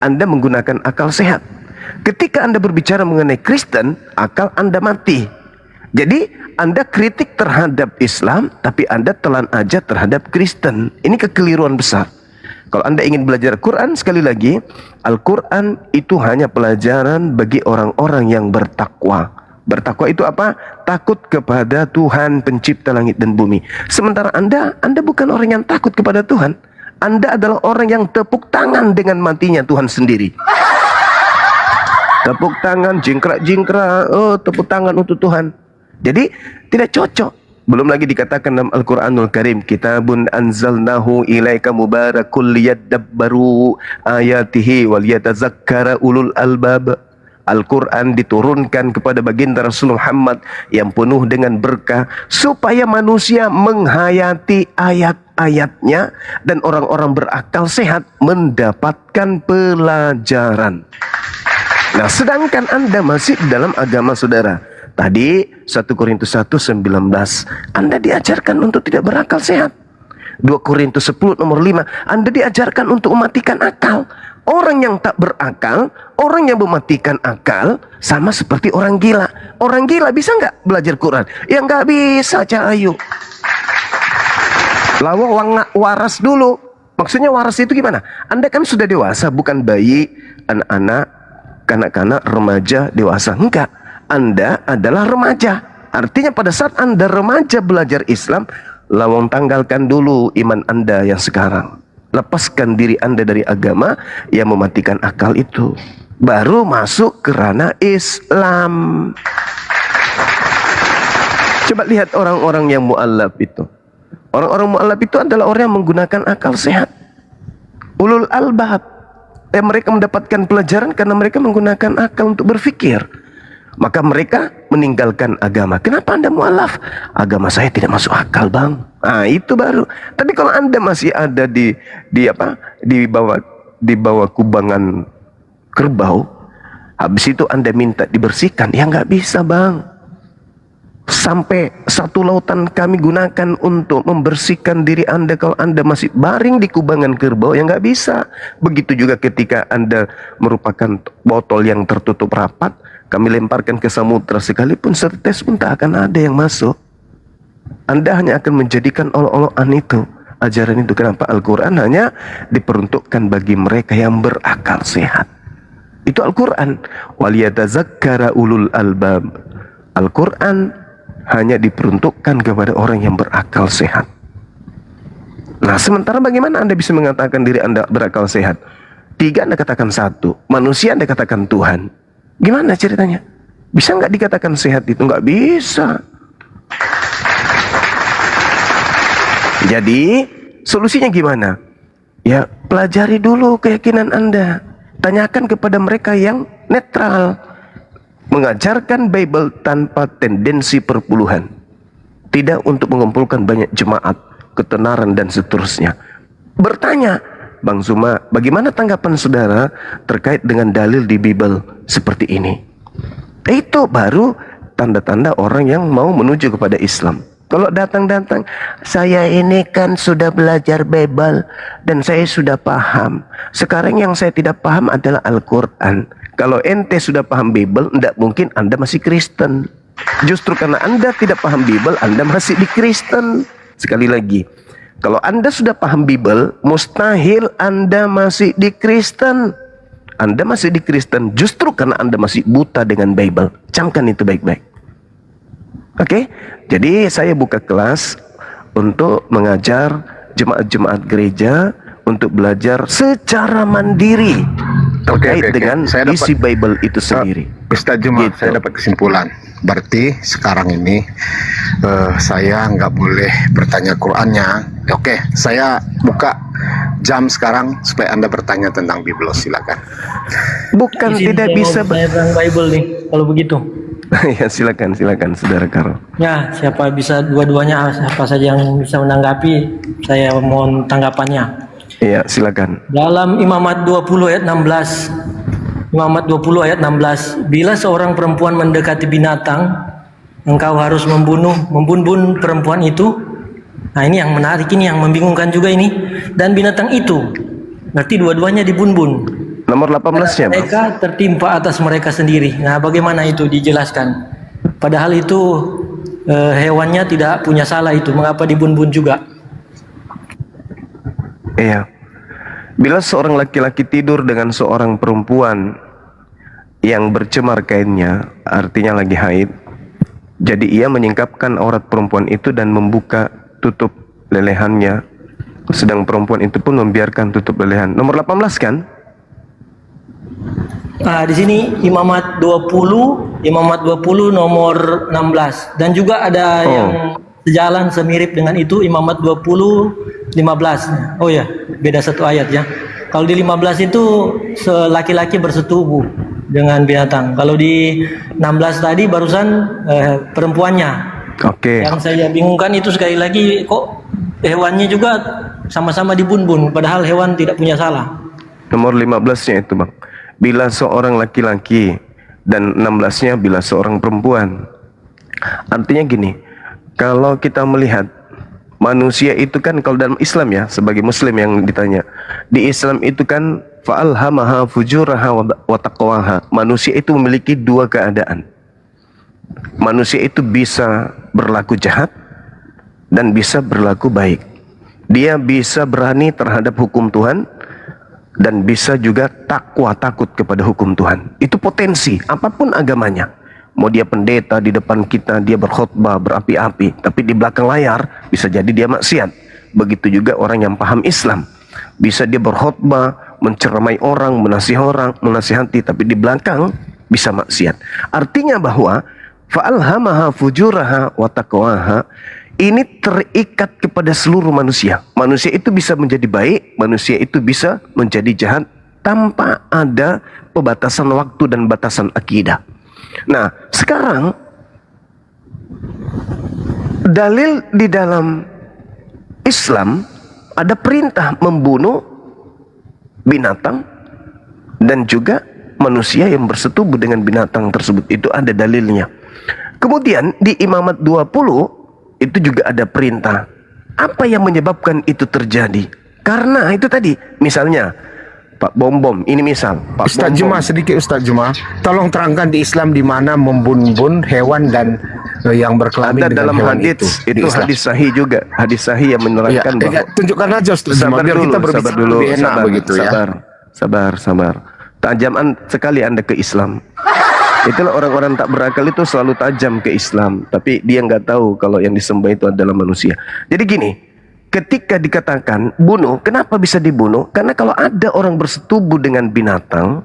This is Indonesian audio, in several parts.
Anda menggunakan akal sehat. Ketika Anda berbicara mengenai Kristen, akal Anda mati. Jadi Anda kritik terhadap Islam, tapi Anda telan aja terhadap Kristen. Ini kekeliruan besar. Kalau Anda ingin belajar Quran, sekali lagi, Al-Quran itu hanya pelajaran bagi orang-orang yang bertakwa. Bertakwa itu apa? Takut kepada Tuhan pencipta langit dan bumi. Sementara Anda bukan orang yang takut kepada Tuhan. Anda adalah orang yang tepuk tangan dengan matinya Tuhan sendiri. Tepuk tangan, jingkrak-jingkrak, oh tepuk tangan untuk Tuhan. Jadi tidak cocok. Belum lagi dikatakan dalam Al-Quranul Karim, kitabun anzalnahu ilaika mubarakul liyadabbaru ayatihi wal yatazakkara ulul albab. Al-Quran diturunkan kepada baginda Rasul Muhammad yang penuh dengan berkah, supaya manusia menghayati ayat-ayatnya dan orang-orang berakal sehat mendapatkan pelajaran. Nah, sedangkan Anda masih dalam agama saudara. Tadi 1 Korintus 1:19, Anda diajarkan untuk tidak berakal sehat. 2 Korintus 10 nomor 5, Anda diajarkan untuk mematikan akal. Orang yang tak berakal, orang yang mematikan akal, sama seperti orang gila. Orang gila bisa nggak belajar Quran? Ya nggak bisa, Cahayu. Lawa waras dulu. Maksudnya waras itu gimana? Anda kan sudah dewasa, bukan bayi, anak-anak, kanak-kanak, remaja, dewasa. Enggak. Anda adalah remaja. Artinya pada saat Anda remaja belajar Islam, lawang tanggalkan dulu iman Anda yang sekarang. Lepaskan diri Anda dari agama yang mematikan akal itu. Baru masuk ke ranah Islam. Coba lihat orang-orang yang mu'allaf itu. Orang-orang mu'allaf itu adalah orang yang menggunakan akal sehat. Ulul albab. Mereka mendapatkan pelajaran karena mereka menggunakan akal untuk berpikir. Maka mereka meninggalkan agama. Kenapa Anda mu'alaf? Agama saya tidak masuk akal, Bang. Nah, itu baru. Tapi kalau Anda masih ada di bawah kubangan kerbau, habis itu Anda minta dibersihkan, ya nggak bisa, Bang. Sampai 1 lautan kami gunakan untuk membersihkan diri Anda kalau Anda masih baring di kubangan kerbau, ya nggak bisa. Begitu juga ketika Anda merupakan botol yang tertutup rapat, kami lemparkan ke samudra, sekalipun setetes pun tak akan ada yang masuk. Anda hanya akan menjadikan olok-olokan itu, ajaran itu. Kenapa? Al-Quran hanya diperuntukkan bagi mereka yang berakal sehat. Itu Al-Quran. Waliyatazakkara ulul albab. Al-Quran hanya diperuntukkan kepada orang yang berakal sehat. Nah, sementara bagaimana Anda bisa mengatakan diri Anda berakal sehat? 3 Anda katakan 1, manusia Anda katakan Tuhan. Gimana ceritanya? Bisa nggak dikatakan sehat itu? Nggak bisa. Jadi solusinya gimana? Ya pelajari dulu keyakinan Anda. Tanyakan kepada mereka yang netral. Mengajarkan Bible tanpa tendensi perpuluhan. Tidak untuk mengumpulkan banyak jemaat, ketenaran dan seterusnya. Bertanya, Bang Zuma, bagaimana tanggapan saudara terkait dengan dalil di Bible seperti ini? Itu baru tanda-tanda orang yang mau menuju kepada Islam. Kalau datang-datang, saya ini kan sudah belajar Bible dan saya sudah paham. Sekarang yang saya tidak paham adalah Al-Quran. Kalau ente sudah paham Bible, tidak mungkin Anda masih Kristen. Justru karena Anda tidak paham Bible, Anda masih di Kristen. Sekali lagi, kalau Anda sudah paham Bible, mustahil Anda masih di Kristen. Anda masih di Kristen justru karena Anda masih buta dengan Bible. Camkan itu baik-baik. Oke? Jadi saya buka kelas untuk mengajar jemaat-jemaat gereja untuk belajar secara mandiri terkait dengan isi Bible itu sendiri. Ustaz Juma, gitu. Saya dapat kesimpulan. Berarti sekarang ini saya nggak boleh bertanya Qurannya. Oke, saya buka jam sekarang supaya Anda bertanya tentang Bible. Silakan. Bukan tidak bisa tentang Bible nih kalau begitu. Ya silakan saudara Karol. Ya, siapa bisa dua-duanya, siapa saja yang bisa menanggapi, saya mohon tanggapannya. Iya, silakan. Dalam Imamat 20 ayat 16. Imamat 20 ayat 16. Bila seorang perempuan mendekati binatang, engkau harus membunuh perempuan itu. Nah, ini yang menarik, ini yang membingungkan juga ini. Dan binatang itu, berarti dua-duanya dibunbun. Nomor 18-nya, Bang. Mereka tertimpa atas mereka sendiri. Nah, bagaimana itu dijelaskan? Padahal itu hewannya tidak punya salah itu. Mengapa dibun-bun juga? Iya. Bila seorang laki-laki tidur dengan seorang perempuan yang bercemar kainnya, artinya lagi haid, jadi ia menyingkapkan aurat perempuan itu dan membuka tutup lelehannya, sedang perempuan itu pun membiarkan tutup lelehan. Nomor 18 kan? Nah, di sini imamat 20 nomor 16, dan juga ada yang sejalan semirip dengan itu, imamat 20 15. Oh ya, beda satu ayat ya. Kalau di 15 itu laki-laki bersetubuh dengan binatang. Kalau di 16 tadi barusan perempuannya. Oke. Yang saya bingungkan itu sekali lagi, kok hewannya juga sama-sama dibun-bun padahal hewan tidak punya salah. Nomor 15-nya itu, Bang. Bila seorang laki-laki, dan 16-nya bila seorang perempuan. Artinya gini, kalau kita melihat manusia itu kan, kalau dalam Islam ya, sebagai muslim yang ditanya, di Islam itu kan fa'alhamaha fujuraha wa taqwaha. Manusia itu memiliki dua keadaan. Manusia itu bisa berlaku jahat dan bisa berlaku baik. Dia bisa berani terhadap hukum Tuhan dan bisa juga takwa, takut kepada hukum Tuhan. Itu potensi, apapun agamanya. Mau dia pendeta di depan kita, dia berkhutbah berapi-api, tapi di belakang layar bisa jadi dia maksiat. Begitu juga orang yang paham Islam. Bisa dia berkhutbah, menceramai orang, menasihati, tapi di belakang bisa maksiat. Artinya bahwa fa'alhamaha fujuraha wa taqwaha ini terikat kepada seluruh manusia. Manusia itu bisa menjadi baik, manusia itu bisa menjadi jahat tanpa ada pembatasan waktu dan batasan akidah. Nah, sekarang dalil di dalam Islam ada perintah membunuh binatang dan juga manusia yang bersetubuh dengan binatang tersebut. Itu ada dalilnya. Kemudian di Imamat 20 itu juga ada perintah. Apa yang menyebabkan itu terjadi? Karena itu tadi, misalnya Pak Bom, ini misal Pak Ustaz Juma, sedikit Ustaz Juma, tolong terangkan di Islam di mana membun-bun hewan dan yang berkelamin ada dengan dalam hewan hadis itu hadis sahih juga, hadis sahih yang menerangkan bahwa tunjukkan aja Ustaz Juma, biar kita berbicara lebih enak begitu ya. Sabar. Tajaman sekali Anda ke Islam. Itulah orang-orang tak berakal itu selalu tajam ke Islam, tapi dia nggak tahu kalau yang disembah itu adalah manusia. Jadi gini, ketika dikatakan bunuh, kenapa bisa dibunuh? Karena kalau ada orang bersetubuh dengan binatang,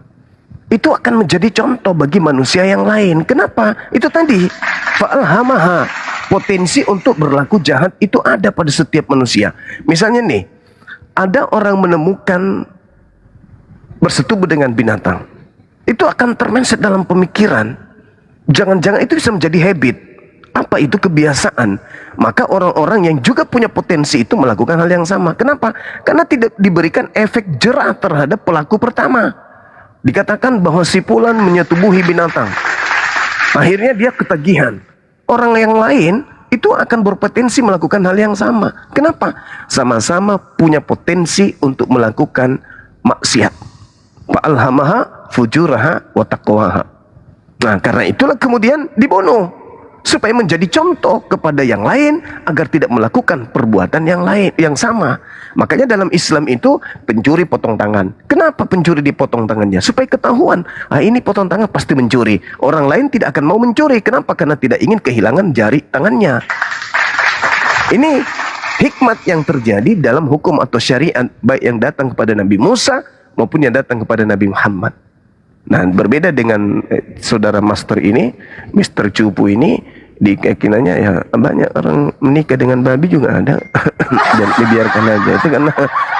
itu akan menjadi contoh bagi manusia yang lain. Kenapa? Itu tadi, fa'alhamaha, potensi untuk berlaku jahat itu ada pada setiap manusia. Misalnya nih, ada orang menemukan bersetubuh dengan binatang, itu akan termenset dalam pemikiran. Jangan-jangan itu bisa menjadi habit. Apa itu kebiasaan? Maka orang-orang yang juga punya potensi itu melakukan hal yang sama. Kenapa? Karena tidak diberikan efek jerah terhadap pelaku pertama. Dikatakan bahwa si fulan menyetubuhi binatang, akhirnya dia ketagihan. Orang yang lain itu akan berpotensi melakukan hal yang sama. Kenapa? Sama-sama punya potensi untuk melakukan maksiat. Fa'alhamaha fujuraha wa taqwaha. Nah, karena itulah kemudian dibunuh, supaya menjadi contoh kepada yang lain agar tidak melakukan perbuatan yang lain yang sama. Makanya dalam Islam itu pencuri potong tangan. Kenapa pencuri dipotong tangannya? Supaya ketahuan, ini potong tangan pasti mencuri. Orang lain tidak akan mau mencuri. Kenapa? Karena tidak ingin kehilangan jari tangannya. Ini hikmat yang terjadi dalam hukum atau syariat, baik yang datang kepada Nabi Musa maupun yang datang kepada Nabi Muhammad. Nah, berbeda dengan saudara master ini, Mr. Cupu ini, di keyakinannya ya banyak orang menikah dengan babi juga ada. Dan dibiarkan aja itu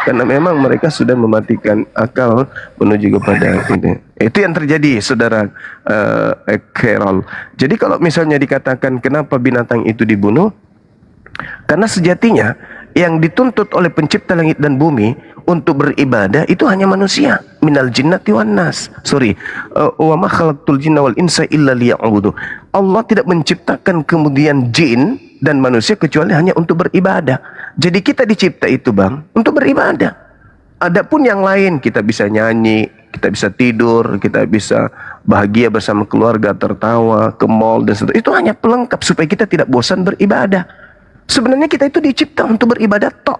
karena memang mereka sudah mematikan akal menuju kepada itu. Itu yang terjadi, saudara Carol. Jadi kalau misalnya dikatakan kenapa binatang itu dibunuh, karena sejatinya yang dituntut oleh pencipta langit dan bumi untuk beribadah itu hanya manusia, minal jinnati wan nas. Wa ma khalaqtul jinna wal insa illa liya'budu. Allah tidak menciptakan kemudian jin dan manusia kecuali hanya untuk beribadah. Jadi kita dicipta itu, Bang, untuk beribadah. Adapun yang lain, kita bisa nyanyi, kita bisa tidur, kita bisa bahagia bersama keluarga, tertawa, ke mall dan seterusnya. Itu hanya pelengkap supaya kita tidak bosan beribadah. Sebenarnya kita itu dicipta untuk beribadah tok.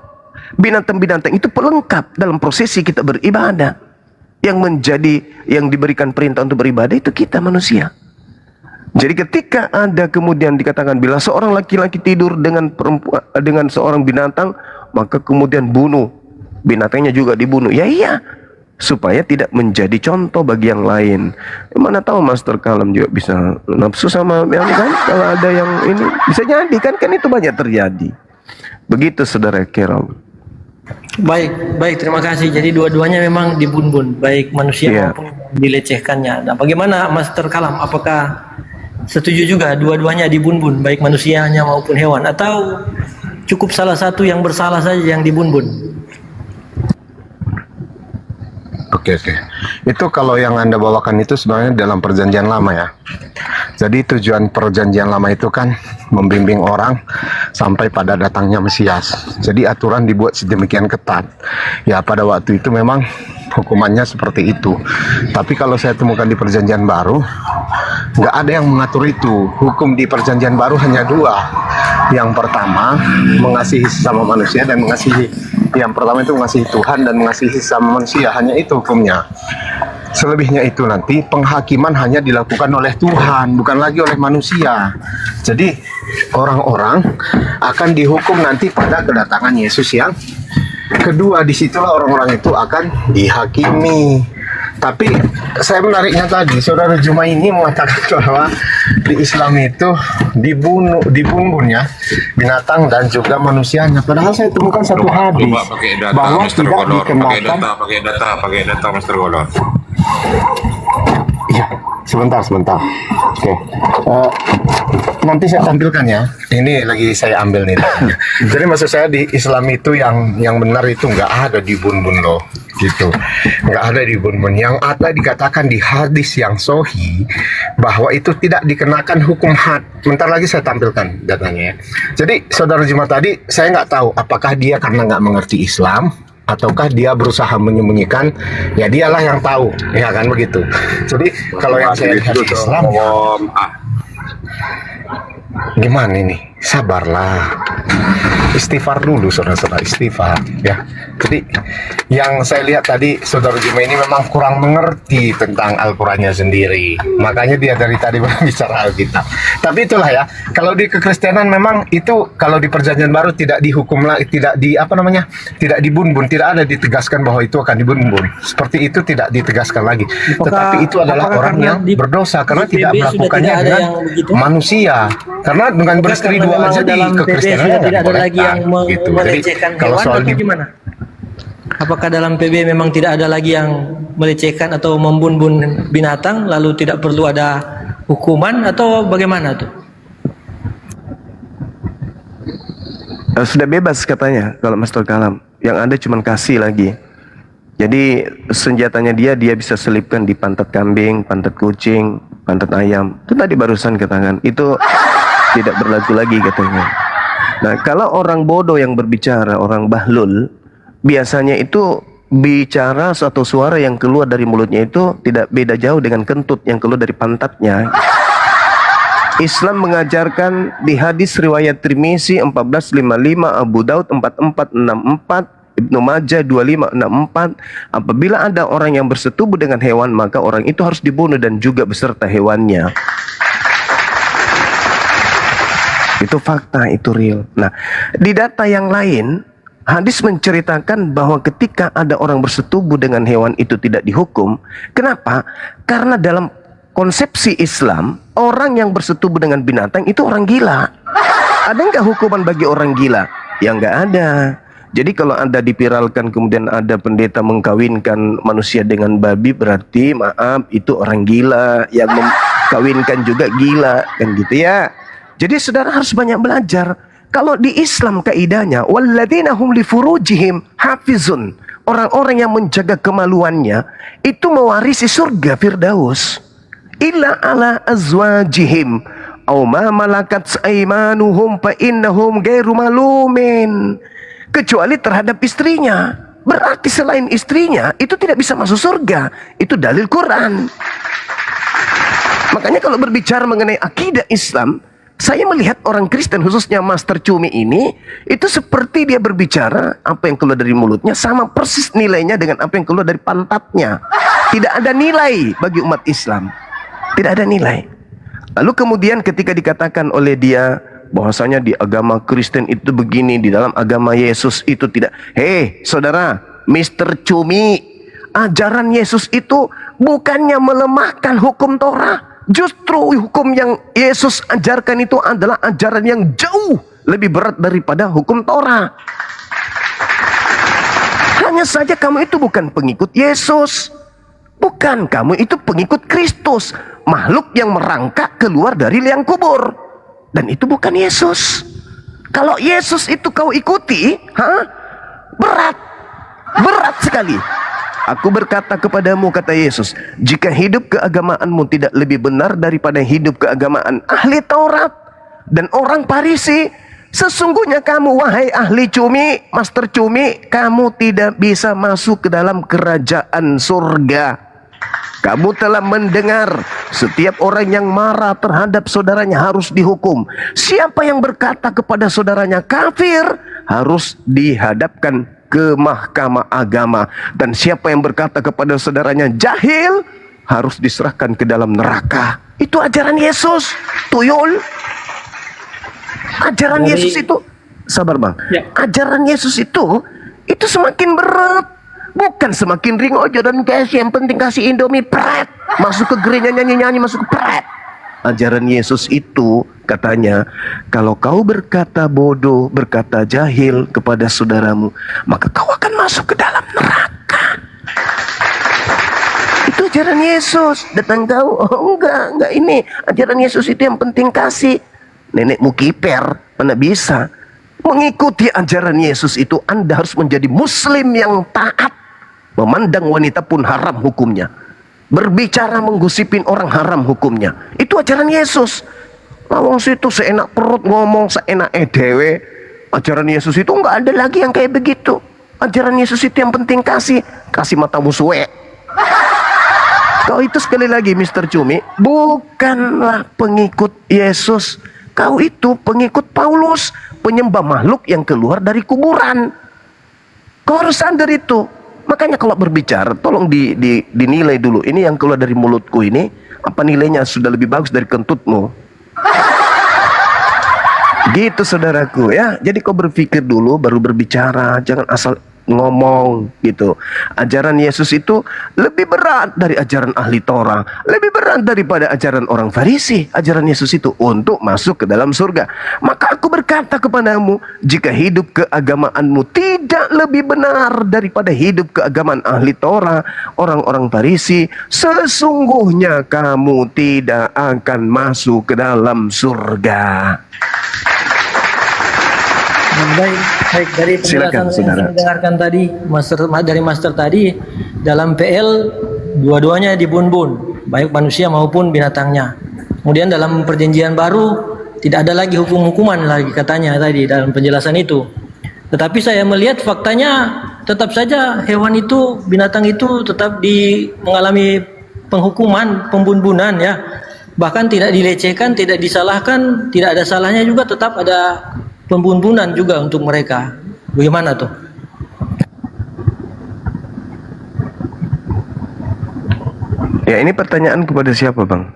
Binatang-binatang itu pelengkap dalam prosesi kita beribadah. Yang diberikan perintah untuk beribadah itu kita manusia. Jadi ketika ada kemudian dikatakan bila seorang laki-laki tidur dengan seorang binatang, maka kemudian bunuh, binatangnya juga dibunuh. Ya iya, supaya tidak menjadi contoh bagi yang lain. Mana tahu Master Kalam juga bisa nafsu sama yang kan? Kalau ada yang ini bisa jadi kan itu banyak terjadi. Begitu saudara Kerol. Baik, terima kasih. Jadi dua-duanya memang dibun-bun, baik manusia maupun dilecehkannya. Nah, bagaimana Master Kalam? Apakah setuju juga dua-duanya dibun-bun, baik manusianya maupun hewan, atau cukup salah satu yang bersalah saja yang dibun-bun? Oke. Itu kalau yang Anda bawakan itu sebenarnya dalam perjanjian lama ya. Jadi tujuan perjanjian lama itu kan membimbing orang sampai pada datangnya Mesias. Jadi aturan dibuat sedemikian ketat. Ya pada waktu itu memang hukumannya seperti itu. Tapi kalau saya temukan di perjanjian baru, nggak ada yang mengatur itu. Hukum di perjanjian baru hanya dua. Yang pertama, mengasihi sesama manusia dan yang pertama itu mengasihi Tuhan dan mengasihi sesama manusia. Hanya itu hukumnya. Selebihnya itu nanti penghakiman hanya dilakukan oleh Tuhan, bukan lagi oleh manusia. Jadi orang-orang akan dihukum nanti pada kedatangan Yesus yang kedua. Disitulah orang-orang itu akan dihakimi. Tapi saya menariknya tadi, saudara Juma ini mengatakan bahwa di Islam itu dibunuhnya binatang dan juga manusianya. Padahal saya temukan satu hadis bahwa tidak dikenakan. Pakai data Master Golor. Iya, sebentar. Oke. Nanti saya tampilkan ya. Ini lagi saya ambil nih. Jadi maksud saya di Islam itu yang benar itu nggak ada di bun-bun loh, gitu. Nggak ada di bun-bun. Yang ada dikatakan di hadis yang sahih bahwa itu tidak dikenakan hukum had. Bentar lagi saya tampilkan datanya ya. Jadi saudara Juma tadi saya nggak tahu apakah dia karena nggak mengerti Islam ataukah dia berusaha menyembunyikan, ya dialah yang tahu, ya kan begitu. Jadi kalau yang saya lihat di Islam, gimana ini? Sabarlah, istighfar dulu saudara-saudara, istighfar ya. Jadi yang saya lihat tadi saudara Juma ini memang kurang mengerti tentang Al-Qurannya sendiri, makanya dia dari tadi berbicara Alkitab. Tapi itulah ya, kalau di kekristenan memang itu kalau di perjanjian baru tidak dihukum lagi, tidak dibun-bun, tidak ada ditegaskan bahwa itu akan dibun-bun. Seperti itu tidak ditegaskan lagi. Tetapi itu adalah orang yang berdosa karena tidak melakukannya dengan manusia. Karena dengan beristri dua aja di kekristenan tidak ada lagi yang gitu. melecehkan Kalau hewan soal atau gimana? Apakah dalam PB memang tidak ada lagi yang melecehkan atau membun-bun binatang lalu tidak perlu ada hukuman atau bagaimana tuh? Sudah bebas katanya kalau Master Kalam. Yang ada cuma kasih lagi. Jadi senjatanya dia bisa selipkan di pantat kambing, pantat kucing, pantat ayam. Itu tadi barusan katakan. Itu tidak berlaku lagi katanya. Nah, kalau orang bodoh yang berbicara, orang bahlul, biasanya itu bicara suatu suara yang keluar dari mulutnya itu tidak beda jauh dengan kentut yang keluar dari pantatnya. Islam mengajarkan di hadis riwayat Tirmizi 1455, Abu Daud 4464, Ibnu Majah 2564, apabila ada orang yang bersetubuh dengan hewan, maka orang itu harus dibunuh dan juga beserta hewannya. Itu fakta, itu real. Nah, di data yang lain, hadis menceritakan bahwa ketika ada orang bersetubuh dengan hewan itu tidak dihukum. Kenapa? Karena dalam konsepsi Islam, orang yang bersetubuh dengan binatang itu orang gila. Ada nggak hukuman bagi orang gila? Ya nggak ada. Jadi kalau Anda dipiralkan kemudian ada pendeta mengkawinkan manusia dengan babi, berarti maaf itu orang gila. Yang mengkawinkan juga gila, kan gitu ya. Jadi saudara harus banyak belajar. Kalau di Islam kaidahnya, walladzina hum li furujihim hafizun. Orang-orang yang menjaga kemaluannya itu mewarisi surga Firdaus. Illa ala azwajihim aw ma malakat aimanuhum fa innahum ghairu malumin. Kecuali terhadap istrinya. berarti selain istrinya itu tidak bisa masuk surga. Itu dalil Quran. Makanya kalau berbicara mengenai akidah Islam, saya melihat orang Kristen khususnya Master Cumi ini, itu seperti dia berbicara apa yang keluar dari mulutnya sama persis nilainya dengan apa yang keluar dari pantatnya. Tidak ada nilai bagi umat Islam. Tidak ada nilai. Lalu kemudian ketika dikatakan oleh dia bahwasanya di agama Kristen itu begini, di dalam agama Yesus itu tidak. Hei saudara, Mr. Cumi, ajaran Yesus itu bukannya melemahkan hukum Torah. Justru hukum yang Yesus ajarkan itu adalah ajaran yang jauh lebih berat daripada hukum Torah. Hanya saja kamu itu bukan pengikut Yesus. Bukan, kamu itu pengikut Kristus, makhluk yang merangkak keluar dari liang kubur. Dan itu bukan Yesus. Kalau Yesus itu kau ikuti, berat sekali. Aku berkata kepadamu, kata Yesus, jika hidup keagamaanmu tidak lebih benar daripada hidup keagamaan ahli Taurat dan orang Farisi, sesungguhnya kamu, wahai ahli cumi, Master Cumi, kamu tidak bisa masuk ke dalam kerajaan surga. Kamu telah mendengar setiap orang yang marah terhadap saudaranya harus dihukum. Siapa yang berkata kepada saudaranya kafir harus dihadapkan ke mahkamah agama. Dan siapa yang berkata kepada saudaranya jahil harus diserahkan ke dalam neraka. Itu ajaran Yesus. Tuyul. Ajaran Yesus itu, sabar bang, ajaran Yesus itu semakin berat. Bukan semakin ringan aja dan kasih, yang penting kasih Indomie, pret. Masuk ke gereja nyanyi-nyanyi, masuk ke pret. Ajaran Yesus itu katanya, kalau kau berkata bodoh, berkata jahil kepada saudaramu, maka kau akan masuk ke dalam neraka. Itu ajaran Yesus. Datang kau, oh enggak ini. Ajaran Yesus itu yang penting kasih. Nenekmu kiper, mana bisa. Mengikuti ajaran Yesus itu Anda harus menjadi muslim yang taat. Memandang wanita pun haram hukumnya. Berbicara menggusipin orang haram hukumnya. Itu ajaran Yesus. Lawang situ seenak perut ngomong, seenak dewe. Ajaran Yesus itu enggak ada lagi yang kayak begitu. Ajaran Yesus itu yang penting kasih matamu suwe. Kau itu sekali lagi Mr. Cumi, bukanlah pengikut Yesus. Kau itu pengikut Paulus, penyembah makhluk yang keluar dari kuburan. Kau harus sadar itu. Makanya kalau berbicara, tolong dinilai dulu. Ini yang keluar dari mulutku ini, apa nilainya sudah lebih bagus dari kentutmu? Gitu saudaraku ya. Jadi kau berpikir dulu baru berbicara, jangan asal ngomong gitu. Ajaran Yesus itu lebih berat dari ajaran ahli Torah, lebih berat daripada ajaran orang Farisi. Ajaran Yesus itu untuk masuk ke dalam surga. Maka aku berkata kepadamu, jika hidup keagamaanmu tidak lebih benar daripada hidup keagamaan ahli Torah, orang-orang Farisi, sesungguhnya kamu tidak akan masuk ke dalam surga. Baik dari penjelasan yang saya dengarkan tadi, dari Master tadi, dalam PL dua-duanya dibun-bun, baik manusia maupun binatangnya. Kemudian dalam perjanjian baru tidak ada lagi hukum-hukuman lagi katanya tadi dalam penjelasan itu. Tetapi saya melihat faktanya tetap saja hewan itu, binatang itu tetap mengalami penghukuman, pembun-bunan ya. Bahkan tidak dilecehkan, tidak disalahkan, tidak ada salahnya juga, tetap ada pembun-bunan juga untuk mereka. Bagaimana tuh? Ya ini pertanyaan kepada siapa bang?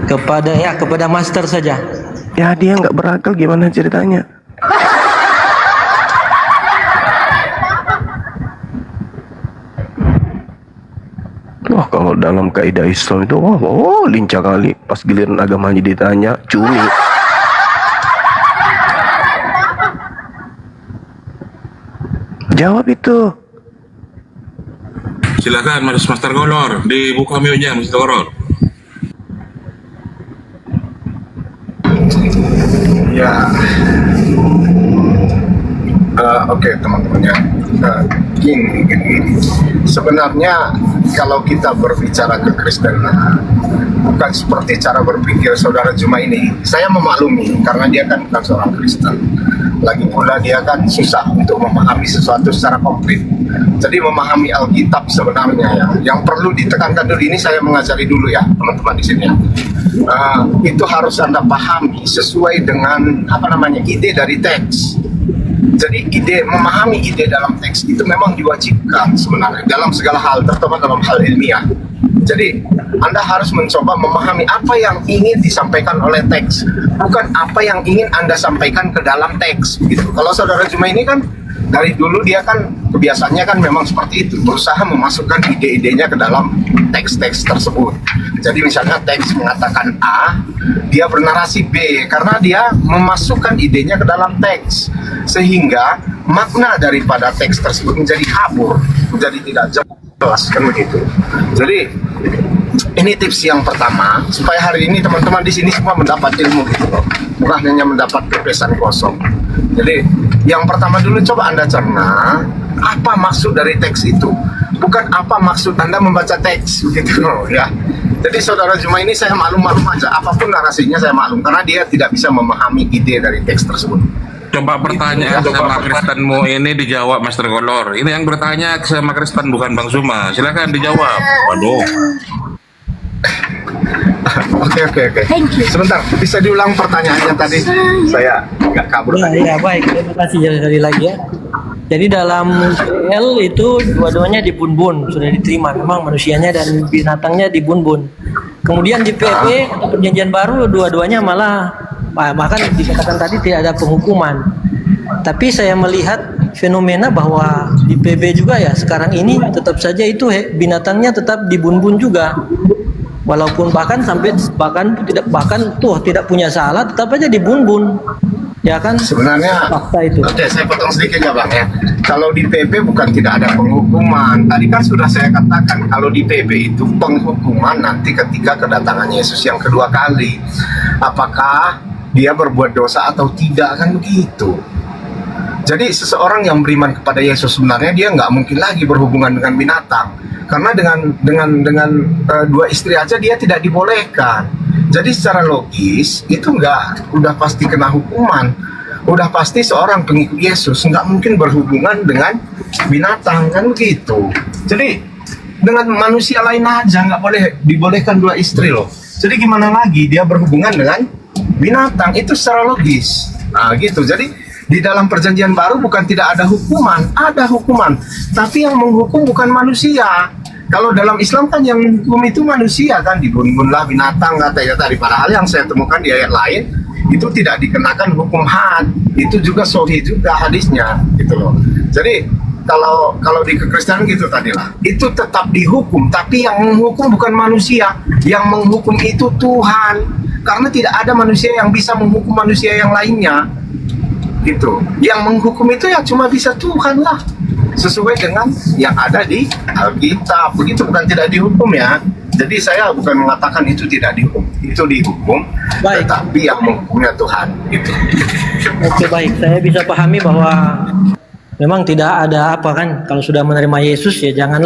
Kepada Master saja. Ya dia nggak berakal, gimana ceritanya? Wah kalau dalam kaidah Islam itu lincah kali. Pas giliran agamanya ditanya, cumi. Jawab itu. Silakan Master Golor, dibuka mute-nya Master Golor. Ya, oke teman-teman ya. Gini. Sebenarnya kalau kita berbicara kekristenan, bukan seperti cara berpikir saudara Juma ini. Saya memaklumi karena dia kan bukan seorang Kristen. Lagi pula dia kan susah untuk memahami sesuatu secara konkret. Jadi memahami Alkitab sebenarnya ya, yang perlu ditekankan dulu, ini saya mengajari dulu ya teman-teman di sini ya. Itu harus Anda pahami sesuai dengan ide dari teks. Jadi memahami ide dalam teks itu memang diwajibkan sebenarnya dalam segala hal, terutama dalam hal ilmiah. Jadi Anda harus mencoba memahami apa yang ingin disampaikan oleh teks, bukan apa yang ingin Anda sampaikan ke dalam teks. Gitu. Kalau saudara Juma ini kan dari dulu dia kan kebiasaannya kan memang seperti itu, berusaha memasukkan ide-idenya ke dalam teks-teks tersebut. Jadi misalnya teks mengatakan A, dia bernarasi B karena dia memasukkan idenya ke dalam teks, sehingga makna daripada teks tersebut menjadi kabur, menjadi tidak jelas kan begitu. Jadi ini tips yang pertama supaya hari ini teman-teman di sini semua mendapat ilmu gitu loh, bukan hanya mendapat pepesan kosong. Jadi yang pertama dulu coba Anda cerna apa maksud dari teks itu, bukan apa maksud Anda membaca teks gitu loh ya. Jadi saudara Juma ini saya maklum aja, apapun narasinya saya maklum karena dia tidak bisa memahami ide dari teks tersebut. Coba pertanyaan sama Kristenmu ini dijawab Master Golor. Ini yang bertanya sama Kristen bukan Bang Zuma. Silakan dijawab. Waduh. Oke. Sebentar, bisa diulang pertanyaannya tadi? Saya nggak kabur. Ya, baik. Terima kasih sekali lagi ya. Jadi dalam L itu dua-duanya dibun-bun, sudah diterima. Memang manusianya dan binatangnya dibun-bun. Kemudian di PP atau perjanjian baru dua-duanya malah bahkan dikatakan tadi tidak ada penghukuman. Tapi saya melihat fenomena bahwa di PB juga ya sekarang ini tetap saja itu binatangnya tetap dibun-bun juga. Walaupun bahkan tidak punya salah tetap aja dibun-bun. Ya kan? Sebenarnya fakta itu. Oke, saya potong sedikit ya Bang ya. Kalau di PB bukan tidak ada penghukuman. Tadi kan sudah saya katakan kalau di PB itu penghukuman nanti ketika kedatangan Yesus yang kedua kali. Apakah dia berbuat dosa atau tidak, kan begitu. Jadi seseorang yang beriman kepada Yesus sebenarnya dia nggak mungkin lagi berhubungan dengan binatang. Karena dengan dua istri aja dia tidak dibolehkan. Jadi secara logis itu udah pasti kena hukuman. Udah pasti seorang pengikut Yesus nggak mungkin berhubungan dengan binatang, kan begitu. Jadi dengan manusia lain aja nggak boleh dibolehkan dua istri loh. Jadi gimana lagi dia berhubungan dengan binatang, itu secara logis. Nah gitu. Jadi di dalam perjanjian baru bukan tidak ada hukuman, ada hukuman. Tapi yang menghukum bukan manusia. Kalau dalam Islam kan yang hukum itu manusia kan, dibun-bunlah binatang katanya tadi. Padahal yang saya temukan di ayat lain itu tidak dikenakan hukum had. Itu juga sahih juga hadisnya gitu loh. Jadi kalau di kekristenan gitu tadi lah, itu tetap dihukum, tapi yang menghukum bukan manusia, yang menghukum itu Tuhan. Karena tidak ada manusia yang bisa menghukum manusia yang lainnya. Gitu. Yang menghukum itu ya cuma bisa Tuhan lah, sesuai dengan yang ada di Alkitab. Begitu, bukan tidak dihukum ya. Jadi saya bukan mengatakan itu tidak dihukum, itu dihukum, baik. Tetapi yang menghukumnya Tuhan. Gitu. Oke, baik, saya bisa pahami bahwa memang tidak ada apa kan, kalau sudah menerima Yesus ya jangan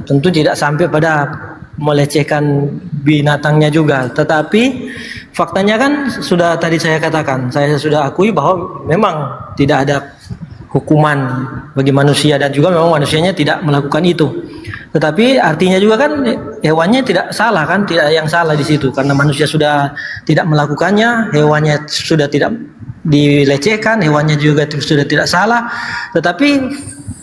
tentu tidak sampai pada melecehkan binatangnya juga. Tetapi faktanya kan sudah tadi saya katakan, saya sudah akui bahwa memang tidak ada hukuman bagi manusia dan juga memang manusianya tidak melakukan itu. Tetapi artinya juga kan hewannya tidak salah kan, tidak ada yang salah di situ karena manusia sudah tidak melakukannya, hewannya sudah tidak dilecehkan, hewannya juga sudah tidak salah. Tetapi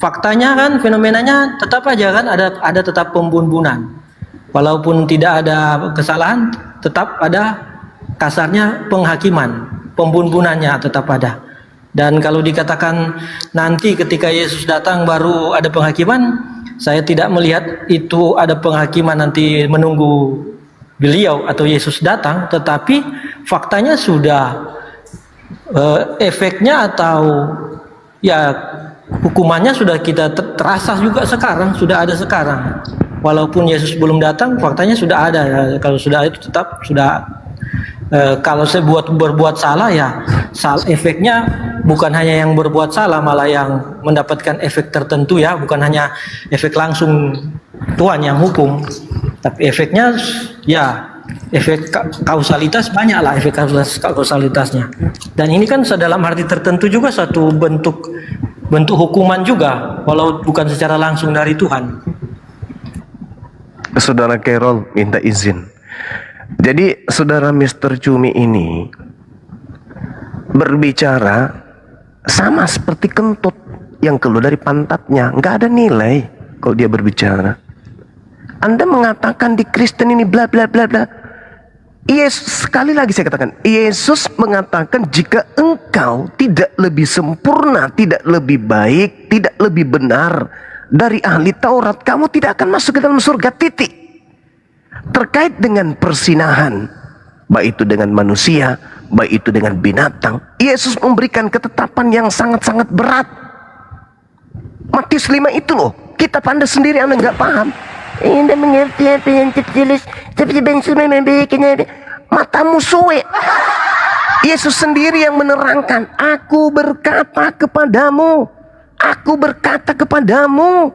faktanya kan fenomenanya tetap aja kan ada tetap pembun-bunan. Walaupun tidak ada kesalahan, tetap ada kasarnya penghakiman, pembun-bunannya tetap ada. Dan kalau dikatakan nanti ketika Yesus datang baru ada penghakiman, saya tidak melihat itu ada penghakiman nanti menunggu beliau atau Yesus datang, tetapi faktanya sudah efeknya atau ya hukumannya sudah kita terasa juga sekarang, sudah ada sekarang. Walaupun Yesus belum datang, faktanya sudah ada. Kalau sudah itu tetap sudah. Kalau saya berbuat salah ya, efeknya bukan hanya yang berbuat salah, malah yang mendapatkan efek tertentu ya, bukan hanya efek langsung Tuhan yang hukum, tapi efeknya ya efek kausalitas banyak lah efek kausalitasnya. Dan ini kan dalam arti tertentu juga satu bentuk hukuman juga, walau bukan secara langsung dari Tuhan. Saudara Carol minta izin. Jadi saudara Mr. Cumi ini berbicara sama seperti kentut yang keluar dari pantatnya, nggak ada nilai kalau dia berbicara. Anda mengatakan di Kristen ini bla bla bla bla. Yesus, sekali lagi saya katakan, Yesus mengatakan jika engkau tidak lebih sempurna, tidak lebih baik, tidak lebih benar dari ahli Taurat, kamu tidak akan masuk ke dalam surga, titik. Terkait dengan persinahan, baik itu dengan manusia, baik itu dengan binatang, Yesus memberikan ketetapan yang sangat-sangat berat. Matius 5 itu loh, kitab Anda sendiri Anda nggak paham. Anda mengerti apa yang tertulis, tapi bangsa membikinnya matamu suwe. Yesus sendiri yang menerangkan, aku berkata kepadamu,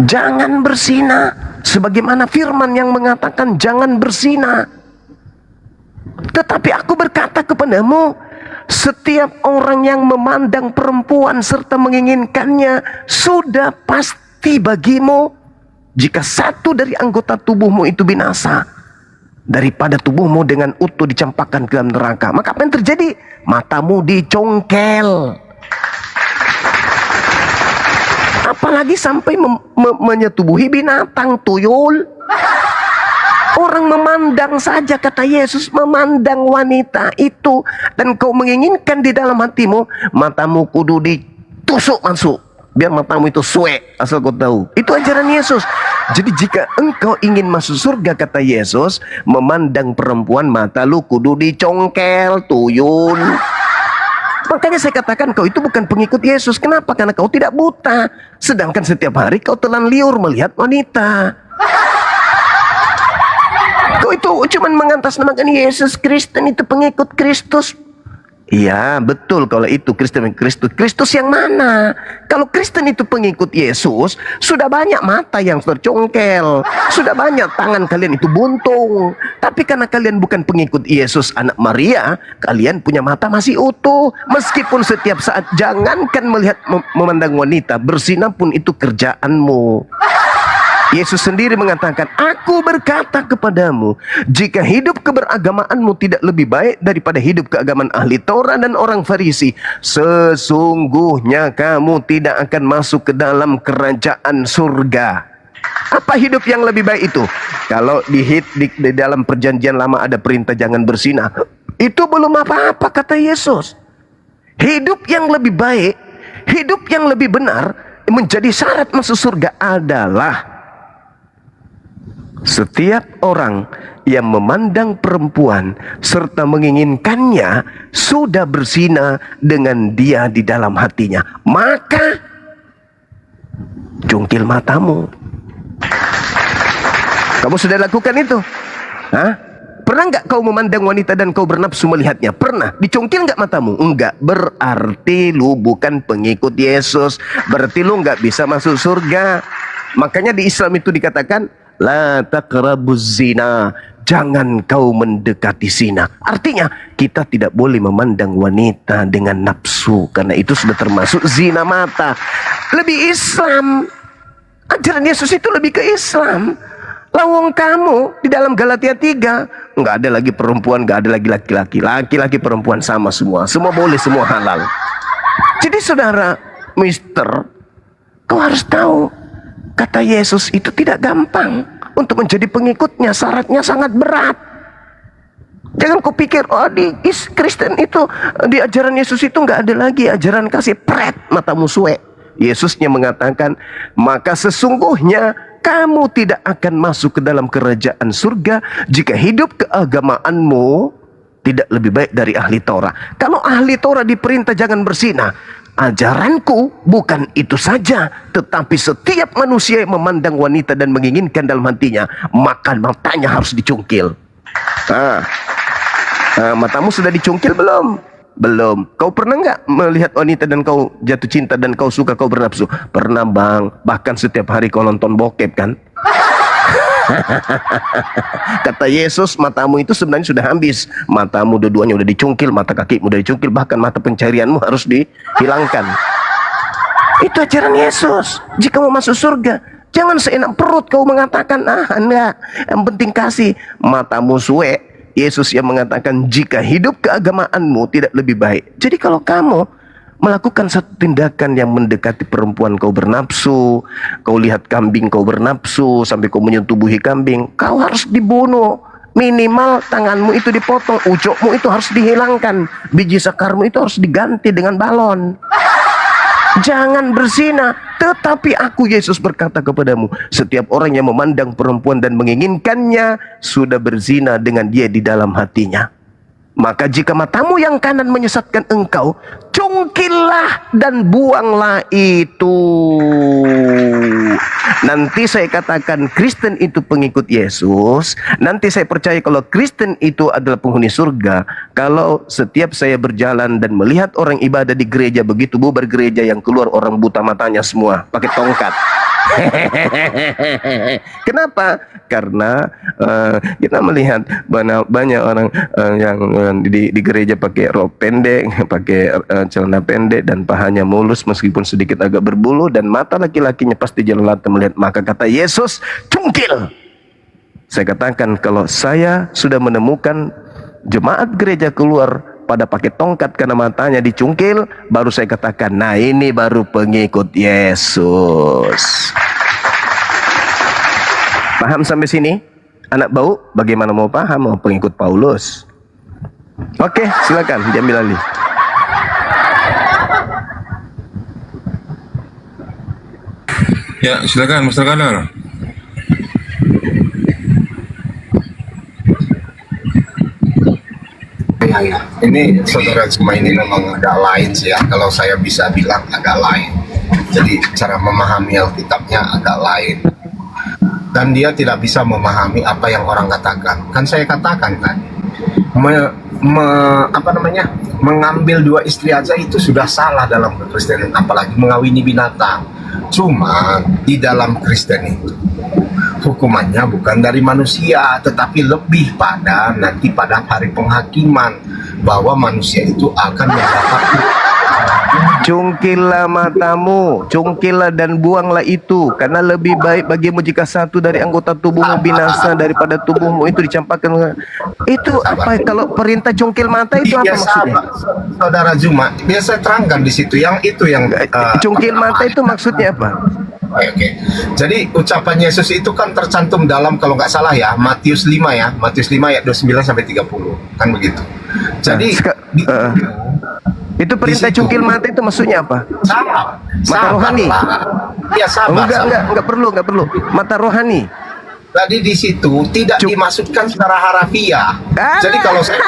jangan berzina, sebagaimana firman yang mengatakan jangan berzina. Tetapi aku berkata kepadamu, setiap orang yang memandang perempuan serta menginginkannya, sudah pasti bagimu jika satu dari anggota tubuhmu itu binasa, daripada tubuhmu dengan utuh dicampakkan ke dalam neraka. Maka apa yang terjadi? Matamu dicongkel. Apalagi sampai menyetubuhi binatang, tuyul. Orang memandang saja, kata Yesus, memandang wanita itu, dan kau menginginkan di dalam hatimu, matamu kudu ditusuk masuk, biar matamu itu suwe, asal kau tahu. Itu ajaran Yesus. Jadi jika engkau ingin masuk surga, kata Yesus, memandang perempuan, mata lu kudu dicongkel, tuyul. Makanya saya katakan kau itu bukan pengikut Yesus. Kenapa? Karena kau tidak buta, sedangkan setiap hari kau telan liur melihat wanita. Kau itu cuma mengatasnamakan Yesus Kristen, itu pengikut Kristus. Iya betul, kalau itu Kristen Kristus. Kristus yang mana? Kalau Kristen itu pengikut Yesus, sudah banyak mata yang tercongkel, sudah banyak tangan kalian itu buntung. Tapi karena kalian bukan pengikut Yesus anak Maria, kalian punya mata masih utuh. Meskipun setiap saat, jangankan melihat memandang wanita, berzina pun itu kerjaanmu. Yesus sendiri mengatakan, aku berkata kepadamu, jika hidup keberagamaanmu tidak lebih baik daripada hidup keagamaan ahli Taurat dan orang Farisi, sesungguhnya kamu tidak akan masuk ke dalam kerajaan surga. Apa hidup yang lebih baik itu? Kalau di dalam perjanjian lama ada perintah jangan berzina, itu belum apa-apa, kata Yesus. Hidup yang lebih baik, hidup yang lebih benar, menjadi syarat masuk surga adalah setiap orang yang memandang perempuan serta menginginkannya sudah berzina dengan dia di dalam hatinya. Maka jungkil matamu. Kamu sudah lakukan itu? Hah? Pernah nggak kau memandang wanita dan kau bernafsu melihatnya? Pernah. Dicungkil nggak matamu? Enggak. Berarti lu bukan pengikut Yesus. Berarti lu nggak bisa masuk surga. Makanya di Islam itu dikatakan la taqrabuz zina, jangan kau mendekati zina. Artinya kita tidak boleh memandang wanita dengan nafsu, karena itu sudah termasuk zina mata. Lebih Islam, ajaran Yesus itu lebih ke Islam. Lawang kamu di dalam Galatia 3 nggak ada lagi perempuan, nggak ada lagi laki-laki, laki-laki perempuan sama semua boleh, semua halal. Jadi saudara Mister, kau harus tahu, kata Yesus itu tidak gampang. Untuk menjadi pengikutnya syaratnya sangat berat. Jangan kau pikir, oh di Kristen itu, di ajaran Yesus itu nggak ada lagi ajaran kasih pret matamu suwe. Yesusnya mengatakan, maka sesungguhnya kamu tidak akan masuk ke dalam kerajaan surga jika hidup keagamaanmu tidak lebih baik dari ahli Taurat. Kalau ahli Taurat diperintah jangan berzina, ajaranku bukan itu saja, tetapi setiap manusia yang memandang wanita dan menginginkan dalam hatinya, maka matanya harus dicungkil. Matamu sudah dicungkil belum? Belum. Kau pernah nggak melihat wanita dan kau jatuh cinta dan kau suka, kau bernafsu? Pernah bang. Bahkan setiap hari kau nonton bokep kan? Kata Yesus, matamu itu sebenarnya sudah habis. Matamu dua-duanya udah dicungkil, mata kakimu udah dicungkil, bahkan mata pencarianmu harus dihilangkan. Itu ajaran Yesus. Jika mau masuk surga, jangan seenak perut kau mengatakan, enggak, yang penting kasih. Matamu suwe. Yesus yang mengatakan, jika hidup keagamaanmu tidak lebih baik. Jadi kalau kamu melakukan satu tindakan yang mendekati perempuan, kau bernafsu, kau lihat kambing kau bernafsu, sampai kau menyetubuhi kambing, kau harus dibunuh. Minimal tanganmu itu dipotong, ucokmu itu harus dihilangkan, biji sekarmu itu harus diganti dengan balon. Jangan berzina. Tetapi aku, Yesus, berkata kepadamu, setiap orang yang memandang perempuan dan menginginkannya sudah berzina dengan dia di dalam hatinya. Maka jika matamu yang kanan menyesatkan engkau, cungkillah dan buanglah itu. Nanti saya katakan Kristen itu pengikut Yesus. Nanti saya percaya kalau Kristen itu adalah penghuni surga. Kalau setiap saya berjalan dan melihat orang ibadah di gereja, begitu bubar gereja yang keluar orang buta matanya semua pakai tongkat. Kenapa? Karena kita melihat banyak orang yang di gereja pakai rok pendek, pakai celana pendek, dan pahanya mulus meskipun sedikit agak berbulu, dan mata laki-lakinya pasti jelalata melihat. Maka kata Yesus, cungkil. Saya katakan kalau saya sudah menemukan jemaat gereja keluar pada pakai tongkat karena matanya dicungkil, baru saya katakan, nah ini baru pengikut Yesus. Paham sampai sini? Anak bau, bagaimana mau paham? Mau pengikut Paulus? Oke, silakan diambil alih. Ya, silakan Master Kolor. Ya. Ini saudara semua ini memang agak lain sih ya. Kalau saya bisa bilang agak lain. Jadi cara memahami Alkitabnya agak lain. Dan dia tidak bisa memahami apa yang orang katakan. Kan saya katakan kan, mengambil dua istri aja itu sudah salah dalam Kristen, apalagi mengawini binatang. Cuma di dalam Kristen itu hukumannya bukan dari manusia, tetapi lebih pada nanti pada hari penghakiman, bahwa manusia itu akan mendapat. Cungkillah matamu, cungkillah dan buanglah itu, karena lebih baik bagimu jika satu dari anggota tubuhmu binasa daripada tubuhmu itu dicampakkan. Itu apa? Kalau perintah cungkil mata itu apa maksudnya? Saudara Juma, biasa terangkan di situ yang itu yang cungkil mata itu maksudnya apa? Oke. Jadi ucapan Yesus itu kan tercantum dalam, kalau nggak salah ya, Matius 5 ya, Matius 5 ayat 29 sampai 30 kan begitu. Jadi itu perintah cungkil mata itu maksudnya apa? Mata rohani. Ya sabar. Enggak perlu. Mata rohani. Tadi di situ tidak dimaksudkan secara harafiah. Jadi kalau saya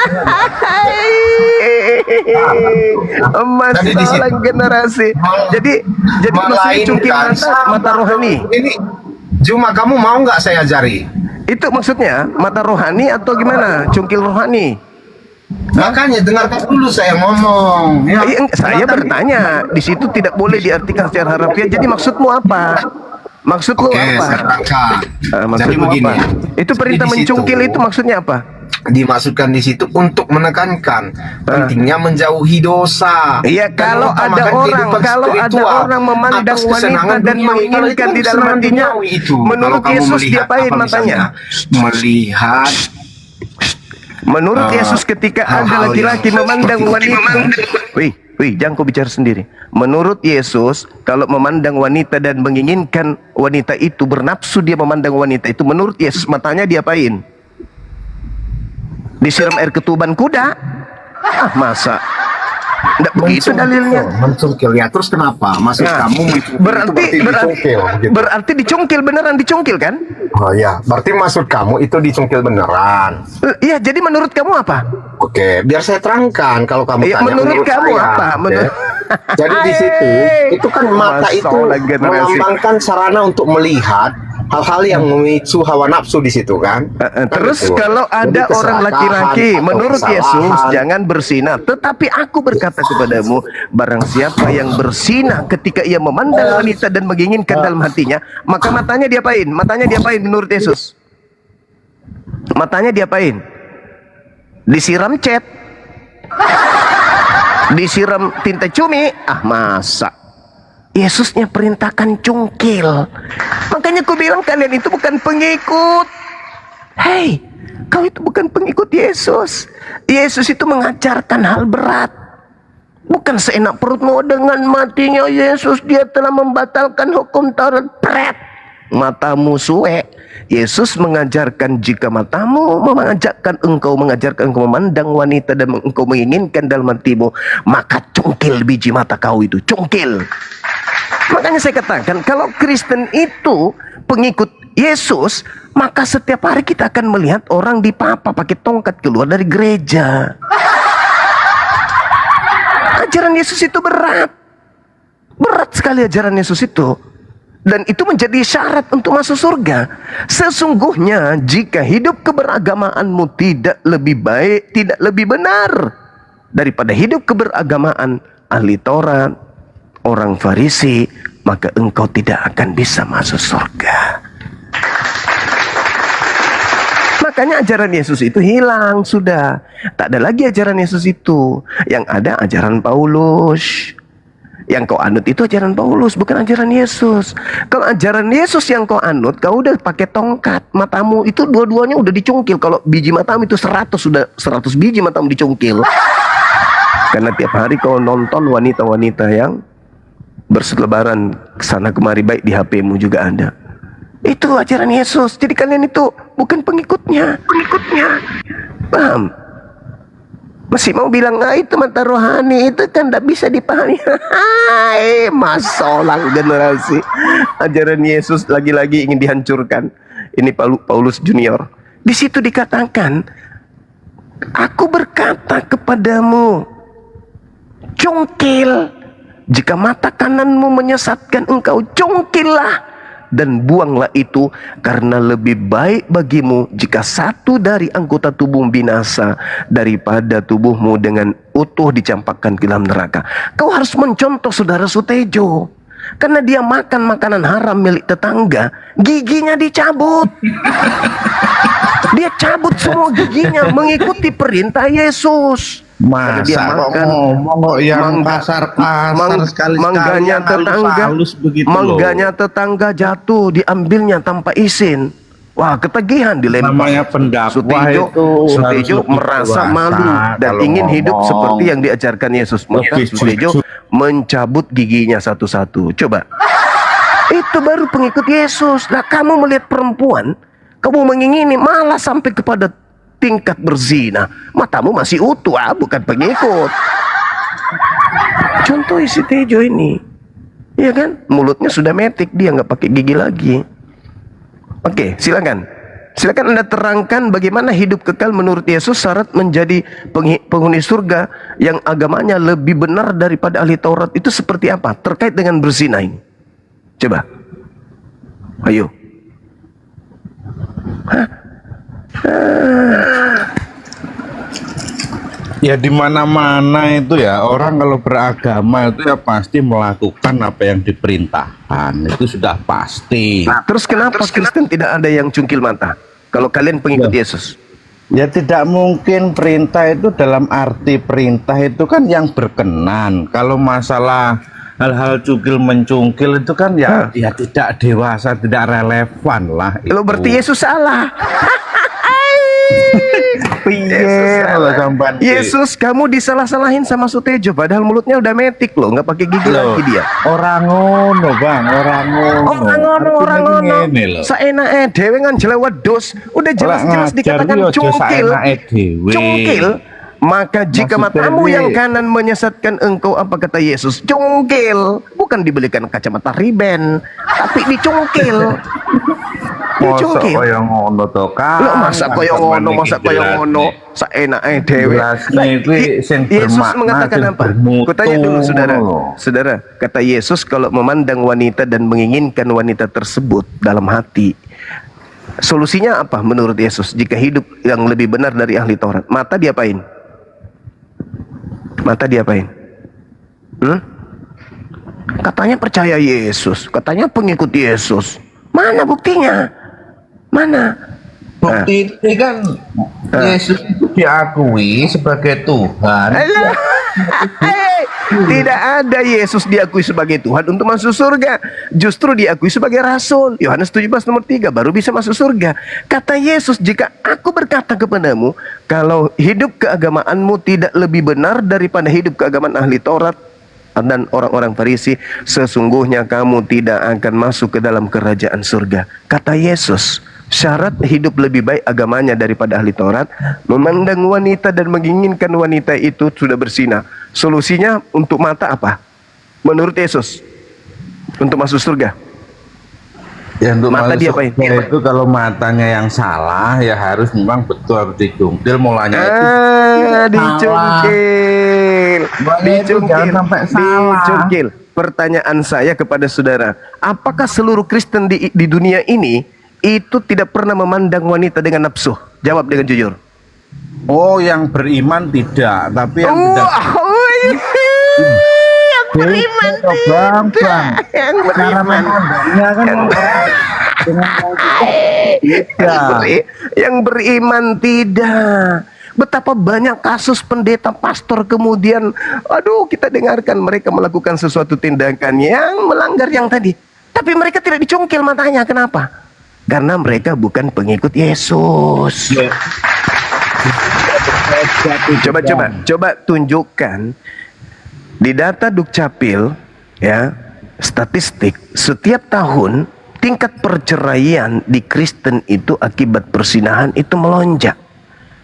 masalah generasi. Jadi maksudnya cungkil mata rohani. Ini Juma, kamu mau nggak saya ajari? Itu maksudnya mata rohani atau gimana? Cungkil rohani. Makanya dengarkan dulu saya ngomong. Ya, saya bertanya, di situ tidak boleh diartikan secara harafiah. Jadi maksudmu apa? Maksudmu apa? Jadi begini. Apa? Itu perintah mencungkil itu maksudnya apa? Dimaksudkan di situ untuk menekankan pentingnya menjauhi dosa. Iya, kalau ada orang memandang wanita dan menginginkan di dalam hatinya, menurut Yesus diapain matanya? Melihat. Menurut Yesus ketika ada laki-laki memandang wanita, jangan kau bicara sendiri. Menurut Yesus, kalau memandang wanita dan menginginkan wanita itu, bernafsu dia memandang wanita itu, menurut Yesus matanya diapain? Disiram air ketuban kuda? Masa? Tidak begitu dalilnya. Mencungkil ya, terus kenapa? Maksud kamu berarti dicungkil, beneran dicungkil kan? Oh ya, berarti maksud kamu itu dicungkil beneran. Iya, jadi menurut kamu apa? Oke, biar saya terangkan kalau kamu tanya. Menurut kamu saya, apa? Jadi di situ itu kan mata itu melambangkan sarana untuk melihat hal-hal yang memicu hawa nafsu di situ kan. Terus kalau ada orang laki-laki, menurut Yesus jangan berzina. Tetapi aku berkata kepadamu, barang siapa yang berzina ketika ia memandang wanita dan menginginkan dalam hatinya, maka matanya diapain? Matanya diapain menurut Yesus? Matanya diapain? Disiram cat, disiram tinta cumi. Ah, masa Yesusnya perintahkan cungkil. Makanya ku bilang kalian itu bukan pengikut. Hei, kau itu bukan pengikut Yesus. Yesus itu mengajarkan hal berat. Bukan seenak perutmu. Dengan matinya Yesus, dia telah membatalkan hukum Taurat. Pret, matamu suwe. Yesus mengajarkan jika matamu mengajarkan engkau memandang wanita dan engkau menginginkan dalam hatimu, maka cungkil biji mata kau itu, cungkil. Makanya saya katakan, kalau Kristen itu pengikut Yesus, maka setiap hari kita akan melihat orang dipapa pakai tongkat keluar dari gereja. Ajaran Yesus itu berat. Berat sekali ajaran Yesus itu. Dan itu menjadi syarat untuk masuk surga. Sesungguhnya jika hidup keberagamaanmu tidak lebih baik, tidak lebih benar daripada hidup keberagamaan ahli Taurat, orang Farisi, maka engkau tidak akan bisa masuk surga. Makanya ajaran Yesus itu hilang sudah. Tak ada lagi ajaran Yesus itu. Yang ada ajaran Paulus. Yang kau anut itu ajaran Paulus, bukan ajaran Yesus. Kalau ajaran Yesus yang kau anut, kau udah pakai tongkat, matamu itu dua-duanya udah dicungkil. Kalau biji matamu itu 100, sudah 100 biji matamu dicungkil. Karena tiap hari kau nonton wanita-wanita yang berselebaran kesana kemari, baik di HP-mu juga ada. Itu ajaran Yesus. Jadi kalian itu bukan pengikutnya. Paham? Masih mau bilang, itu mata rohani, itu kan tidak bisa dipahami. Masalah generasi. Ajaran Yesus lagi-lagi ingin dihancurkan. Ini Paulus Junior. Di situ dikatakan, aku berkata kepadamu, cungkil. Jika mata kananmu menyesatkan engkau, cungkillah dan buanglah itu, karena lebih baik bagimu jika satu dari anggota tubuhmu binasa daripada tubuhmu dengan utuh dicampakkan ke dalam neraka. Kau harus mencontoh saudara Sutejo. Karena dia makan makanan haram milik tetangga, giginya dicabut. Dia cabut semua giginya mengikuti perintah Yesus. Masa dia kok makan ngomong kok yang kasar-kasar sekali-sekali mangganya tetangga, halus begitu mangganya tetangga jatuh, diambilnya tanpa izin. Wah, ketagihan dilempar. Namanya pendakwah Sutejo merasa malu dan ingin hidup seperti yang diajarkan Yesus. Maka Sutejo mencabut giginya satu-satu. Coba. Itu baru pengikut Yesus. Nah, kamu melihat perempuan, kamu mengingini, malah sampai kepada tingkat berzina, matamu masih utuh, bukan pengikut. Contoh si Tejo ini, ya kan, mulutnya sudah metik, dia nggak pakai gigi lagi. Oke, silakan Anda terangkan bagaimana hidup kekal menurut Yesus syarat menjadi penghuni surga yang agamanya lebih benar daripada ahli Taurat itu seperti apa terkait dengan berzina ini. Coba, ayo. Ya di mana-mana itu ya, orang kalau beragama itu ya pasti melakukan apa yang diperintahkan, itu sudah pasti. Nah, terus kenapa Kristen tidak ada yang cungkil mata kalau kalian pengikut Yesus? Ya tidak mungkin, perintah itu dalam arti perintah itu kan yang berkenan. Kalau masalah hal-hal cungkil mencungkil itu kan ya tidak dewasa, tidak relevan lah itu. Lo berarti Yesus salah. Yesus kamu disalah-salahin sama Sutejo, padahal mulutnya udah metik loh, nggak pakai gigi lagi dia. Orang ngono bang, orang ngono. Saenake dhewe nganjelewet dos, udah jelas-jelas dikatakan cungkil. Maka jika matamu yang kanan menyesatkan engkau, apa kata Yesus? Cungkil. Bukan dibelikan kacamata riben, tapi dicungkil. Masa kaya ngono to kan? Lo masa kaya ngono, saenake dhewe. Yesus mengatakan apa? Kutanya dulu saudara, kata Yesus, kalau memandang wanita dan menginginkan wanita tersebut dalam hati, solusinya apa menurut Yesus? Jika hidup yang lebih benar dari ahli Taurat, mata diapain? Katanya percaya Yesus, katanya pengikut Yesus. Mana buktinya? Mana? bukti ini kan Yesus itu diakui sebagai Tuhan. Alah. Tidak ada Yesus diakui sebagai Tuhan untuk masuk surga. Justru diakui sebagai Rasul. Yohanes 17 nomor 3 baru bisa masuk surga. Kata Yesus, jika aku berkata kepadamu, kalau hidup keagamaanmu tidak lebih benar daripada hidup keagamaan ahli Taurat dan orang-orang Farisi, sesungguhnya kamu tidak akan masuk ke dalam kerajaan surga. Kata Yesus, syarat hidup lebih baik agamanya daripada ahli Taurat, memandang wanita dan menginginkan wanita itu sudah bersinah. Solusinya untuk mata apa? Menurut Yesus, untuk masuk surga. Ya, untuk Mata masuk diapain? surga itu kalau matanya yang salah ya harus memang betul harus dicungkil mulanya itu. Dicungkil. Makanya itu jangan sampai salah. Dicungkil. Pertanyaan saya kepada saudara, apakah seluruh Kristen di dunia ini itu tidak pernah memandang wanita dengan nafsu? Jawab dengan jujur. Oh, yang beriman tidak, tapi yang Yang beriman Bang, Yang cara beriman. memandangnya kan Yang beriman tidak. Betapa banyak kasus pendeta pastor kemudian, aduh, kita dengarkan mereka melakukan sesuatu tindakan yang melanggar yang tadi. Tapi mereka tidak dicungkil matanya. Kenapa? Karena mereka bukan pengikut Yesus. Coba tunjukkan di data Dukcapil, ya, statistik setiap tahun tingkat perceraian di Kristen itu akibat persinahan itu melonjak.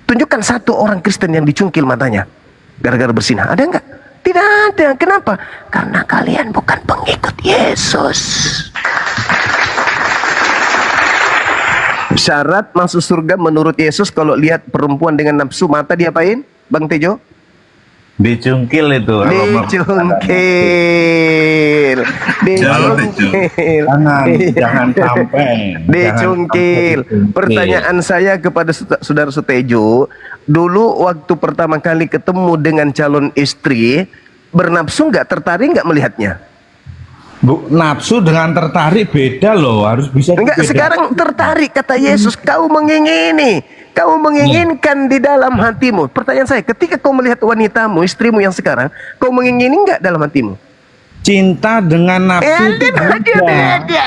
Tunjukkan satu orang Kristen yang dicungkil matanya gara-gara bersinah. Ada nggak? Tidak ada. Kenapa? Karena kalian bukan pengikut Yesus. Syarat masuk surga menurut Yesus kalau lihat perempuan dengan nafsu mata diapain? Bang Tejo? dicungkil itu. Dicungkil. Jangan sampai. Dicungkil. Pertanyaan saya kepada saudara Sutejo, dulu waktu pertama kali ketemu dengan calon istri, bernafsu nggak, tertarik nggak melihatnya? Bu, nafsu dengan tertarik beda loh, harus bisa Enggak, dibedakan. sekarang tertarik, kata Yesus, kau mengingini, kau menginginkan di dalam hatimu. Pertanyaan saya, ketika kau melihat wanitamu, istrimu yang sekarang, kau mengingini enggak dalam hatimu? Cinta dengan nafsu itu beda.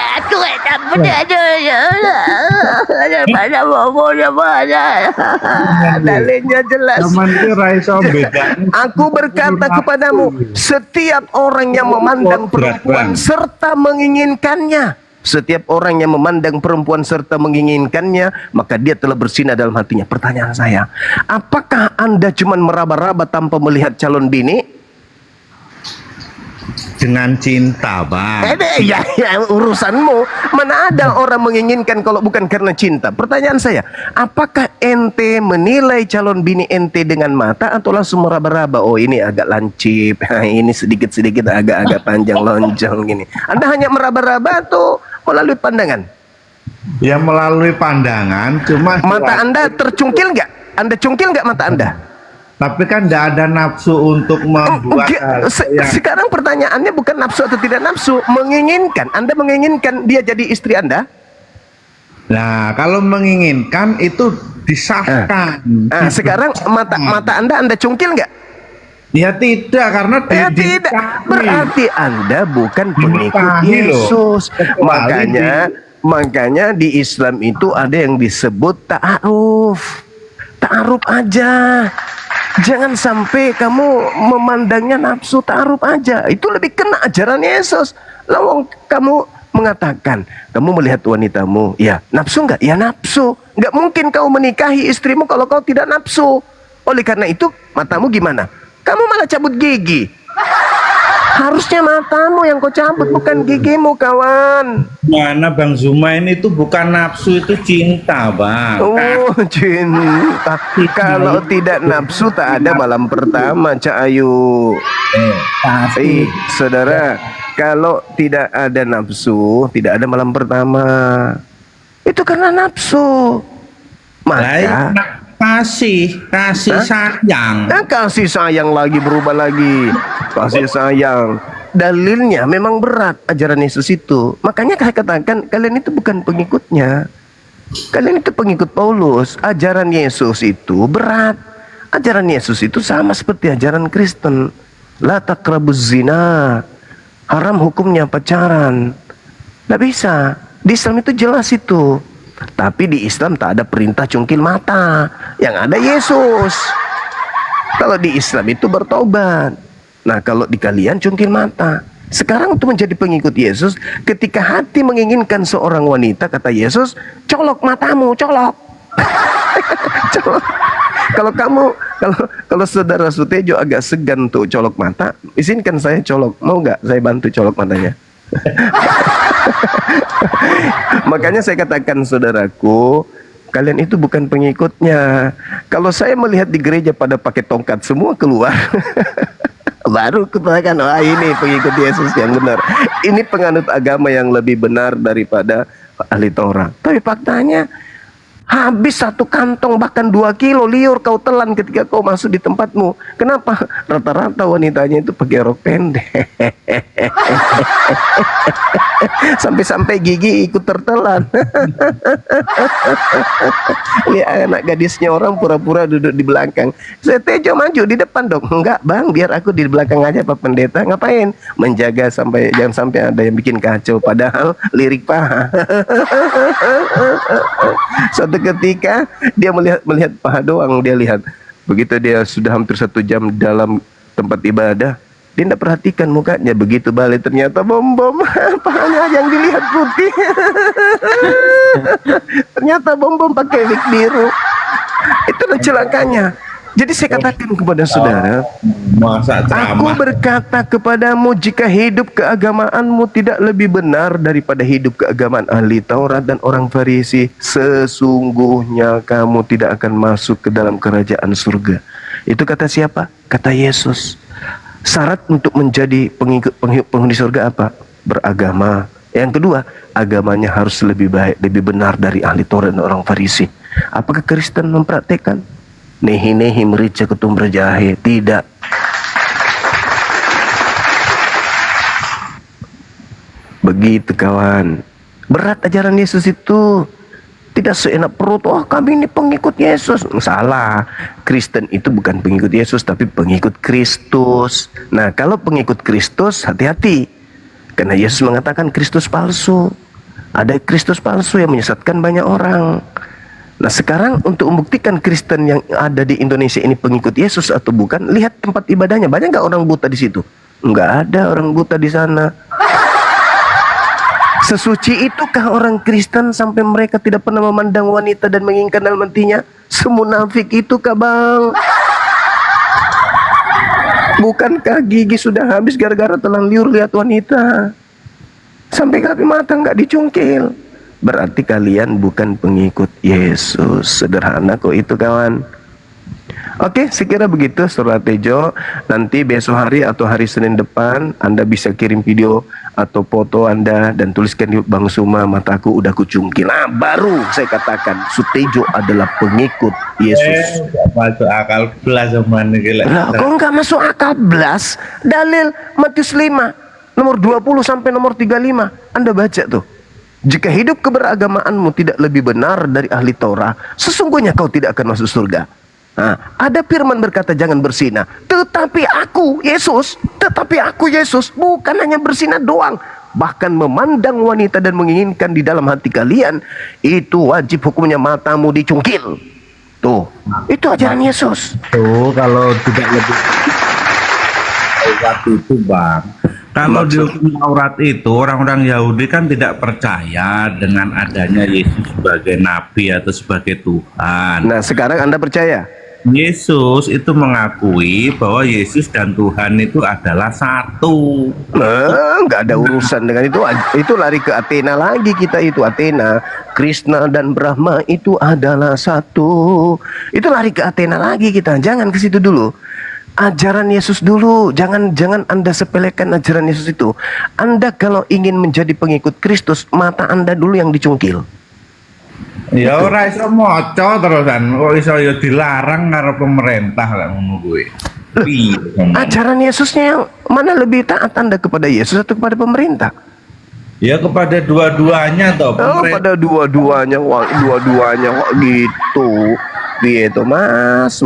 Dalilnya jelas. Zaman itu raiso beda. Aku berkata kepadamu, setiap orang yang memandang perempuan serta menginginkannya, setiap orang yang memandang perempuan serta menginginkannya, maka dia telah bersinah dalam hatinya. Pertanyaan saya, apakah Anda cuma meraba-raba tanpa melihat calon bini? Dengan cinta, Bang. Ya, urusanmu. Mana ada orang menginginkan kalau bukan karena cinta? Pertanyaan saya, apakah ente menilai calon bini ente dengan mata atau langsung meraba-raba? Oh, ini agak lancip, ini sedikit-sedikit agak-agak panjang lonjong gini. Anda hanya meraba-raba atau melalui pandangan? Ya melalui pandangan, cuma Mata Anda tercungkil nggak? Anda cungkil nggak mata Anda? tapi kan tidak ada nafsu untuk membuat Sekarang pertanyaannya bukan nafsu atau tidak nafsu, menginginkan. Anda menginginkan dia jadi istri Anda? Nah, kalau menginginkan itu disahkan. Sekarang mata Anda cungkil nggak? Ya tidak, karena Tidak. Berarti Anda bukan pengikut Yesus. Makanya di Islam itu ada yang disebut ta'aruf. Ta'aruf aja. Jangan sampai kamu memandangnya nafsu, ta'aruf aja. Itu lebih kena ajaran Yesus. Lawang kamu mengatakan, kamu melihat wanitamu, ya nafsu nggak? Ya nafsu. Nggak mungkin kau menikahi istrimu kalau kau tidak nafsu. Oleh karena itu, matamu gimana? Kamu malah cabut gigi. Harusnya matamu yang kau cabut, bukan gigimu, kawan. Mana Bang Zuma ini tuh bukan nafsu, itu cinta, Bang. Oh, cinta. Kalau tidak nafsu tak ada malam pertama, Cak Ayu. Tapi Saudara, kalau tidak ada nafsu, tidak ada malam pertama. Itu karena nafsu. Maka kasih sayang. Kasih sayang lagi, berubah lagi. Kasih sayang. Dalilnya memang berat ajaran Yesus itu. Makanya saya katakan kalian itu bukan pengikutnya. Kalian itu pengikut Paulus. Ajaran Yesus itu berat. Ajaran Yesus itu sama seperti ajaran Kristen. La taqrabuz zina. Haram hukumnya pacaran. Tidak bisa. Di Islam itu jelas itu. Tapi di Islam tak ada perintah cungkil mata. Yang ada Yesus. Kalau di Islam itu bertobat. Nah, kalau di kalian cungkil mata. Sekarang untuk menjadi pengikut Yesus, ketika hati menginginkan seorang wanita, kata Yesus, colok matamu, colok. Colok. Kalau saudara Sutejo agak segan tuh colok mata, izinkan saya colok. Mau nggak saya bantu colok matanya? Makanya saya katakan, saudaraku, kalian itu bukan pengikutnya. Kalau saya melihat di gereja pada pakai tongkat semua keluar, baru katakan, wah ini pengikut Yesus yang benar. Ini penganut agama yang lebih benar daripada ahli Taurat. Tapi faktanya habis 1 kantong bahkan 2 kilo liur kau telan ketika kau masuk di tempatmu. Kenapa? Rata-rata wanitanya itu pakai rok pendek. Sampai-sampai gigi ikut tertelan. Lihat anak gadisnya orang pura-pura duduk di belakang. Saya Tejo maju di depan dong. Enggak bang, biar aku di belakang aja Pak Pendeta. Ngapain? Menjaga sampai jangan sampai ada yang bikin kacau. Padahal lirik paha. Suatu ketika dia melihat paha doang, dia lihat. Begitu dia sudah hampir 1 jam dalam tempat ibadah, dia tidak perhatikan mukanya. Begitu balik ternyata bom-bom. Pahanya yang dilihat putih. Ternyata bom-bom pakai wig biru. Itulah celakanya. Jadi saya katakan kepada saudara, Masa aku ceramah. berkata kepadamu, jika hidup keagamaanmu tidak lebih benar daripada hidup keagamaan ahli Taurat dan orang Farisi, sesungguhnya kamu tidak akan masuk ke dalam kerajaan surga. Itu kata siapa? Kata Yesus. Syarat untuk menjadi penghuni surga apa? Beragama. Yang kedua, agamanya harus lebih baik, lebih benar dari ahli Taurat dan orang Farisi. Apakah Kristen mempraktekkan? Nehi-nehi merica ketum berjahe. Tidak. Begitu kawan. Berat ajaran Yesus itu. Tidak seenak perut, wah kami ini pengikut Yesus. Salah. Kristen itu bukan pengikut Yesus, tapi pengikut Kristus. Nah, kalau pengikut Kristus, hati-hati. Karena Yesus mengatakan Kristus palsu. Ada Kristus palsu yang menyesatkan banyak orang. Nah, sekarang untuk membuktikan Kristen yang ada di Indonesia ini pengikut Yesus atau bukan, lihat tempat ibadahnya. Banyak nggak orang buta di situ? Nggak ada orang buta di sana. Sesuci itukah orang Kristen sampai mereka tidak pernah memandang wanita dan menginginkan dalam hatinya? Semunafik itukah bang? Bukankah gigi sudah habis gara-gara telan liur lihat wanita? Sampai kaki mata nggak dicungkil. Berarti kalian bukan pengikut Yesus. Sederhana kok itu kawan. Oke, sekira begitu Saudara Tejo. Nanti besok hari atau hari Senin depan Anda bisa kirim video atau foto Anda dan tuliskan di Bang Suma, mataku udah kucungkil. Nah, baru saya katakan Sutejo adalah pengikut Yesus. Masuk akal belas zaman gila. Lah, kok nggak masuk akal belas? Dalil Matius 5 nomor 20 sampai nomor 35. Anda baca tuh. Jika hidup keberagamaanmu tidak lebih benar dari ahli Taurat, sesungguhnya kau tidak akan masuk surga. Nah, ada firman berkata jangan berzina. Tetapi aku Yesus bukan hanya berzina doang, bahkan memandang wanita dan menginginkan di dalam hati kalian, itu wajib hukumnya matamu dicungkil. Tuh, itu ajaran Yesus. Tuh kalau tidak lebih waktu itu bang. Kalau di hukum Taurat itu orang-orang Yahudi kan tidak percaya dengan adanya Yesus sebagai nabi atau sebagai Tuhan. Nah, sekarang Anda percaya? Yesus itu mengakui bahwa Yesus dan Tuhan itu adalah satu. Nah, nggak ada urusan dengan itu. Itu lari ke Athena lagi kita itu. Athena, Krishna dan Brahma itu adalah satu. Itu lari ke Athena lagi kita. Jangan ke situ dulu. Ajaran Yesus dulu. Jangan Anda sepelekan ajaran Yesus itu. Anda kalau ingin menjadi pengikut Kristus, mata Anda dulu yang dicungkil. Ya ora iso maca terusan. Kok iso ya dilarang karo pemerintah lah ngono kuwi. Piye? Ajaran Yesusnya yang mana lebih taat Anda kepada Yesus atau kepada pemerintah? Ya kepada dua-duanya toh. Oh, pada dua-duanya, wah, dua-duanya kok gitu. Gitu, Mas.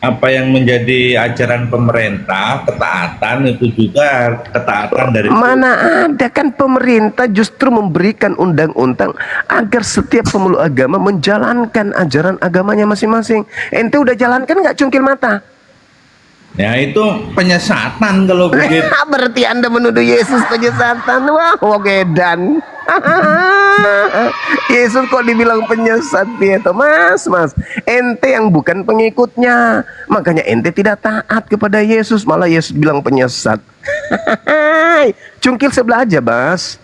Apa yang menjadi ajaran pemerintah, ketaatan itu juga ketaatan dari Mana ada, kan pemerintah justru memberikan undang-undang agar setiap pemeluk agama menjalankan ajaran agamanya masing-masing. Ente udah jalankan nggak cungkil mata? ya itu penyesatan kalau begitu. Berarti Anda menuduh Yesus penyesatan. Wah, wogedan. Yesus kok dibilang penyesat gitu, Mas. Ente yang bukan pengikutnya. Makanya ente tidak taat kepada Yesus, malah Yesus bilang penyesat. Cungkil sebelah aja, Bas.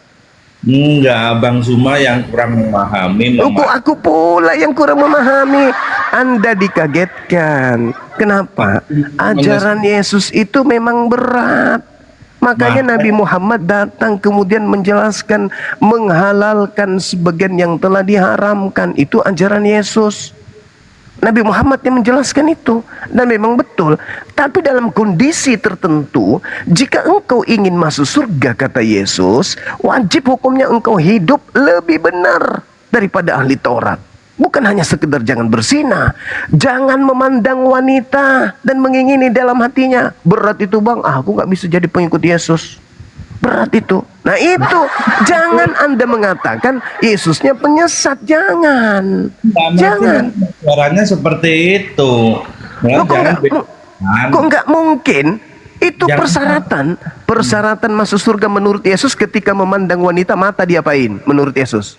Enggak, Bang Suma yang kurang memahami. Kok aku pula yang kurang memahami? Anda dikagetkan. Kenapa? Ajaran Yesus itu memang berat. Makanya Nabi Muhammad datang kemudian menjelaskan, menghalalkan sebagian yang telah diharamkan. Itu ajaran Yesus. Nabi Muhammad yang menjelaskan itu, dan memang betul. Tapi dalam kondisi tertentu, jika engkau ingin masuk surga, kata Yesus, wajib hukumnya engkau hidup lebih benar daripada ahli Taurat. Bukan hanya sekedar jangan berzina, jangan memandang wanita dan mengingini dalam hatinya. Berat itu, Bang. Aku nggak bisa jadi pengikut Yesus. Berat itu. Nah itu, jangan Anda mengatakan Yesusnya penyesat. Jangan. Jangan. Suaranya seperti itu. Ya, Loh, kok nggak mungkin? Itu persyaratan masuk surga menurut Yesus. Ketika memandang wanita, mata diapain menurut Yesus?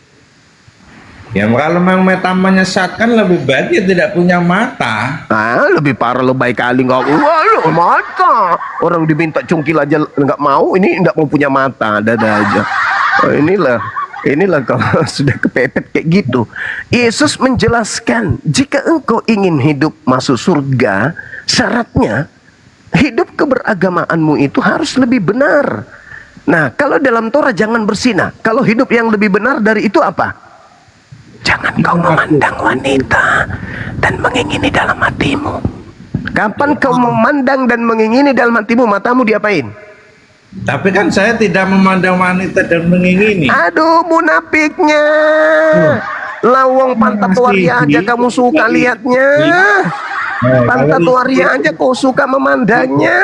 Ya kalau memang meta menyesatkan, lebih baik dia tidak punya mata. Lebih parah, lebay kali nggak. Wah, lo mata. Orang diminta cungkil aja nggak mau. Ini nggak mau punya mata, dada aja. Inilah kalau sudah kepepet kayak gitu. Yesus menjelaskan, jika engkau ingin hidup masuk surga, syaratnya hidup keberagamaanmu itu harus lebih benar. Nah, kalau dalam Torah jangan berzina. Kalau hidup yang lebih benar dari itu apa? Jangan kau memandang wanita dan mengingini dalam hatimu. Kapan kau memandang dan mengingini dalam hatimu, matamu diapain? Tapi kan saya tidak memandang wanita dan mengingini. Aduh, munafiknya. Lawang pantat waria aja kamu suka lihatnya. Pantat waria aja kau suka memandangnya.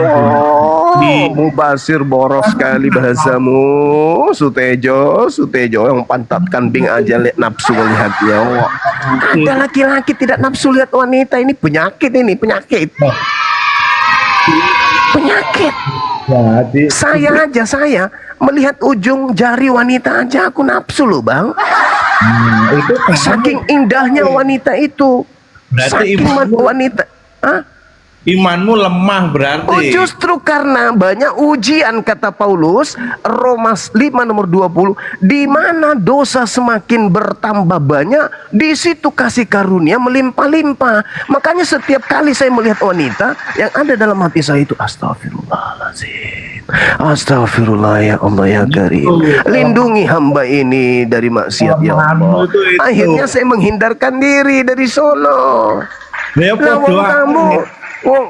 Oh, mubasir boros sekali bahasamu. Sutejo yang pantat kambing aja nafsu melihatnya. Oh. Ada laki-laki tidak nafsu lihat wanita, ini penyakit. Saya melihat ujung jari wanita aja aku nafsu loh, Bang. Itu saking indahnya wanita itu. Berarti imanmu lemah berarti. Oh, justru karena banyak ujian, kata Paulus, Roma 5 nomor 20, di mana dosa semakin bertambah banyak, di situ kasih karunia melimpah-limpah. Makanya setiap kali saya melihat wanita, yang ada dalam hati saya itu astagfirullahaladzim. Astagfirullah ya Allah ya Karim. Lindungi hamba ini dari maksiat ya Allah. Akhirnya saya menghindarkan diri dari sono.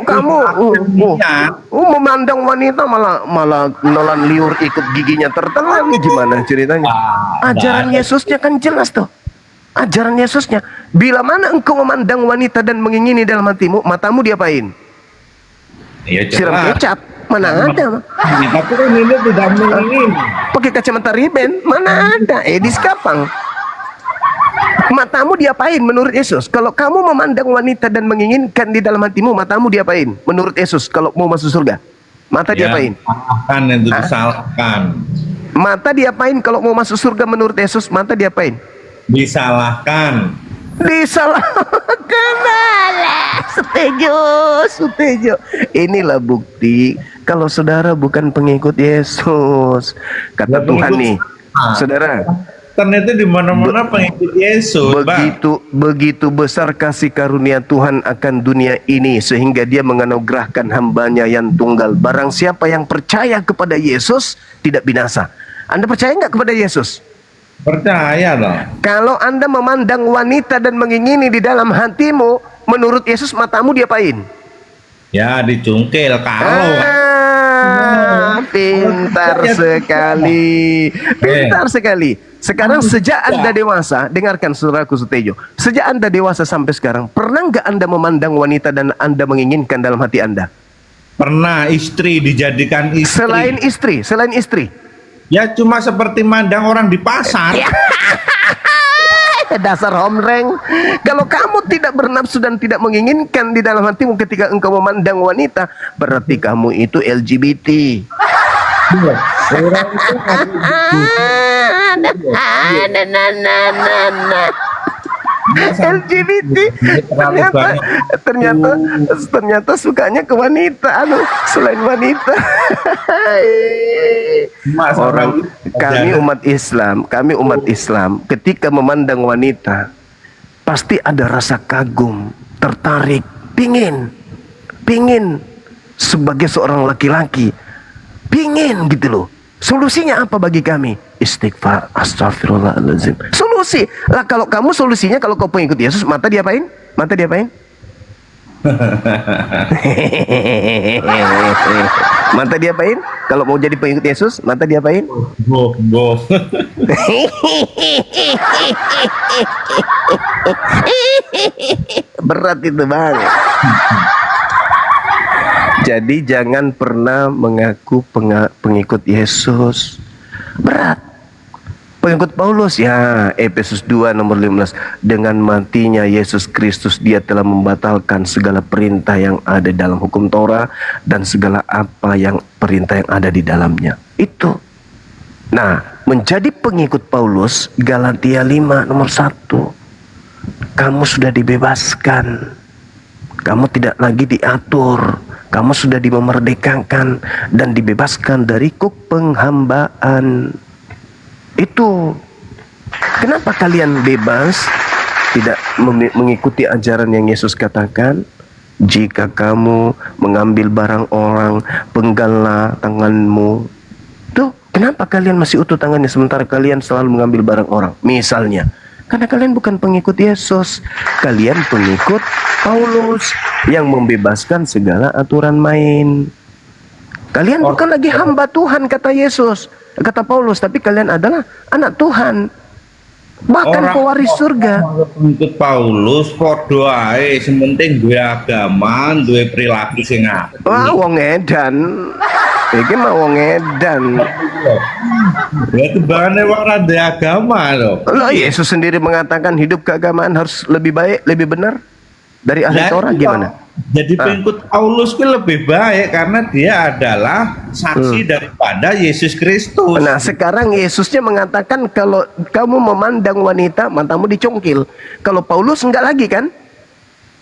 Kamu memandang wanita malah nelan liur ikut giginya tertelan. Gimana ceritanya? Ajaran Yesusnya kan jelas tuh. Ajaran Yesusnya, bila mana engkau memandang wanita dan mengingini dalam hatimu, matamu diapain? Ya, siram kecap. Mana ada? Tapi kan ini tidak mengingini. Pakai kacamata riben, mana ada? Edis kapang. Matamu diapain menurut Yesus? Kalau kamu memandang wanita dan menginginkan di dalam hatimu, matamu diapain menurut Yesus? Kalau mau masuk surga, mata diapain? Salahkan itu disalahkan. Mata diapain kalau mau masuk surga menurut Yesus? Mata diapain? Disalahkan. Setuju. Inilah bukti kalau saudara bukan pengikut Yesus. Kata Tuhan nih, saudara. Ternyata di mana-mana pengikut Yesus. Begitu besar kasih karunia Tuhan akan dunia ini, sehingga Dia menganugerahkan hambanya yang tunggal. Barang siapa yang percaya kepada Yesus tidak binasa. Anda percaya nggak kepada Yesus? Percaya dong. Kalau Anda memandang wanita dan mengingini di dalam hatimu, menurut Yesus matamu diapain? Ya dicungkil. Kalau Pintar sekali. Pintar sekali. Sekarang sejak Anda dewasa, dengarkan saudaraku Sutejo. Sejak Anda dewasa sampai sekarang, pernah nggak Anda memandang wanita dan Anda menginginkan dalam hati Anda? Pernah istri dijadikan istri. Selain istri. Ya cuma seperti mandang orang di pasar. Dasar homreng. Kalau kamu tidak bernafsu dan tidak menginginkan di dalam hatimu ketika engkau memandang wanita, berarti kamu itu LGBT. LGBT ternyata sukanya ke wanita, selain wanita. Orang kami umat Islam ketika memandang wanita pasti ada rasa kagum, tertarik, pingin sebagai seorang laki-laki, pingin gitu loh. Solusinya apa bagi kami? Istighfar, astagfirullahaladzim. Solusi lah, kalau kamu solusinya, kalau kau pengikut Yesus, mata diapain? Mata diapain? Kalau mau jadi pengikut Yesus, mata diapain? Boh. Berat itu bang. Jadi jangan pernah mengaku pengikut Yesus. Berat. Pengikut Paulus ya, Efesus 2 nomor 15. Dengan matinya Yesus Kristus, dia telah membatalkan segala perintah yang ada dalam hukum Torah dan segala apa yang perintah yang ada di dalamnya. Itu. Nah, menjadi pengikut Paulus, Galatia 5 nomor 1. Kamu sudah dibebaskan. Kamu tidak lagi diatur. Kamu sudah dimerdekakan dan dibebaskan dari kuk penghambaan. Itu. Kenapa kalian bebas? Tidak mengikuti ajaran yang Yesus katakan. Jika kamu mengambil barang orang, penggallah tanganmu. Tuh, kenapa kalian masih utuh tangannya sementara kalian selalu mengambil barang orang? Misalnya, karena kalian bukan pengikut Yesus. Kalian pengikut Paulus yang membebaskan segala aturan main. Kalian bukan lagi hamba Tuhan, kata Yesus, kata Paulus, tapi kalian adalah anak Tuhan, bahkan pewaris surga. Pengikut Paulus podo ae, sementing dua agama, dua perilaku sing apik. Wah, wong edan. Iki mah wong edan. Ya kebangane wong ra duwe agama loh. Loh, Yesus sendiri mengatakan hidup keagamaan harus lebih baik, lebih benar dari ahli Torah. Gimana? Jadi pengikut Paulus itu lebih baik karena dia adalah saksi daripada Yesus Kristus. Nah, sekarang Yesusnya mengatakan kalau kamu memandang wanita, matamu dicongkil. Kalau Paulus enggak lagi kan?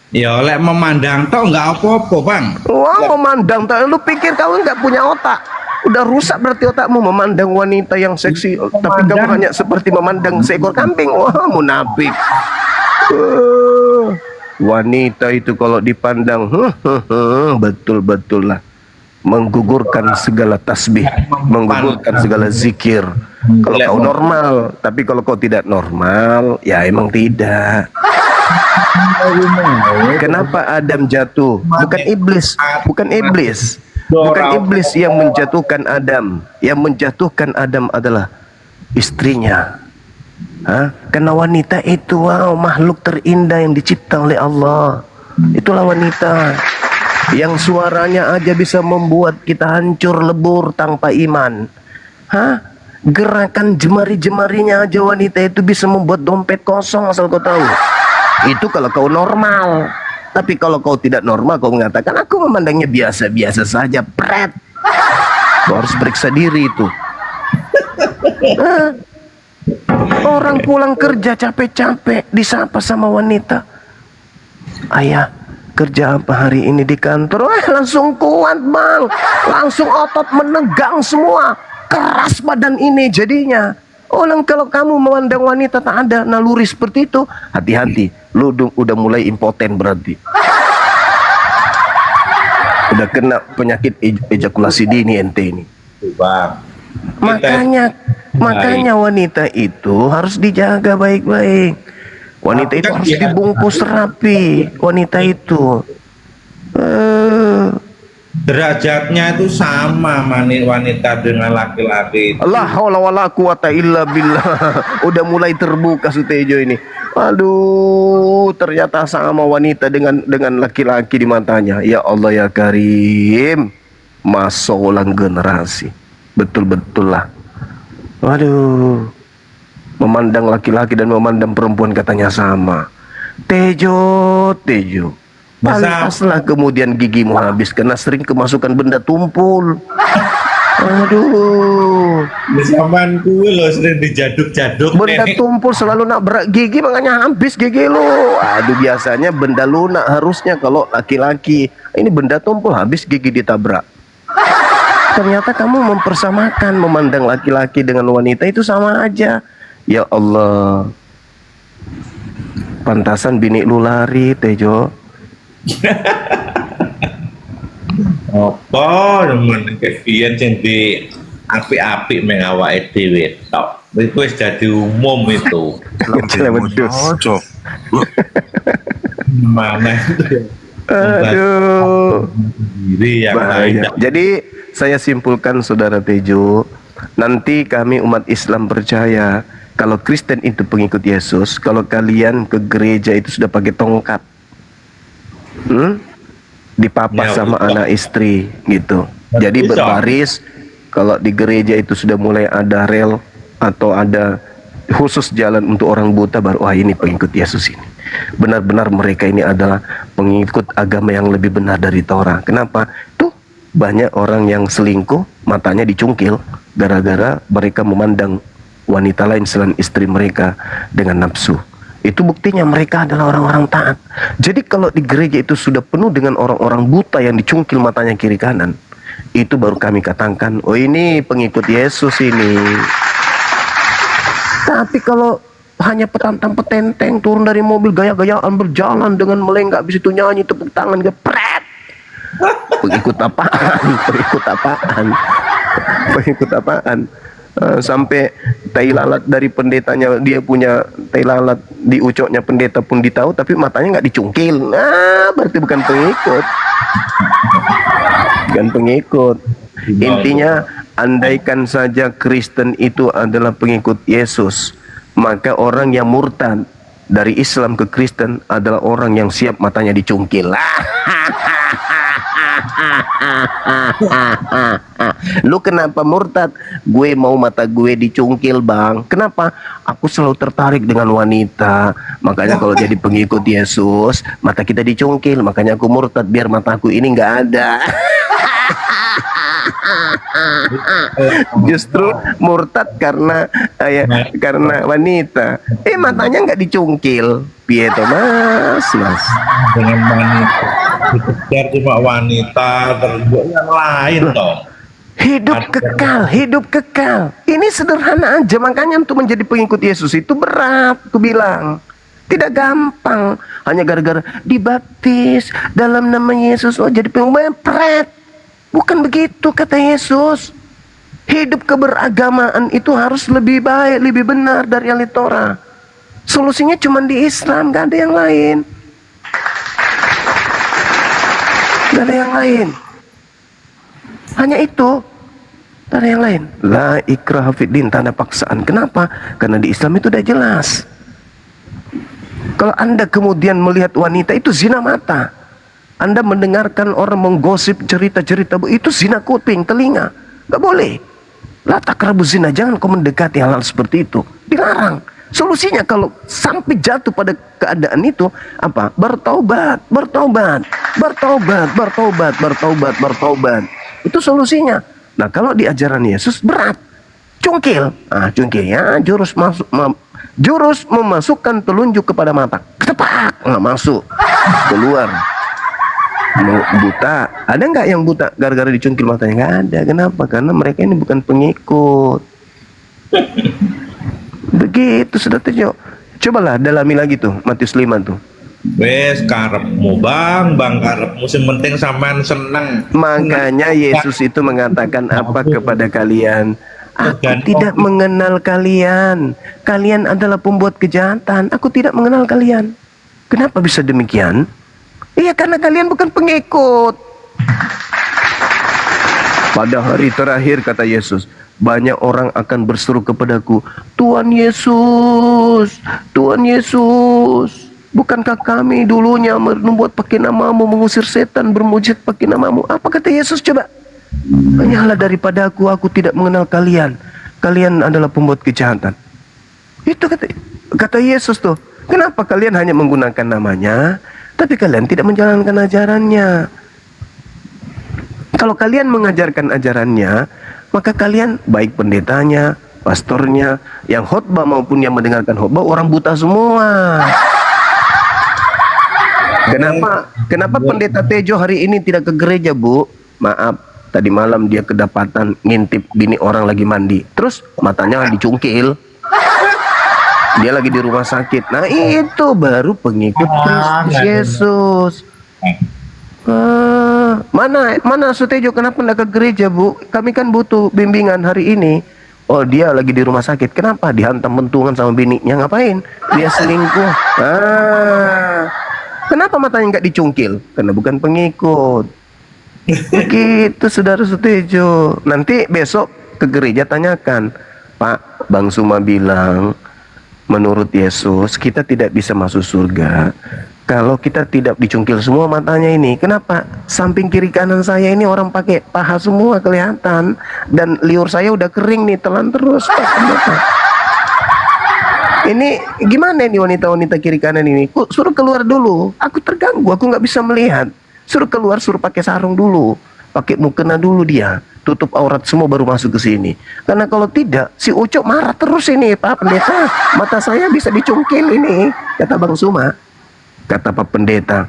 Ya oleh memandang toh enggak apa-apa, Bang. Wah, memandang toh, lu pikir kamu enggak punya otak? Udah rusak berarti otakmu memandang wanita yang seksi, tapi kamu hanya seperti memandang seekor kambing. Wah, munafik. Wanita itu kalau dipandang betul-betul lah menggugurkan segala tasbih, menggugurkan segala zikir. Kalau kau normal, tapi kalau kau tidak normal, ya emang tidak. Kenapa Adam jatuh? Bukan iblis, bukan iblis. Bukan iblis yang menjatuhkan Adam. Yang menjatuhkan Adam adalah istrinya. Karena wanita itu makhluk terindah yang dicipta oleh Allah. Itulah wanita yang suaranya aja bisa membuat kita hancur lebur tanpa iman. Gerakan jemari-jemarinya aja wanita itu bisa membuat dompet kosong, asal kau tahu. Itu kalau kau normal. Tapi kalau kau tidak normal, kau mengatakan aku memandangnya biasa-biasa saja, pret. Kau harus periksa diri itu. Orang pulang kerja capek-capek disapa sama wanita. Ayah, kerja apa hari ini di kantor? Langsung kuat bang, langsung otot menegang semua, keras badan ini jadinya. Kalau kamu memandang wanita tak ada naluri seperti itu, hati-hati, lu udah mulai impoten berarti. Udah kena penyakit ejakulasi dini ente ini. Bang. Makanya wanita itu harus dijaga baik-baik. Wanita itu harus dibungkus rapi. Wanita itu derajatnya itu sama wanita dengan laki-laki. Allah haula wala quwata illa billah. Udah mulai terbuka Sutejo ini. Aduh, ternyata sama wanita dengan laki-laki di matanya. Ya Allah ya Karim. Masya ulang generasi. Betul-betul lah. Waduh. Memandang laki-laki dan memandang perempuan katanya sama. Tejo. Pantaslah kemudian gigimu habis karena sering kemasukan benda tumpul. Aduh. Zaman kuwi lo sering dijaduk-jaduk. Benda tumpul selalu nak berak gigi makanya habis gigi lo. Aduh, biasanya benda lunak harusnya kalau laki-laki. Ini benda tumpul habis gigi ditabrak. Ternyata kamu mempersamakan memandang laki-laki dengan wanita itu sama aja. Ya Allah. Pantasan bini lu lari, Tejo. Apa nemen kepian sing di api-api mengawake dhewe tok. Iku wis dadi umum itu. Cocok. Mana itu? Aduh. Diri yang lain. Bahaya. Jadi saya simpulkan saudara Tejo, nanti kami umat Islam percaya kalau Kristen itu pengikut Yesus, kalau kalian ke gereja itu sudah pakai tongkat, dipapas Ya, sama betul. anak istri gitu. Betul. Jadi berbaris. Kalau di gereja itu sudah mulai ada rel atau ada khusus jalan untuk orang buta, baru wah ini pengikut Yesus ini. Benar-benar mereka ini adalah pengikut agama yang lebih benar dari Torah. Kenapa? Tuh banyak orang yang selingkuh, matanya dicungkil gara-gara mereka memandang wanita lain selain istri mereka dengan nafsu. Itu buktinya mereka adalah orang-orang taat. Jadi kalau di gereja itu sudah penuh dengan orang-orang buta yang dicungkil matanya kiri kanan, itu baru kami katakan, oh ini pengikut Yesus ini. Tapi kalau hanya petantang petenteng turun dari mobil gaya-gayaan berjalan dengan melenggak, habis itu nyanyi tepuk tangan gepret, pengikut apaan? Pengikut apaan? Pengikut apaan? Sampai tai lalat dari pendetanya, dia punya tai lalat di ucoknya pendeta pun ditahu, tapi matanya nggak dicungkil. Nah, berarti bukan pengikut. Bukan pengikut. Intinya, andaikan saja Kristen itu adalah pengikut Yesus, maka orang yang murtad dari Islam ke Kristen adalah orang yang siap matanya dicungkil. Lu kenapa murtad? Gue mau mata gue dicungkil, bang. Kenapa? Aku selalu tertarik dengan wanita. Makanya kalau jadi pengikut Yesus, mata kita dicungkil. Makanya aku murtad biar mataku ini nggak ada. Justru murtad karena karena wanita. Matanya nggak dicungkil. Piye to, Mas? Dengan wanita dikejar cuma wanita, terbuat yang lain dong. Hidup kekal, hidup kekal. Ini sederhana aja, makanya untuk menjadi pengikut Yesus itu berat, aku bilang. Tidak gampang, hanya gara-gara dibaptis dalam nama Yesus, oh jadi pengikut. Bukan begitu kata Yesus. Hidup keberagamaan itu harus lebih baik, lebih benar dari ahli Torah. Solusinya cuma di Islam, gak ada yang lain. Gak ada yang lain. Hanya itu. Gak ada yang lain. La ikraha fiddin, tanda paksaan. Kenapa? Karena di Islam itu udah jelas. Kalau Anda kemudian melihat wanita, itu zina mata. Anda mendengarkan orang menggosip cerita-cerita, itu zina kuping, telinga. Gak boleh. La taqrabu zina, jangan kau mendekati hal-hal seperti itu. Dilarang. Solusinya kalau sampai jatuh pada keadaan itu apa? Bertaubat, bertaubat, bertaubat, bertaubat, bertaubat, bertaubat. Itu solusinya. Nah, kalau di ajaran Yesus berat. Cungkil. Cungkil ya, jurus memasukkan telunjuk kepada mata. Ketepak, nggak masuk. Keluar. Buta. Ada nggak yang buta gara-gara dicungkil matanya? Nggak ada. Kenapa? Karena mereka ini bukan pengikut. Begitu sudah Tejo. Cobalah dalami lagi tuh Matius 5 tuh. Wes karepmu bang karepmu sing penting sampean seneng. Makanya Yesus itu mengatakan apa kepada kalian? Aku tidak mengenal kalian. Kalian adalah pembuat kejahatan. Aku tidak mengenal kalian. Kenapa bisa demikian? Iya, karena kalian bukan pengikut. Pada hari terakhir kata Yesus, banyak orang akan berseru kepadaku, Tuhan Yesus, Tuhan Yesus, bukankah kami dulunya membuat pakai namamu, mengusir setan, bermujizat pakai namamu? Apa kata Yesus coba? Hanyalah daripada aku tidak mengenal kalian. Kalian adalah pembuat kejahatan. Itu kata Yesus tuh. Kenapa kalian hanya menggunakan namanya, tapi kalian tidak menjalankan ajarannya? Kalau kalian mengajarkan ajarannya, maka kalian baik pendetanya, pastornya, yang khotbah maupun yang mendengarkan khotbah orang buta semua. Kenapa pendeta Tejo hari ini tidak ke gereja, Bu? Maaf, tadi malam dia kedapatan ngintip bini orang lagi mandi. Terus matanya dicungkil. Dia lagi di rumah sakit. Nah, itu baru pengikut Kristus Yesus. Mana Sutejo, kenapa enggak ke gereja, Bu? Kami kan butuh bimbingan hari ini. Oh, dia lagi di rumah sakit. Kenapa? Dihantam bentungan sama bininya. Ngapain? Dia selingkuh. Kenapa matanya nggak dicungkil? Karena bukan pengikut. Begitu, Saudara Sutejo. Nanti besok ke gereja tanyakan, Pak, Bang Suma bilang, menurut Yesus kita tidak bisa masuk surga kalau kita tidak dicungkil semua matanya ini. Kenapa? Samping kiri kanan saya ini orang pakai paha semua kelihatan, dan liur saya udah kering nih, telan terus, Pak. Ini gimana nih wanita-wanita kiri kanan ini? Suruh keluar dulu. Aku terganggu, aku nggak bisa melihat. Suruh keluar, suruh pakai sarung dulu, pakai mukena dulu dia, tutup aurat semua baru masuk ke sini. Karena kalau tidak, si Ucok marah terus ini, Pak Pendeta. Mata saya bisa dicungkil ini, kata Bang Suma. Kata Pak Pendeta,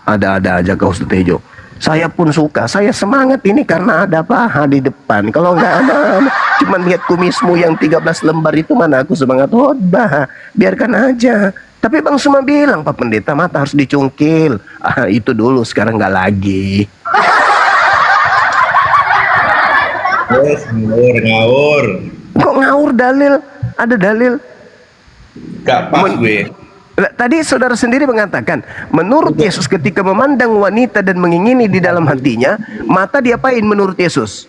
ada-ada aja kau Sutejo. Saya pun suka, saya semangat ini karena ada paha di depan. Kalau nggak ada, cuma lihat kumismu yang 13 lembar itu, mana aku semangat khotbah. Biarkan aja. Tapi Bang Suma bilang, Pak Pendeta, mata harus dicungkil. Itu dulu, sekarang nggak lagi. Ngawur. Kok ngawur dalil? Ada dalil. Gak pas gue. Tadi saudara sendiri mengatakan, menurut Yesus ketika memandang wanita dan mengingini di dalam hatinya, mata diapain menurut Yesus?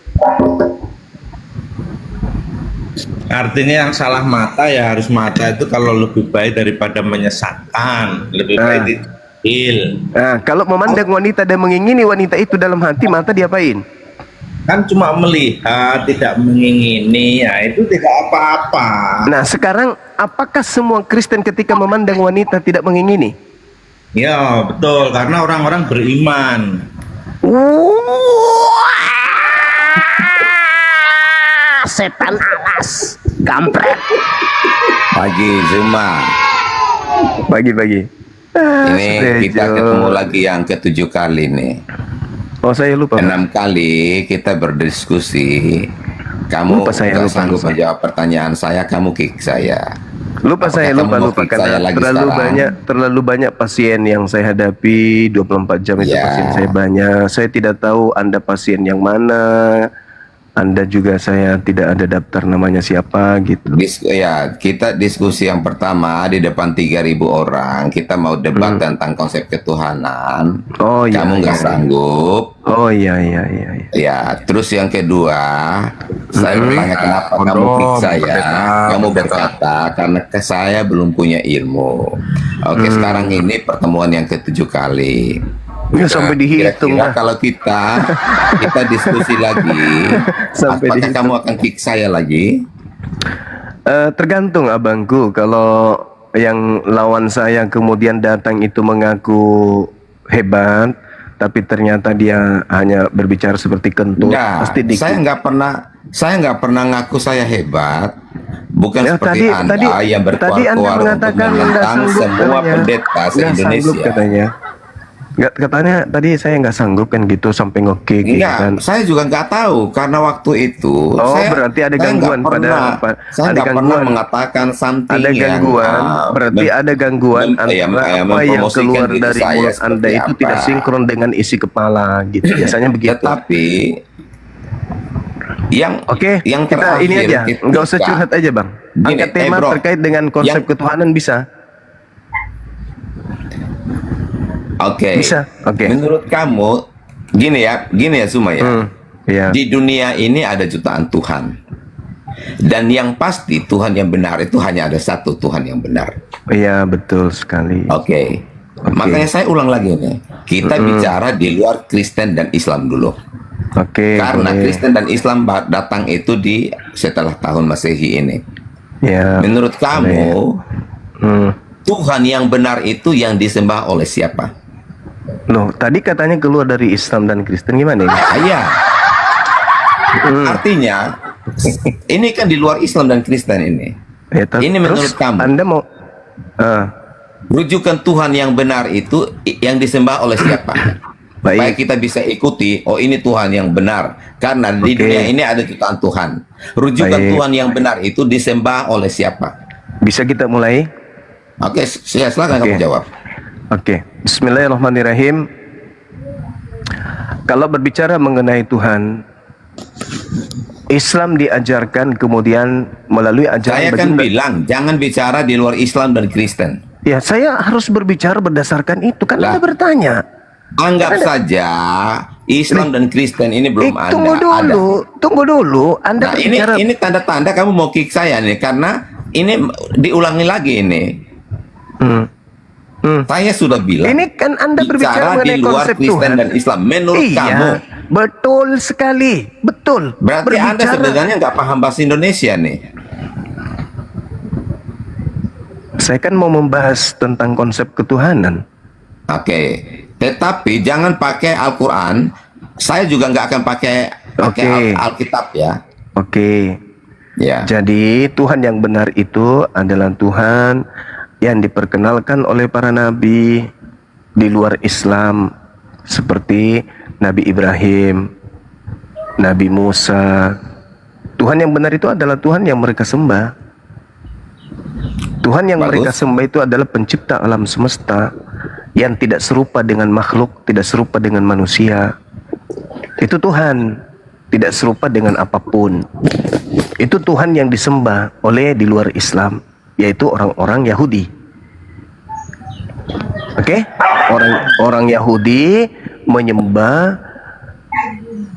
Artinya yang salah mata ya harus mata itu kalau lebih baik daripada menyesatkan, lebih baik dicil. Nah, kalau memandang wanita dan mengingini wanita itu dalam hati, mata diapain? Kan cuma melihat, tidak mengingini, ya itu tidak apa-apa. Nah, sekarang apakah semua Kristen ketika memandang wanita tidak mengingini? Ya betul, karena orang-orang beriman. Setan alas, kampret. Pagi Zuma. Bagi-bagi. Ini kita ketemu lagi yang ke-7 kali nih. Oh, saya lupa. 6 kali kita berdiskusi. Kamu Lupa, saya nggak lupa, sanggup lupa. menjawab pertanyaan saya, kamu kick saya. Lupa. Apakah Saya kamu lupa mau kick saya karena lagi terlalu sekarang? banyak pasien yang saya hadapi 24 jam itu, Ya. pasien saya banyak. Saya tidak tahu Anda pasien yang mana. Anda juga saya tidak ada daftar namanya siapa gitu. Kita diskusi yang pertama di depan 3.000 orang. Kita mau debat tentang konsep ketuhanan. Oh iya. Kamu nggak iya. sanggup. Oh iya. Ya, terus yang kedua, saya bertanya kenapa kamu kick saya. Kamu berkata karena saya belum punya ilmu. Oke, sekarang ini pertemuan yang ke-7 kali. Ya, sampai dihitung Kira-kira lah. kalau kita diskusi lagi, Sampai apakah dihitung. kamu akan kick saya lagi? Tergantung abangku. Kalau yang lawan saya kemudian datang itu mengaku hebat, tapi ternyata dia hanya berbicara seperti kentut, Enggak, pasti dikit. saya nggak pernah ngaku saya hebat. Bukan Ya, seperti Anda yang tadi Anda berkuar-kuar untuk mengatakan nggak menentang sanggup semua katanya. pendeta Nggak sanggup se-Indonesia. katanya. Nggak, katanya tadi saya nggak sanggup kan gitu sampai nge-kick gitu Enggak, kan. saya juga nggak tahu karena waktu itu Oh, saya, berarti ada saya gangguan nggak pernah, ada saya nggak pernah gangguan. mengatakan something Ada gangguan, berarti ada gangguan antara apa yang mempromosikan keluar diri dari saya mulut seperti Anda itu apa. tidak sinkron dengan isi kepala gitu. Biasanya begitu. Tetapi yang Oke, yang kita terakhir ini aja, nggak usah curhat aja bang. Gini, Angkat tema bro, terkait dengan konsep yang- ketuhanan bisa. Oke. Bisa, oke. Menurut kamu gini ya Suma ya. Ya. Di dunia ini ada jutaan Tuhan. Dan yang pasti Tuhan yang benar itu hanya ada satu Tuhan yang benar. Iya, betul sekali. Oke. Makanya saya ulang lagi nih. Kita bicara di luar Kristen dan Islam dulu. Oke. Karena boleh. Kristen dan Islam datang itu di setelah tahun Masehi ini. Ya. Menurut kamu, Hmm. Tuhan yang benar itu yang disembah oleh siapa? Loh, tadi katanya keluar dari Islam dan Kristen, gimana ini? Iya. Artinya, ini kan di luar Islam dan Kristen ini. Ya, Ini menurut terus kamu. Anda mau Rujukan Tuhan yang benar itu yang disembah oleh siapa? Baik. Supaya kita bisa ikuti, oh ini Tuhan yang benar. Karena di Oke. dunia ini ada jutaan Tuhan. Rujukan Baik. Tuhan yang benar itu disembah oleh siapa? bisa kita mulai? Oke, silakan kamu Oke. jawab. Oke. Bismillahirrahmanirrahim. Kalau berbicara mengenai Tuhan, Islam diajarkan kemudian melalui ajaran Saya kan baginda. bilang, jangan bicara di luar Islam dan Kristen. Ya, saya harus berbicara berdasarkan itu. Kan Lah. Anda bertanya. Anggap saja Islam dan Kristen ini belum ada. Tunggu dulu, tunggu dulu. Anda Nah, ini berbicara. tanda-tanda kamu mau kick saya nih, karena ini diulangi lagi ini. Hmm. Saya sudah bilang. Ini kan Anda berbicara bicara di mengenai luar konsep Kristen Tuhan. dan Islam. Menurut Iya, kamu, betul sekali, betul. berarti Anda sebenarnya nggak paham bahasa Indonesia nih. Saya kan mau membahas tentang konsep ketuhanan. Oke, tetapi jangan pakai Al-Quran. Saya juga nggak akan pakai Oke. Alkitab ya. Oke. Ya. Jadi Tuhan yang benar itu adalah Tuhan yang diperkenalkan oleh para nabi di luar Islam, seperti Nabi Ibrahim, Nabi Musa. Tuhan yang benar itu adalah Tuhan yang mereka sembah. Tuhan yang Bagus. mereka sembah itu adalah pencipta alam semesta yang tidak serupa dengan makhluk, tidak serupa dengan manusia. Itu Tuhan, tidak serupa dengan apapun. Itu Tuhan yang disembah oleh di luar Islam, yaitu orang-orang Yahudi. Oke? Orang Yahudi menyembah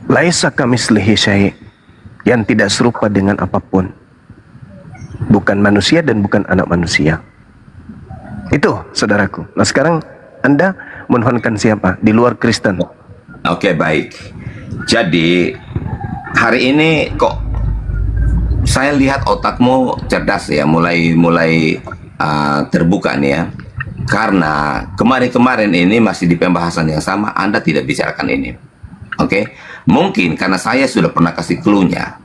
laisa kamislihi syai', yang tidak serupa dengan apapun. Bukan manusia dan bukan anak manusia. Itu, saudaraku. Nah, sekarang Anda menuhankan siapa di luar Kristen? Oke, baik. Jadi hari ini kok saya lihat otakmu cerdas ya, mulai terbuka nih ya. Karena kemarin-kemarin ini masih di pembahasan yang sama, Anda tidak bicarakan ini. Oke, mungkin karena saya sudah pernah kasih clue-nya.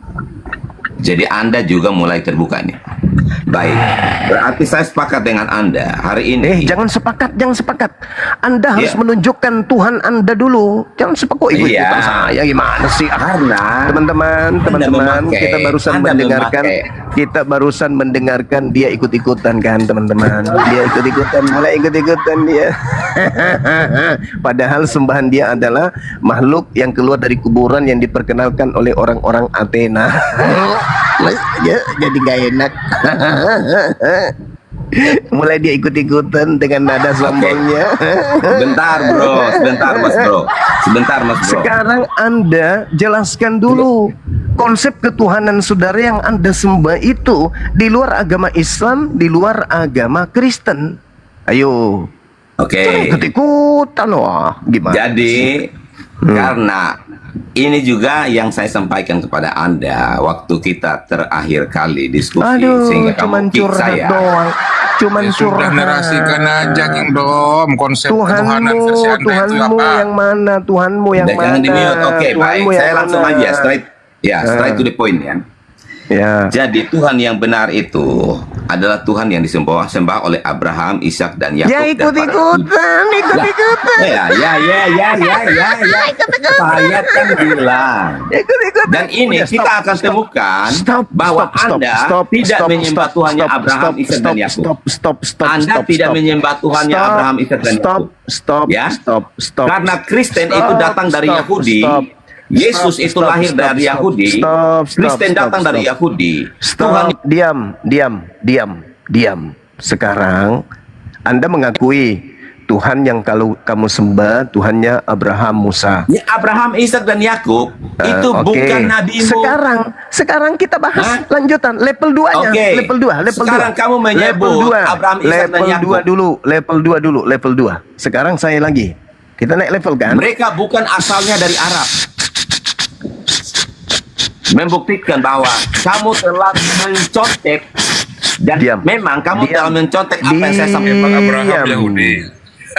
Jadi Anda juga mulai terbuka nih. Baik, berarti saya sepakat dengan Anda hari ini. Jangan sepakat. Anda harus Iya. menunjukkan Tuhan Anda dulu. Jangan sepakat ikut-ikutan Iya. saya, gimana sih? Karena Teman-teman, memakai- kita barusan Anda mendengarkan, memakai. kita barusan mendengarkan dia ikut-ikutan kan, teman-teman. Dia ikut-ikutan, mulai ikut-ikutan dia. Padahal sembahan dia adalah makhluk yang keluar dari kuburan yang diperkenalkan oleh orang-orang Athena. Ya, jadi gak enak. Mulai dia ikut-ikutan dengan nada sombongnya. sebentar Mas Bro. Sekarang Anda jelaskan dulu konsep ketuhanan saudara yang Anda sembah itu di luar agama Islam, di luar agama Kristen. Ayo. Oke. Jangan ikut-ikutan, wah. Gimana? Jadi karena ini juga yang saya sampaikan kepada Anda waktu kita terakhir kali diskusi, Aduh, sehingga cuman kamu kick curhat saya. doang. Cuman Ya sudah curhat. narasikan aja King Dom, konsep ketuhanan Tuhanmu, versi Anda itu Tuhanmu apa? yang mana? Tuhanmu yang Udah, mana? jangan di-mute. Oke, baik. Tuhanmu yang Saya langsung mana? aja straight to the point ya. Ya. Jadi Tuhan yang benar itu adalah Tuhan yang disembah oleh Abraham, Ishak dan Yakub. Ya ikut-ikutan. Ya. Saya kan bilang. Ikut-ikutan. Dan ini Udah, kita akan temukan bahwa Anda tidak menyembah Tuhannya Abraham, Ishak dan Yakub. Anda tidak menyembah Tuhannya Abraham, Ishak dan Yakub. Ya? Karena Kristen itu datang dari Yahudi. Yesus itu lahir dari Yahudi. Kristen datang dari Yahudi. Tuhan Diam. Sekarang Anda mengakui Tuhan yang kalau kamu sembah Tuhannya Abraham, Musa. Ya, Abraham, Ishak dan Yakub itu Oke. bukan nabimu. Sekarang kita bahas Hah? lanjutan level 2-nya. Oke. Level 2, level 2. Sekarang kamu menyebut level 2. Abraham, Ishak dan level Yakub. 2 dulu, level 2. Sekarang saya lagi. Kita naik level kan? Mereka bukan asalnya dari Arab. Membuktikan bahwa kamu telah mencontek dan Diam. memang kamu Diam. telah mencontek apa yang saya sampaikan. Emang Abraham Diam. Yahudi.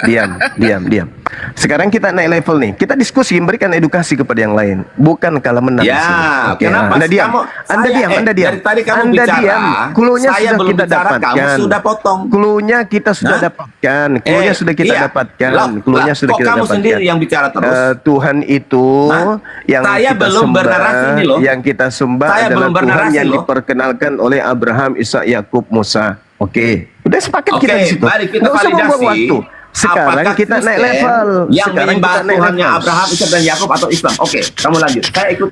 Diam. Sekarang kita naik level nih. Kita diskusi, memberikan edukasi kepada yang lain. Bukan kalah menang. Ya, di sini. Oke, kenapa Anda diam. kamu, Anda saya- diam. Anda diam. Dari tadi kamu Anda bicara, diam. Klunya saya sudah belum kita bicara, dapatkan. kamu sudah potong. Klunya kita sudah Hah? dapatkan. Klunya sudah kita Iya. dapatkan. Lah, Klunya lah, sudah kok kita kamu dapatkan. sendiri yang bicara terus? Tuhan itu Hah? yang Saya kita belum sembah, bernarasi nih loh. yang kita sembah Saya adalah belum Tuhan bernarasi yang loh. diperkenalkan oleh Abraham, Ishak, Yakub, Musa. Oke, udah sepakat kita Oke, di situ. mari kita Nggak usah validasi. buang waktu. Sekarang Apakah kita naik Kristen level. yang Sekarang menyembah kita naik Tuhannya level. Abraham, Ishak dan Yakub atau Islam? Oke, kamu lanjut. Saya ikut.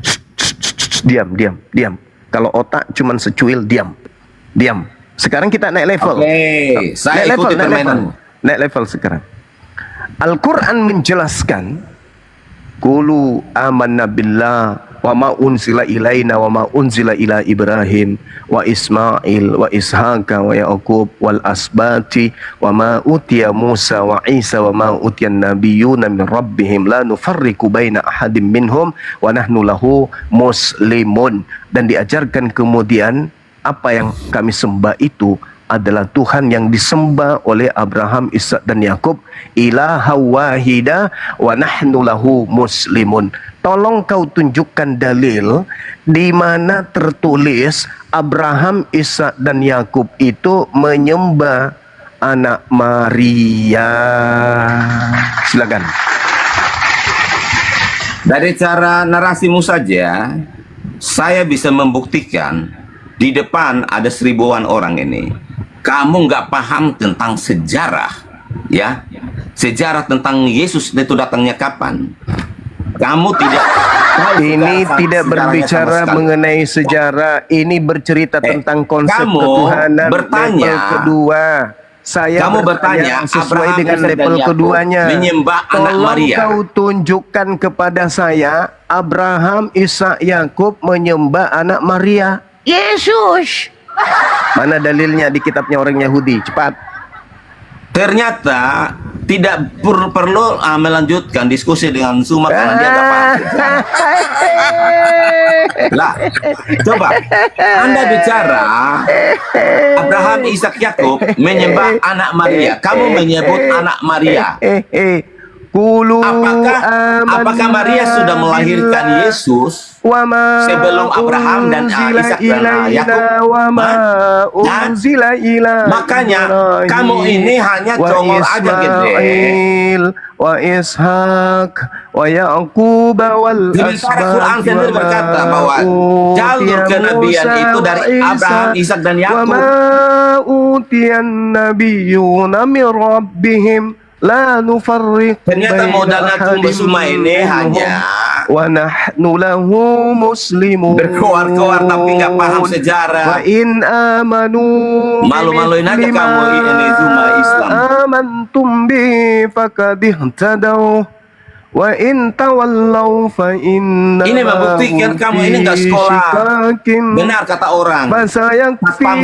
Diam. Kalau otak cuman secuil, diam. Sekarang kita naik level. Oke, saya Naik ikuti naik permainanmu. Naik level sekarang. Al-Quran menjelaskan, Qulu amanna billah wa ma unzila ilaina wa ma unzila ila Ibrahim wa Ismail wa Ishaqa wa Yaqub wal asbati wa ma utiya Musa wa Isa wa ma utiyan nabiyyuna min rabbihim la nufarriqu baina ahadim minhum wa nahnu lahu muslimun. Dan diajarkan kemudian apa yang kami sembah itu adalah Tuhan yang disembah oleh Abraham, Ishak dan Yakub, ilaha wahida wa nahnu lahu muslimun. Tolong kau tunjukkan dalil di mana tertulis Abraham, Ishak dan Yakub itu menyembah anak Maria. Silakan. Dari cara narasimu saja, saya bisa membuktikan di depan ada seribuan orang ini. Kamu nggak paham tentang sejarah, ya? Sejarah tentang Yesus itu datangnya kapan? Kamu tidak tahu Ini sejarah- tidak sejarahnya berbicara sama sekali. mengenai sejarah. Ini bercerita tentang konsep kamu ketuhanan bertanya- level kedua. Saya Kamu bertanya, sesuai Abraham, dengan Ishak, dan level Yakub keduanya. menyembah anak Tolong Maria. kau tunjukkan kepada saya Abraham, Ishak, Yakub menyembah anak Maria. Yesus. Mana dalilnya di kitabnya orang Yahudi? Cepat. Ternyata tidak perlu melanjutkan diskusi dengan Suma karena dia nggak paham sejarah. Lah, coba Anda bicara Abraham, Ishak, Yakub menyembah anak Maria. Kamu menyebut anak Maria. Qulu Apakah Maria sudah melahirkan Yesus wa ma sebelum Abraham dan unzila Ishak dan Yakub? wa ma Hah? unzila ila Makanya, Ibrahim kamu ini hanya wa congol aja, gede. Ismail wa Ishak wa Yaqub wal Sementara Quran sendiri berkata bahwa jalur kenabian itu dari Abraham, Ishak dan wa Yakub. ma utiyan nabiyyuna min rabbihim la nufarriqu Ternyata baina modalnya ahadin cuma ini minhum hanya wa nahnu lahu muslimun. berkoar-koar tapi nggak paham sejarah. Wa in amanu Malu-maluin aja bimithli kamu ini Zuma Islam. amantum bi faqad ihtadaw wa in tawallaw fa inna Ini membuktikan kamu ini nggak sekolah. Benar kata orang. Paham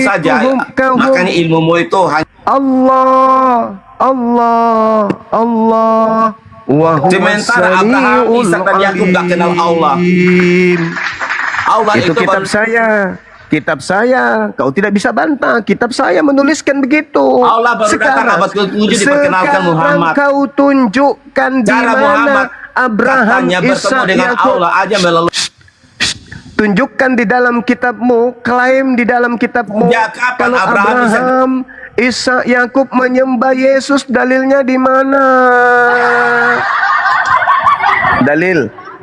saja. Makanya ilmumu itu hanya Allah wa huwa Sementara Abraham, as-sami'ul Ishak dan Yakub nggak kenal Allah. alim. Allah Itu kitab saya. Kau tidak bisa bantah. Kitab saya menuliskan begitu. Allah baru datang abad ke-7 diperkenalkan Muhammad. Kau tunjukkan di cara Muhammad mana Abraham, katanya bertemu Ishak, dengan Yakub. Allah aja melalui. Tunjukkan di dalam kitabmu, klaim di dalam kitabmu. Ya, kapan kalau Abraham, Ishak, Yakub menyembah Yesus, dalilnya di mana?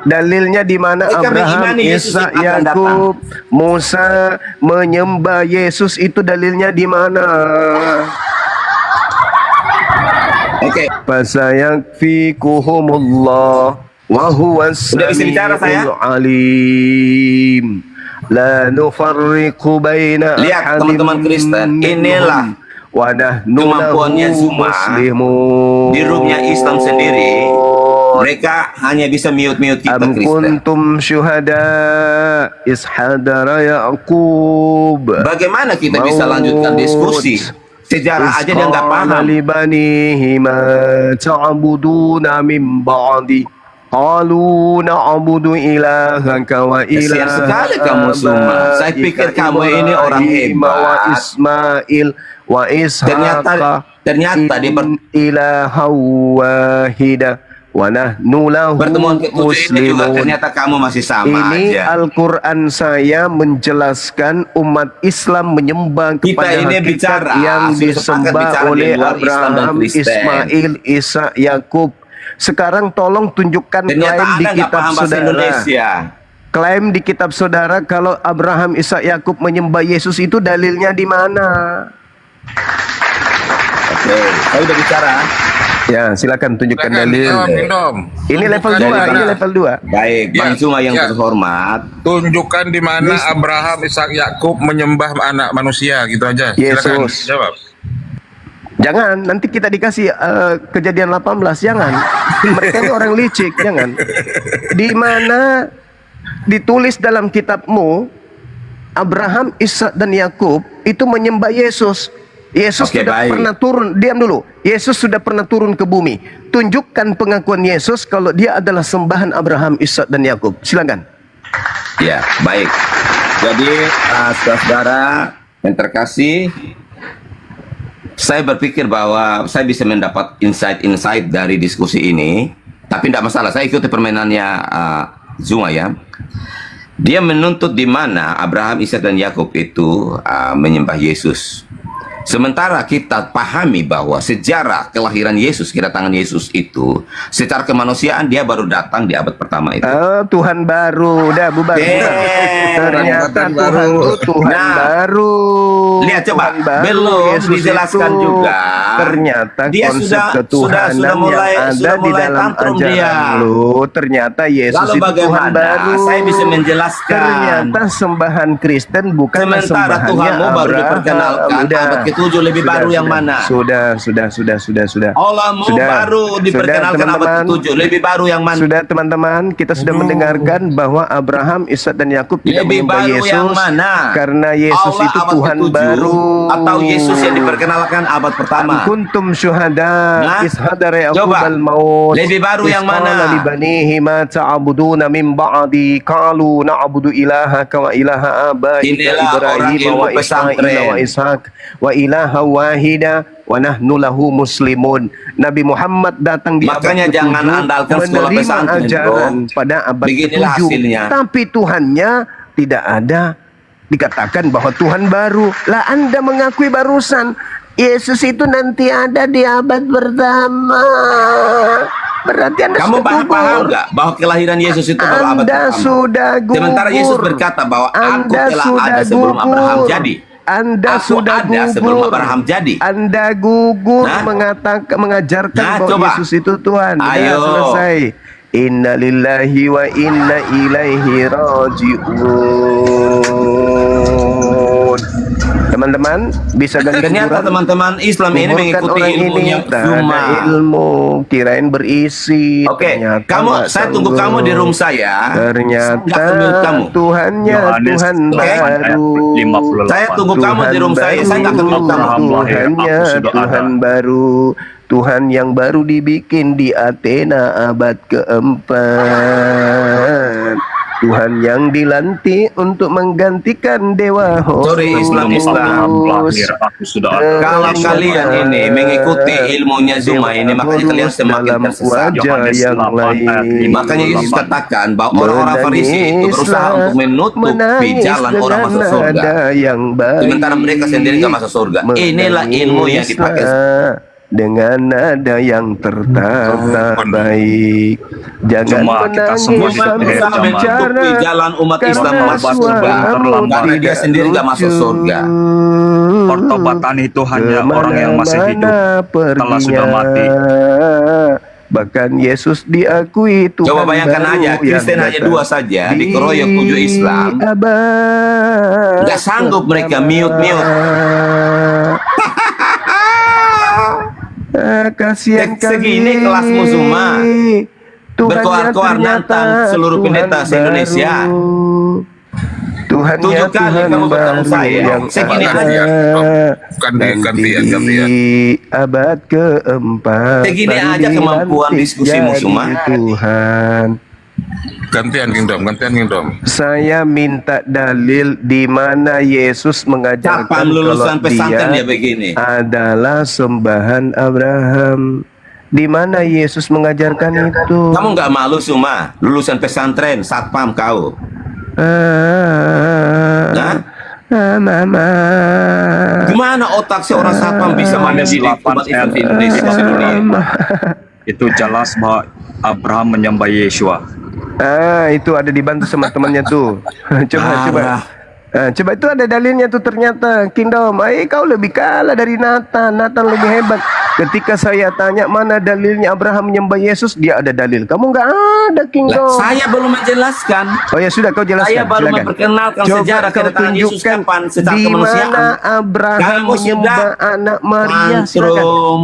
Dalilnya di mana Kami Abraham, imani Yesus Ishak, akan Yakub, Musa menyembah Yesus, itu dalilnya di mana? Oke. Fasayakfikuhumullah wa huwas Udah bisa bicara saya? samiul alim. La nufarriqu baina Lihat ahadin teman-teman Kristen, minhum inilah wa nahnu Kemampuannya lahu Zuma muslimun. di roomnya Islam sendiri, mereka hanya bisa mute-mute kita Am Kristen. kuntum syuhada is hadara Yaqub. Bagaimana kita bisa lanjutkan diskusi? Sejarah aja dia nggak paham. Libanihi ma ta'buduna min ba'di qalu na'budu ilahaka wa Kasihan ilaha sekali kamu Zuma. Saya pikir kamu ini orang Ibrahim wa hebat. Ismail wa Ishaqa Ternyata di ilaha wahida wa nahnu lahu pertemuan ke-7 ini juga muslimun. ternyata kamu masih sama Ini aja. Al-Quran saya menjelaskan umat Islam menyembah Kita kepada ini hakikat bicara, yang sudah sepakat disembah bicara di oleh luar Islam dan Abraham, Kristen. Ismail, Isa, Yakub. Sekarang tolong tunjukkan Ternyata klaim di Anda nggak kitab paham bahasa saudara. Indonesia. Klaim di kitab saudara kalau Abraham, Isa, Yakub menyembah Yesus itu dalilnya di mana? Oke, saya udah bicara. Ya, silakan tunjukkan Silakan dalil. dijawabin, Dom. Ini level Tunjukkan 2, di ini mana. level 2. Baik, Bang Ya, Zuma yang ya. terhormat. Tunjukkan di mana Abraham, Ishak, Yakub menyembah anak manusia gitu aja. Silakan Yesus. jawab. Jangan, nanti kita dikasih kejadian 18, jangan. Mereka ini orang licik, jangan. Di mana ditulis dalam kitabmu Abraham, Ishak dan Yakub itu menyembah Yesus. Yesus Oke, sudah baik. pernah turun, diam dulu. Yesus sudah pernah turun ke bumi. Tunjukkan pengakuan Yesus kalau dia adalah sembahan Abraham, Ishak dan Yakub. Silakan. Ya, baik. Jadi, saudara-saudara yang terkasih, saya berpikir bahwa saya bisa mendapat insight-insight dari diskusi ini. Tapi tidak masalah, saya ikuti permainannya Zuma ya. Dia menuntut di mana Abraham, Ishak dan Yakub itu menyembah Yesus. Sementara kita pahami bahwa sejarah kelahiran Yesus, kedatangan Yesus itu, secara kemanusiaan dia baru datang di abad pertama itu. Oh, Tuhan baru, udah bubar. Ternyata Tuhan itu Tuhan Nah, baru. lihat coba, Tuhan baru, belum Yesus dijelaskan itu. juga. Ternyata Dia konsep sudah ketuhanan mulai yang ada di dalam tantrum ajaran dia. lu, ternyata Yesus Lalu itu Tuhan bagaimana? baru. Saya bisa menjelaskan. Ternyata sembahan Kristen bukan Sementara sembahannya Tuhanmu baru Abraham. diperkenalkan Udah. abad ke-7 lebih baru yang mana? Sudah. Allahmu baru diperkenalkan abad ke-7 lebih baru yang mana? Sudah teman-teman, kita sudah mendengarkan bahwa Abraham, Ishak dan Yakub tidak Lebih menyembah baru yang Yesus mana? karena Yesus Allah itu abad Tuhan ke-7 baru. atau Yesus yang diperkenalkan abad pertama? Am kuntum syuhada Nah, is hadara Yaqub coba. al-maut. Lebih baru yang mana? Qala li banihi ma ta'buduna min ba'di qalu na'budu ilahaka wa ilaha abaika Inilah orang Ibrahim ilmu wa Ismail pesantren. wa Ishaq wa ilaha wahida wa nahnu lahu muslimun. Nabi Muhammad datang di Makanya abad jangan ke-7 andalkan sekolah menerima pesantren, ajaran bro. pada abad Beginilah ke-7. hasilnya. Tapi Tuhannya tidak ada dikatakan bahwa Tuhan baru. Lah Anda mengakui barusan Yesus itu nanti ada di abad pertama. Berarti Anda Kamu sudah paham gugur. nggak bahwa kelahiran Yesus itu baru abad Anda pertama? sudah gugur. Sementara Yesus berkata bahwa aku Anda telah sudah ada sebelum gugur. Abraham jadi. Anda Aku sudah ada gugur. sebelum Abraham jadi. Anda gugur Nah. mengajarkan Nah, bahwa coba. Yesus itu Tuhan. Udah Ayo. selesai. Inna lillahi wa inna ilaihi raji'un. Teman-teman bisa gali Ternyata kuburan. teman-teman Islam ini Kuburkan mengikuti orang ilmunya ini, tak Zuma. ada ilmu, kirain berisi. Oke, Ternyata kamu, nggak saya tunggu sanggup. kamu di room saya. Ternyata Nggak kenal kamu. Tuhannya Yohanes Tuhan 8 ayat baru. 58. Saya tunggu kamu di room saya nggak akan minta kamu. Abraham lahir, Tuhannya aku sudah Tuhan ada. baru. Tuhan yang baru dibikin di Athena abad keempat. Tuhan yang dilantik untuk menggantikan dewa Sorry, Islam. Abraham lahir, aku sudah ada. Kalau kalian ini mengikuti ilmunya Zuma ini, makanya kalian semakin tersesat. wajah Yohanes yang 8 ayat lain. 58. Makanya Yesus katakan bahwa orang-orang Farisi itu berusaha untuk menutupi jalan orang masuk surga. Yang baik. Sementara mereka sendiri nggak masuk surga. Inilah ilmu yang dipakai. Dengan nada yang tertata baik. Jangan Cuma kita semua menangis tidak sambil Berusaha zaman. menutupi bicara, jalan umat Islam karena masuk surga. suaramu Karena dia tidak sendiri nggak masuk lucu. surga. Pertobatan itu hanya orang yang masih hidup, Kemana-mana telah sudah mati. perginya. Bahkan Yesus diakui Tuhan Coba bayangkan baru aja, yang Kristen hanya datang 2 saja, di dikeroyok 7 Islam. abad Nggak sanggup mereka mute-mute. Kasihan Segini kali. kelasmu semua. Tuhannya Berkoar-koar ternyata nantang seluruh Tuhan pendeta se-Indonesia. baru. Tuhannya 7 kali Tuhan kamu bertemu baru saya. yang Segini ada aja. Gantian. di abad keempat. Segini baru aja kemampuan dilantik diskusimu jadi semua. Tuhan. Gantian Kingdom. Saya minta dalil di mana Yesus mengajarkan Kapan lulusan kalau pesantren dia dia begini? adalah sembahan Abraham. Di mana Yesus mengajarkan itu? Kamu nggak malu semua? Lulusan pesantren, satpam kau. Nah? Mama. Gimana otak seorang satpam bisa mendidik umat Islam di Indonesia di dunia? Itu jelas bahwa Abraham menyembah Yeshua. Itu ada dibantu sama temannya tuh. Coba. Coba itu ada dalilnya tuh ternyata Kingdom. Kau lebih kalah dari Nathan. Nathan lebih hebat. Ketika saya tanya mana dalilnya Abraham menyembah Yesus, dia ada dalil. Kamu nggak ada Kingdom. Lah, saya belum menjelaskan. Oh ya sudah, kau jelaskan. Saya baru silakan. memperkenalkan Coba sejarah kau kedatangan Yesus tunjukkan kapan secara di kemanusiaan. mana Abraham Kamu menyembah sudah anak Maria. Silakan. tantrum.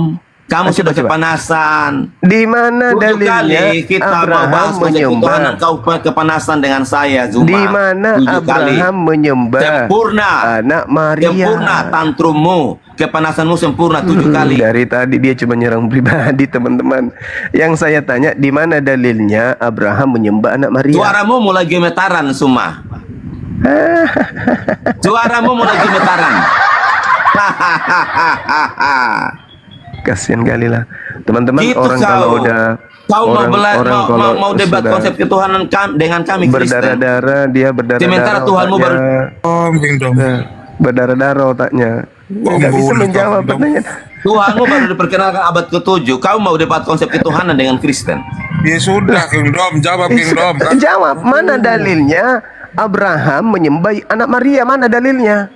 Kamu sudah coba. kepanasan. Di mana 7 dalilnya kali kita mau Abraham bahas konsep ketuhanan, menyembah? kau kepanasan dengan saya, Zuma. Di mana 7 kali. Abraham menyembah Sempurna. anak Maria? Sempurna tantrummu. Kepanasanmu sempurna 7 kali. Dari tadi dia cuma nyerang pribadi, teman-teman. Yang saya tanya, di mana dalilnya Abraham menyembah anak Maria? Suaramu mulai gemetaran, Suma. Suaramu mulai gemetaran. Kasian kali lah, teman-teman. Gitu Orang kalau udah Kau kalau mau debat sudah konsep ketuhanan dengan kami Kristen. berdarah-darah, dia berdarah-darah. Sementara Tuhanmu Kingdom. Berdarah-darah otaknya. Nggak bisa menjawab pertanyaan. Tuhanmu baru diperkenalkan abad ke-7. Kau mau debat konsep ketuhanan dengan Kristen. Ya sudah Kingdom, jawab Kingdom. Jawab, mana dalilnya Abraham menyembah anak Maria? Mana dalilnya?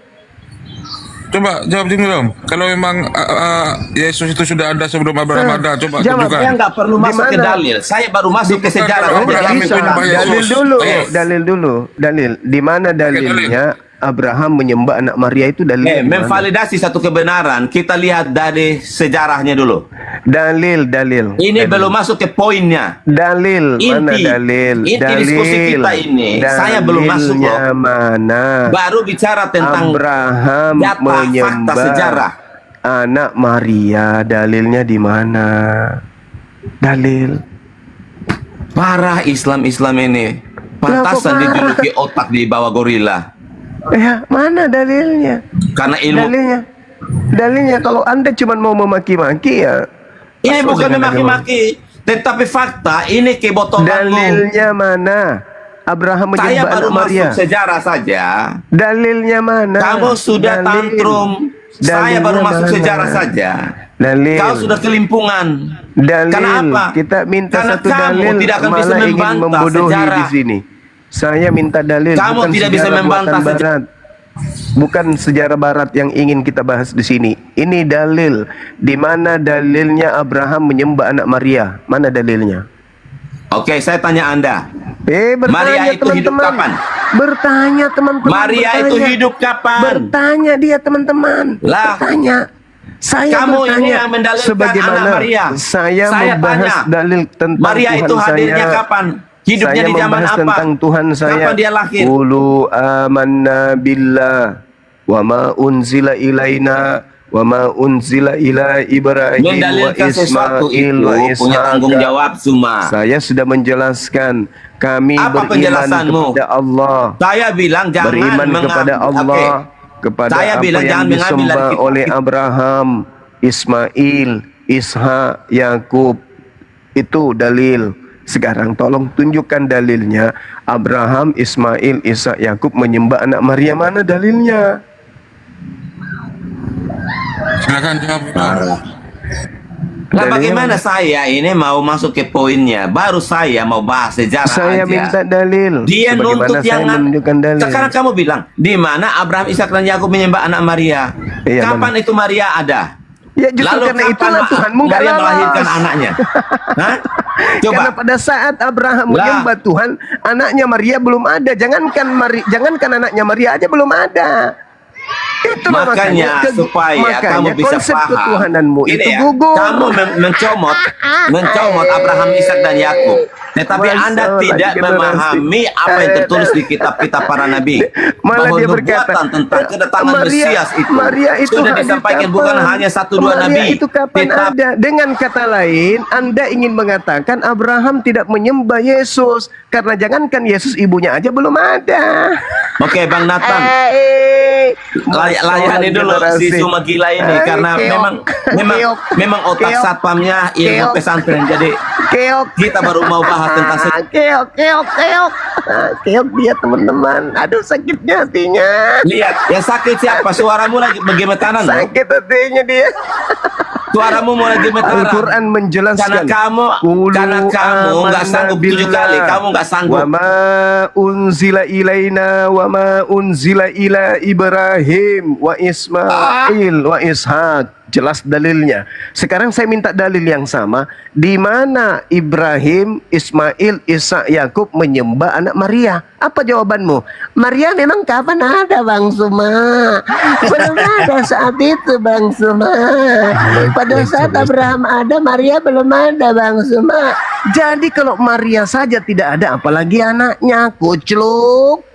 Coba jawab Kingdom. Kalau memang Yesus itu sudah ada sebelum Abraham ada, coba jawab. tunjukkan. Saya nggak perlu masuk ke Di mana? dalil. Saya baru masuk ke sejarah. Kalau Nggak Abraham bisa. itu nyembah Yesus. Dalil dulu. Di mana dalilnya Abraham menyembah anak Maria itu dalilnya? di mana? Memvalidasi satu kebenaran, kita lihat dari sejarahnya dulu. Dalil. Ini belum masuk ke poinnya. Dalil, mana Inti. dalil? Inti diskusi kita ini. Saya belum masuk Dalilnya kok. mana? Baru bicara tentang Abraham data, menyembah fakta, sejarah. anak Maria, dalilnya di mana? Dalil. Parah Islam ini. Pantasan Kenapa parah? dijuluki otak di bawah gorila. Ya, mana dalilnya? Karena ilmu Dalilnya kalau Anda cuma mau memaki-maki ya. ini masuk bukan dengan memaki-maki, tetapi fakta ini kebotolanmu. dalilnya mana? Abraham Saya menyembah baru anak Maria. masuk sejarah saja. Dalilnya mana? Kamu sudah tantrum. Saya baru Dalilnya masuk mana? sejarah saja. Dalil. Kau sudah kelimpungan. Dalil. Kenapa? Kita minta Karena satu kamu dalil, tidak akan bisa malah ingin membantah membodohi sejarah. di sini. Saya minta dalil. Kamu bukan tidak bisa sejarah membantah buatan Barat. Bukan sejarah Barat yang ingin kita bahas di sini. Ini dalil. Di mana dalilnya Abraham menyembah anak Maria? Mana dalilnya? Oke, saya tanya Anda. Bertanya Maria itu hidup teman-teman. kapan? Bertanya teman-teman. Maria itu bertanya. hidup kapan? Bertanya dia teman-teman. Lah. Bertanya. Saya Kamu bertanya ini yang mendalilkan sebagaimana anak Maria. saya Saya membahas tanya, dalil tentang Maria Tuhan itu hadirnya saya. kapan? Hidupnya Saya di zaman membahas apa? tentang Tuhan saya. Kapan dia lahir? Qulu amanna billah wa ma unzila ilaina wa ma unzila ila Ibrahim wa Mendalilkan sesuatu Ismail itu wa punya tanggung Ishaq. jawab semua. Saya sudah menjelaskan kami Apa beriman penjelasanmu? kepada Allah. Saya bilang jangan Beriman kepada Allah, kepada Saya apa bilang yang jangan mengambil disembah dari kitab- oleh Abraham, Ismail, Ishak, Yakub. Itu dalil. Sekarang tolong tunjukkan dalilnya. Abraham, Ismail, Ishak, Yakub menyembah anak Maria. Mana dalilnya? Silakan jawab. Lah Dalilnya bagaimana mana? saya ini mau masuk ke poinnya? Baru saya mau bahas sejarah Saya aja. minta dalil. Dia Sebagaimana nuntut saya yang menunjukkan dalil. Sekarang kamu bilang di mana Abraham, Ishak dan Yakub menyembah anak Maria? Iya, Kapan itu Maria ada? Ya justru Lalu karena kapan itulah Tuhanmu nggak Maria lalas. melahirkan anaknya? Hah? Coba. Karena pada saat Abraham Lah. menyembah Tuhan, anaknya Maria belum ada. Jangankan anaknya Maria aja belum ada. Itulah Makanya supaya kamu bisa konsep paham. ketuhananmu Ini itu ya, gugur. kamu mencomot Abraham, Ishak dan Yakub. Tetapi Anda Masalah tidak generasi. memahami apa yang tertulis di kitab-kitab para nabi. Malah Bahwa dia berkata, nubuatan tentang kedatangan Mesias itu Maria itu sudah hadir disampaikan kapan? bukan hanya 1-2 Maria nabi. itu kapan Tetapi ada? Dengan kata lain, Anda ingin mengatakan Abraham tidak menyembah Yesus karena jangankan Yesus, ibunya aja belum ada. Oke, Bang Nathan, layani dulu si Suma gila ini karena memang otak satpamnya ilmu pesantren. Jadi kita baru mau bahas tentang Keok dia teman-teman. Aduh sakitnya hatinya. lihat yang sakit siapa? Suaramu lagi bagaimana? Sakit hatinya dia. Suaramu mau lagi getaran. Al-Quran menjelaskan. Karena kamu nggak sanggup 7 kali. Kamu nggak sanggup. Wa ma unzila ilaina wa ma unzila ila Ibrahim wa Ismail wa Ishak. Jelas dalilnya. Sekarang saya minta dalil yang sama. Di mana Ibrahim, Ismail, Ishak, Yakub menyembah anak Maria? Apa jawabanmu? Maria memang kapan ada, Bang Suma? Belum ada saat itu, Bang Suma. Pada saat Abraham ada, Maria belum ada, Bang Suma. Jadi kalau Maria saja tidak ada, apalagi anaknya, kucluk.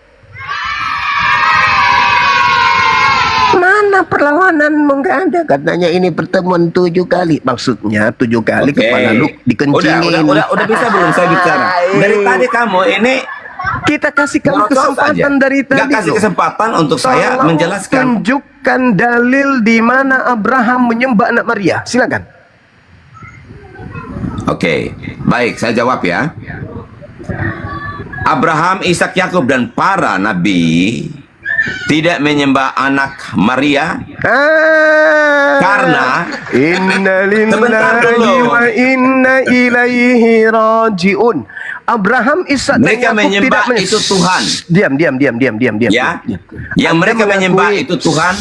Mana perlawananmu nggak ada? Katanya ini pertemuan 7 kali. Maksudnya 7 kali kepala lu dikencingin. Udah bisa belum saya bicara? Dari tadi kamu ini kita kasih kamu ngorocos kesempatan aja. dari tadi. Nggak kasih loh. kesempatan untuk saya Tolong menjelaskan. tunjukkan dalil di mana Abraham menyembah anak Maria. Silakan. Oke, baik, saya jawab ya. Abraham, Ishak, Yakub dan para nabi tidak menyembah anak Maria karena inna Sebentar lillahi dulu. wa inna ilaihi rajiun. Abraham, Ishak dan Mereka Yakub menyembah tidak itu Tuhan. Diam. ya, yang Anda mereka menyembah mengakui- itu Tuhan.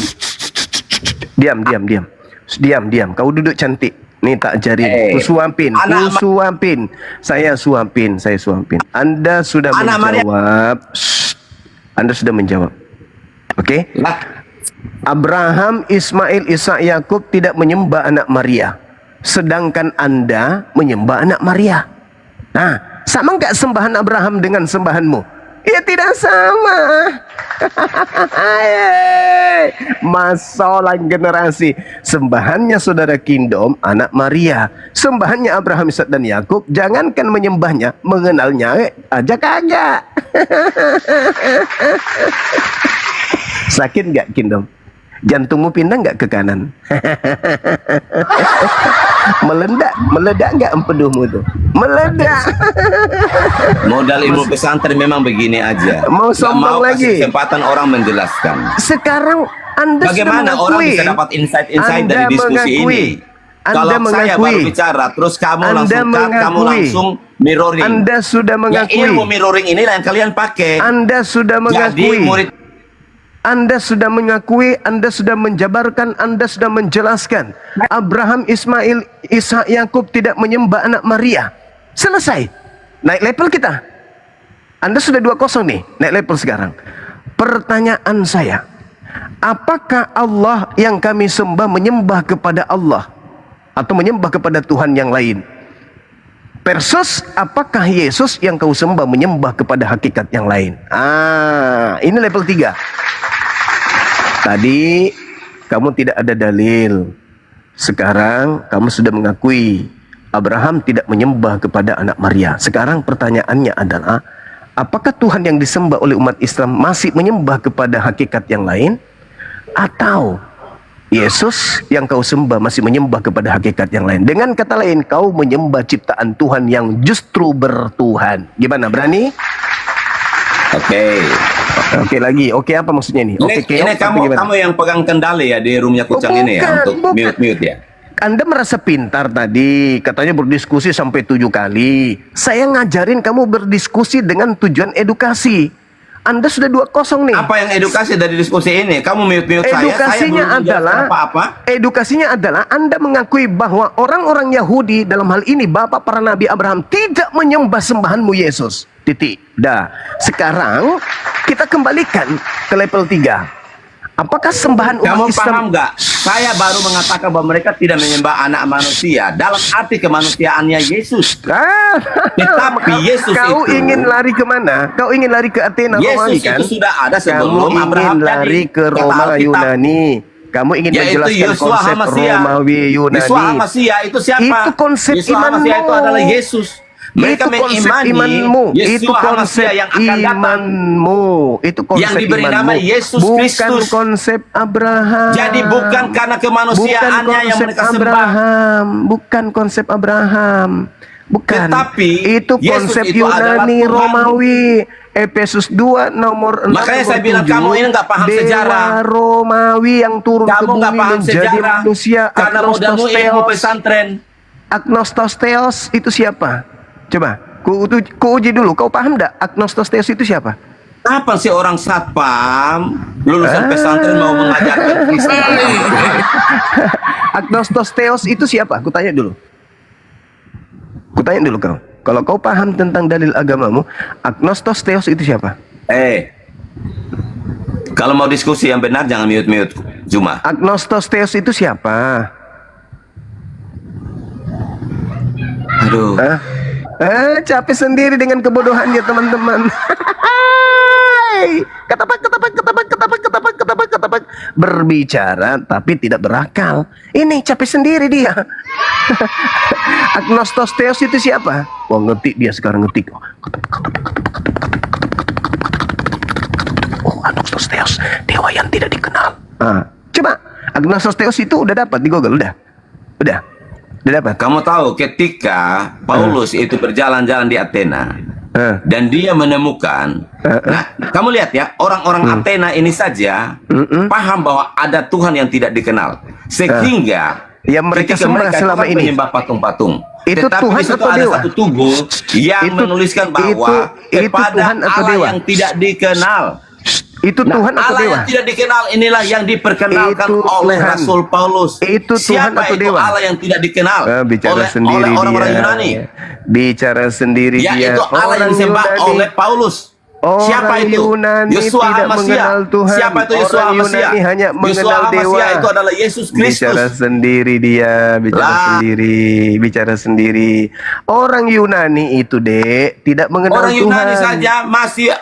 Diam. Kau duduk cantik. Nih tak ajarin. Ku suapin. Saya suapin. Anda sudah Anak Maria- menjawab. Anda sudah menjawab. Oke? Lah, Abraham, Ismail, Ishak, Yakub tidak menyembah anak Maria. Sedangkan Anda menyembah anak Maria. Nah, sama nggak sembahan Abraham dengan sembahanmu? Ya tidak sama. Masalah generasi. Sembahannya saudara Kingdom anak Maria. Sembahannya Abraham, Ishak dan Yakub, jangankan menyembahnya, mengenalnya aja kagak. Sakit nggak Kingdom? Jantungmu pindah nggak ke kanan? Meledak nggak empeduhmu tuh? Meledak. modal ilmu pesantren memang begini aja. Mau Nggak sombong mau lagi? kasih kesempatan orang menjelaskan. Sekarang Anda Bagaimana sudah orang mengakui. bisa dapat insight-insight Anda dari diskusi mengakui. ini? Kalau Anda saya mengakui. baru bicara, terus kamu Anda langsung cut, kamu mengakui. langsung mirroring. Anda sudah Ya, mengakui. ilmu mirroring ini yang kalian pakai. Anda sudah Jadi mengakui. murid Anda sudah mengakui, Anda sudah menjabarkan, Anda sudah menjelaskan. Abraham, Ismail, Ishak, Yakub tidak menyembah anak Maria. Selesai. Naik level kita. Anda sudah 2-0 nih, naik level sekarang. Pertanyaan saya, apakah Allah yang kami sembah menyembah kepada Allah atau menyembah kepada Tuhan yang lain? Versus apakah Yesus yang kau sembah menyembah kepada hakikat yang lain? Ini level 3. Tadi kamu tidak ada dalil. Sekarang kamu sudah mengakui Abraham tidak menyembah kepada anak Maria. Sekarang pertanyaannya adalah, apakah Tuhan yang disembah oleh umat Islam masih menyembah kepada hakikat yang lain? Atau Yesus yang kau sembah masih menyembah kepada hakikat yang lain? Dengan kata lain, kau menyembah ciptaan Tuhan yang justru bertuhan. Gimana, berani? Oke lagi. Oke, apa maksudnya ini? Oke, ini kamu yang pegang kendali ya di roomnya Kucang ini ya, untuk mute ya. Anda merasa pintar tadi, katanya berdiskusi sampai 7 kali. Saya ngajarin kamu berdiskusi dengan tujuan edukasi. Anda sudah 2-0 nih. Apa yang edukasi dari diskusi ini? Kamu mute saya Edukasinya belum menjawab adalah apa-apa. Edukasinya adalah Anda mengakui bahwa orang-orang Yahudi, dalam hal ini bapak para nabi Abraham, tidak menyembah sembahanmu Yesus. Titik. Dah. Sekarang kita kembalikan ke level 3. Apakah sembahan umat Kamu Islam? paham nggak? Saya baru mengatakan bahwa mereka tidak menyembah anak manusia dalam arti kemanusiaannya Yesus. Ah, Tetapi Yesus kau itu, ingin lari kemana? Kau ingin lari ke Athena Romawi Yesus kan? itu sudah ada Kamu sebelum ingin Abraham lari jadi. ke Kata Roma Alkitab, Yunani. Kamu ingin yaitu menjelaskan Yeshua konsep HaMashiach. Romawi Yunani. Yeshua HaMashiach itu siapa? Itu konsep Yeshua HaMashiach itu imanmu. adalah Yesus. Mereka Itu konsep mengimani imanmu. Itu Yeshua konsep HaMashiach yang akan datang, imanmu. Itu konsep yang diberi imanmu. nama Yesus Bukan Kristus. konsep Abraham. Jadi bukan karena kemanusiaannya yang mereka sembah. Abraham. Bukan konsep Abraham. Bukan. Tetapi, itu Yesus konsep itu adalah Yunani Tuhan. Romawi. Efesus 2 nomor 6 Makanya saya nomor bilang 7, kamu ini nggak paham Dewa sejarah. Romawi yang turun ke Kamu nggak bumi paham menjadi sejarah manusia. karena modalmu ilmu pesantren. Agnostosteos itu siapa? Coba, ku uji dulu. Kau paham nggak agnostosteos itu siapa? Kapan sih orang satpam lulusan pesantren mau mengajarkan Kristen? Agnostosteos itu siapa? Ku tanya dulu. Kau. Kalau kau paham tentang dalil agamamu, agnostosteos itu siapa? Kalau mau diskusi yang benar jangan mute Juma. Agnostosteos itu siapa? Aduh. Capek sendiri dengan kebodohannya teman-teman. Ketapak. Berbicara tapi tidak berakal. Ini capek sendiri dia. Agnostosteos itu siapa? Wah, ngetik dia sekarang ngetik. Oh, agnostosteos, dewa yang tidak dikenal. Coba, agnostosteos itu udah dapat di Google, udah dapat. Kamu tahu ketika Paulus itu berjalan-jalan di Athena dan dia menemukan, nah kamu lihat ya, orang-orang Athena ini saja paham bahwa ada Tuhan yang tidak dikenal, sehingga yang mereka sembah selama ini menyembah patung-patung. Itu Tetapi Tuhan di situ atau ada dewa? satu tubuh yang menuliskan bahwa itu kepada Tuhan atau Allah dewa? yang tidak dikenal. Itu Tuhan atau Allah dewa? yang tidak dikenal inilah yang diperkenalkan Itu oleh Tuhan. Rasul Paulus. Itu Tuhan Siapa atau itu dewa? Allah yang tidak dikenal Bicara oleh sendiri orang-orang dia. Yunani? Bicara sendiri dia. Yaitu Allah yang disembah Yunani. oleh Paulus. Orang Siapa itu? Yunani Yeshua tidak HaMashiach. mengenal Tuhan. Siapa itu Yeshua Orang HaMashiach? Yunani hanya Yeshua mengenal dewa. HaMashiach itu adalah Yesus Bicara Kristus. sendiri dia, bicara sendiri. Orang Yunani itu, Dek, tidak mengenal Orang Tuhan. Yunani saja masih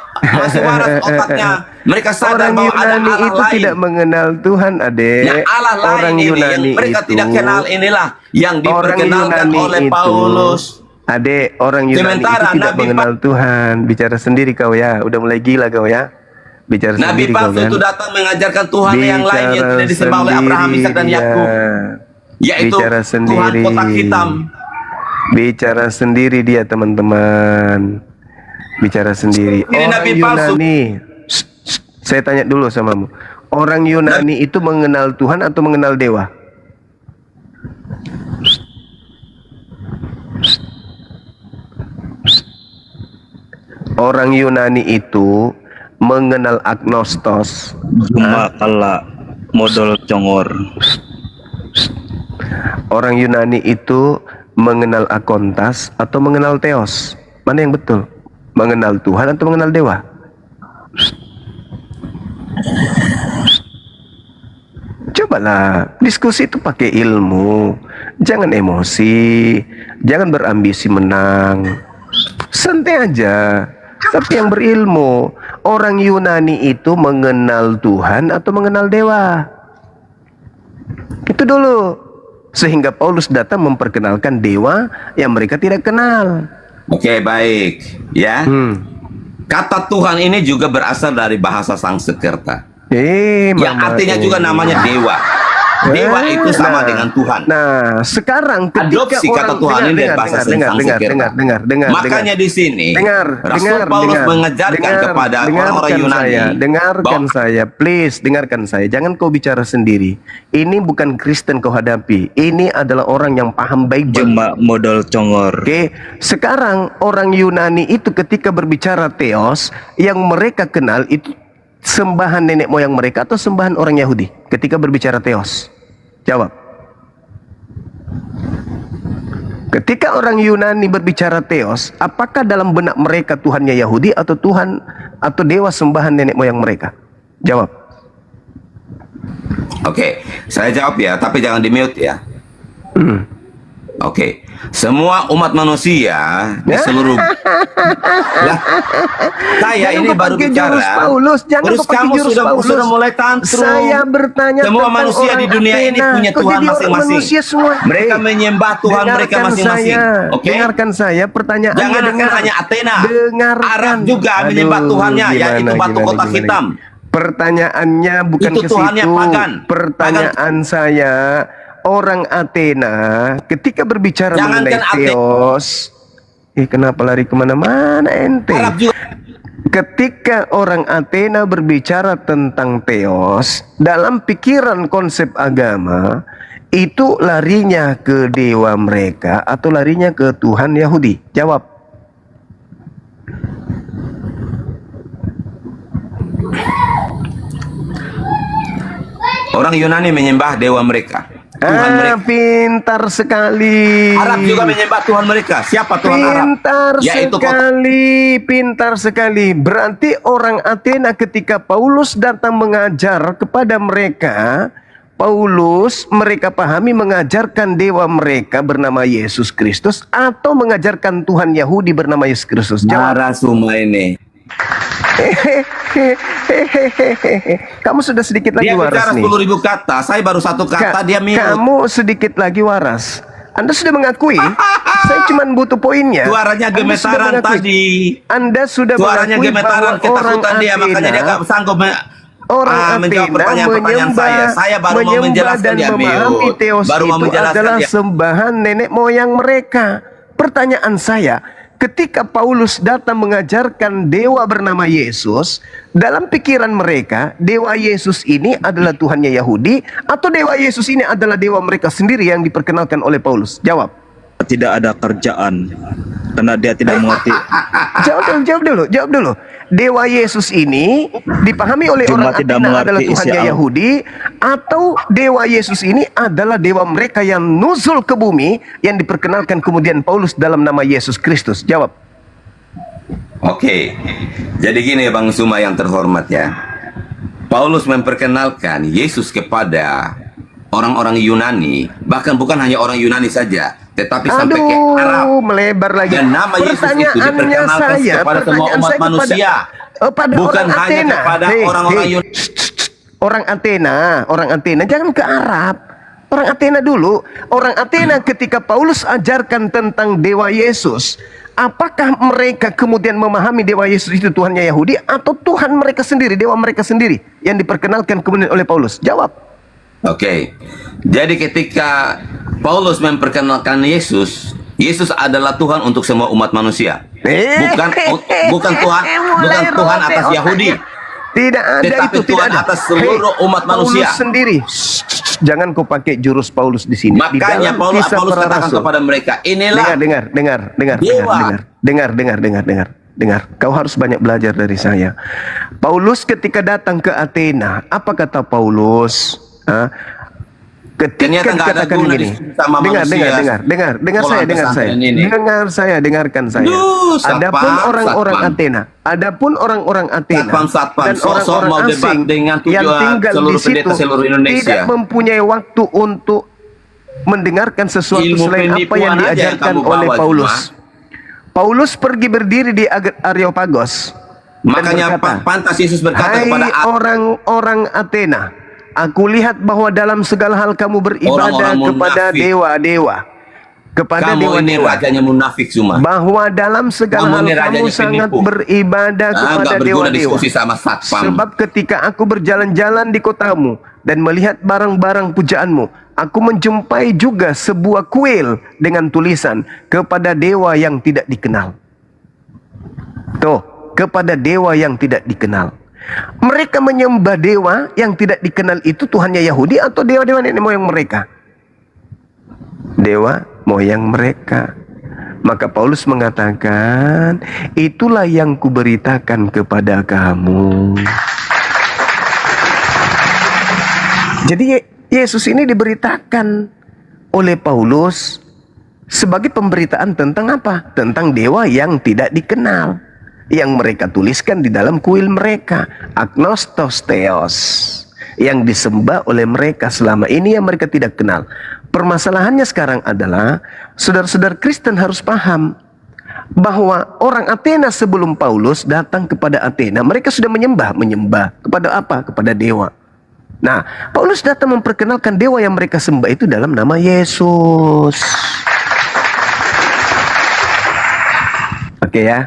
waras otaknya. Mereka sadar Orang bahwa ada Yunani Allah itu lain. tidak mengenal Tuhan, Adek. Yang Allah lain Orang ini Yunani yang mereka itu, tidak kenal inilah yang diperkenalkan Yunani oleh itu, Paulus. Adek, orang Yunani Sementara itu tidak Nabi mengenal Tuhan. Bicara sendiri kau ya. Udah mulai gila kau ya. Bicara Nabi sendiri kau palsu kan. itu datang mengajarkan Tuhan yang lain yang tidak disembah oleh sendiri Abraham, Ishak dan dia. Yakub, yaitu Bicara Tuhan sendiri. kotak hitam. Bicara sendiri dia, teman-teman. Bicara sendiri. Ini Nabi palsu. Yunani. Saya tanya dulu samamu. Orang Yunani itu mengenal Tuhan atau mengenal dewa? Orang Yunani itu mengenal agnostos. Cuma kala modal congor. Orang Yunani itu mengenal akontas atau mengenal teos? Mana yang betul? Mengenal Tuhan atau mengenal dewa? Cobalah diskusi itu pakai ilmu, jangan emosi, jangan berambisi menang, santai aja. Tapi yang berilmu. Orang Yunani itu mengenal Tuhan atau mengenal dewa? Itu dulu. Sehingga Paulus datang memperkenalkan dewa yang mereka tidak kenal. Oke, baik. Ya. Kata Tuhan ini juga berasal dari bahasa Sanskerta. Yang artinya juga namanya dewa. Dewa itu sama dengan Tuhan. Nah, sekarang ketika Adopsi kata Tuhan ini dari bahasa Sanskerta. dengar. Makanya di sini Rasul dengar, Paulus mengajarkan kepada orang-orang Yunani. Dengarkan saya, please, dengarkan saya. Jangan kau bicara sendiri. Ini bukan Kristen kau hadapi. Ini adalah orang yang paham Bible. Cuma modal congor. Oke, sekarang orang Yunani itu ketika berbicara teos, yang mereka kenal itu sembahan nenek moyang mereka atau sembahan orang Yahudi ketika berbicara teos? Jawab. Ketika orang Yunani berbicara teos, apakah dalam benak mereka Tuhannya Yahudi atau Tuhan atau dewa sembahan nenek moyang mereka? Jawab. Oke, saya jawab ya, tapi jangan di mute ya. Oke, semua umat manusia di seluruh lah, saya Jangan ini kau baru pakai bicara. jurus Paulus, jangan Terus kau pakai kamu jurus sudah Paulus. mulai tantrum. Saya bertanya Semua tentang manusia orang di dunia ini Athena. punya Kau Tuhan jadi orang masing-masing. manusia semua. Mereka menyembah Tuhan mereka Dengarkan masing-masing. saya, Oke? Dengarkan saya, pertanyaan Jangan dengar. hanya Athena. Dengarkan. Arab juga menyembah Tuhannya, yaitu batu kotak hitam. Pertanyaannya bukan Itu ke Tuhannya situ. pagan. Pertanyaan saya, orang Athena ketika berbicara Jangankan mengenai Theos, kenapa lari kemana-mana ente? Arab juga. Ketika orang Athena berbicara tentang Theos, dalam pikiran konsep agama, itu larinya ke dewa mereka atau larinya ke Tuhan Yahudi? Jawab. Orang Yunani menyembah dewa mereka. Tuhan mereka. Pintar sekali. Arab juga menyembah Tuhan mereka. Siapa Tuhan Arab? Pintar Yaitu sekali, pintar sekali. Berarti orang Athena ketika Paulus datang mengajar kepada mereka, Paulus mereka pahami mengajarkan dewa mereka bernama Yesus Kristus atau mengajarkan Tuhan Yahudi bernama Yesus Kristus. Jawab. Narasuma ini. Kamu sudah sedikit lagi Dia waras bicara nih. 10.000 kata, saya baru satu kata, dia minum. Kamu sedikit lagi waras. Anda sudah mengakui. Saya cuma butuh poinnya. Suaranya Anda sudah gemetaran mengakui. tadi. Anda sudah Suaranya mengakui gemetaran, bahwa orang ketakutan dia, makanya dia gak sanggup orang menjawab Athena pertanyaan-pertanyaan saya. Saya baru mau menjelaskan dan dia, memahami mute. Theos Baru mau itu menjelaskan adalah dia. sembahan nenek moyang mereka. Pertanyaan saya, ketika Paulus datang mengajarkan dewa bernama Yesus, dalam pikiran mereka, dewa Yesus ini adalah Tuhannya Yahudi, atau dewa Yesus ini adalah dewa mereka sendiri yang diperkenalkan oleh Paulus? Jawab. Tidak ada kerjaan karena dia tidak mengerti. Jawab dulu. Dewa Yesus ini dipahami oleh Cuma orang tidak Athena mengerti adalah isi Tuhannya Al- Yahudi, atau dewa Yesus ini adalah dewa mereka yang nuzul ke bumi yang diperkenalkan kemudian Paulus dalam nama Yesus Kristus? Jawab. Oke, jadi gini Bang Suma yang terhormat ya. Paulus memperkenalkan Yesus kepada orang-orang Yunani, bahkan bukan hanya orang Yunani saja, tetapi sampai ke Arab. Melebar lagi. Dan nama Yesus itu diperkenalkan kepada semua umat manusia, bukan orang hanya Athena. kepada orang-orang Yunani. Orang Athena, jangan ke Arab. Orang Athena dulu. Orang Athena ketika Paulus ajarkan tentang dewa Yesus, apakah mereka kemudian memahami dewa Yesus itu Tuhannya Yahudi atau Tuhan mereka sendiri, dewa mereka sendiri yang diperkenalkan kemudian oleh Paulus? Jawab. Oke, jadi ketika Paulus memperkenalkan Yesus, Yesus adalah Tuhan untuk semua umat manusia. Bukan Tuhan atas Yahudi. Tidak ada Tetapi itu, Tuhan tidak ada. atas seluruh umat manusia. Paulus sendiri. Jangan kau pakai jurus Paulus di sini. Di Makanya dalam Kisah Paulus Para katakan Rasul. kepada mereka, inilah Dengar. Kau harus banyak belajar dari saya. Paulus ketika datang ke Athena, apa kata Paulus? Ketika ternyata nggak ada dikatakan guna begini. sama manusia. Dengar saya, dengarkan saya. Duh, Adapun orang-orang Athena Satpam, dan sosok orang-orang mau debat asing dengan yang tujuan tinggal di seluruh situ pendeta seluruh Indonesia. tidak mempunyai waktu untuk mendengarkan sesuatu Ilmu selain apa penipuan yang aja yang diajarkan kamu oleh bawa Paulus. cuma. Paulus pergi berdiri di Areopagos. Makanya pantas Yesus berkata Hai kepada orang-orang Athena, aku lihat bahwa dalam segala hal kamu beribadah Orang-orang kepada munafik. dewa-dewa. Kepada kamu ini dewa-dewa. rajanya munafik semua. Bahwa dalam segala Kamu hal ini kamu rajanya sangat penipu. beribadah kepada Nggak berguna dewa-dewa. diskusi sama satpam. Sebab ketika aku berjalan-jalan di kotamu dan melihat barang-barang pujaanmu, aku menjumpai juga sebuah kuil dengan tulisan kepada dewa yang tidak dikenal. Tuh, kepada dewa yang tidak dikenal. Mereka menyembah dewa yang tidak dikenal itu Tuhannya Yahudi atau dewa-dewa nenek moyang mereka? Dewa moyang mereka. Maka Paulus mengatakan, itulah yang kuberitakan kepada kamu. Jadi Yesus ini diberitakan oleh Paulus sebagai pemberitaan tentang apa? Tentang dewa yang tidak dikenal, yang mereka tuliskan di dalam kuil mereka, Agnostos Theos. yang disembah oleh mereka selama ini yang mereka tidak kenal. Permasalahannya sekarang adalah saudara-saudara Kristen harus paham bahwa orang Athena sebelum Paulus datang kepada Athena, mereka sudah menyembah kepada apa? Kepada dewa. Nah, Paulus datang memperkenalkan dewa yang mereka sembah itu dalam nama Yesus. Oke ya,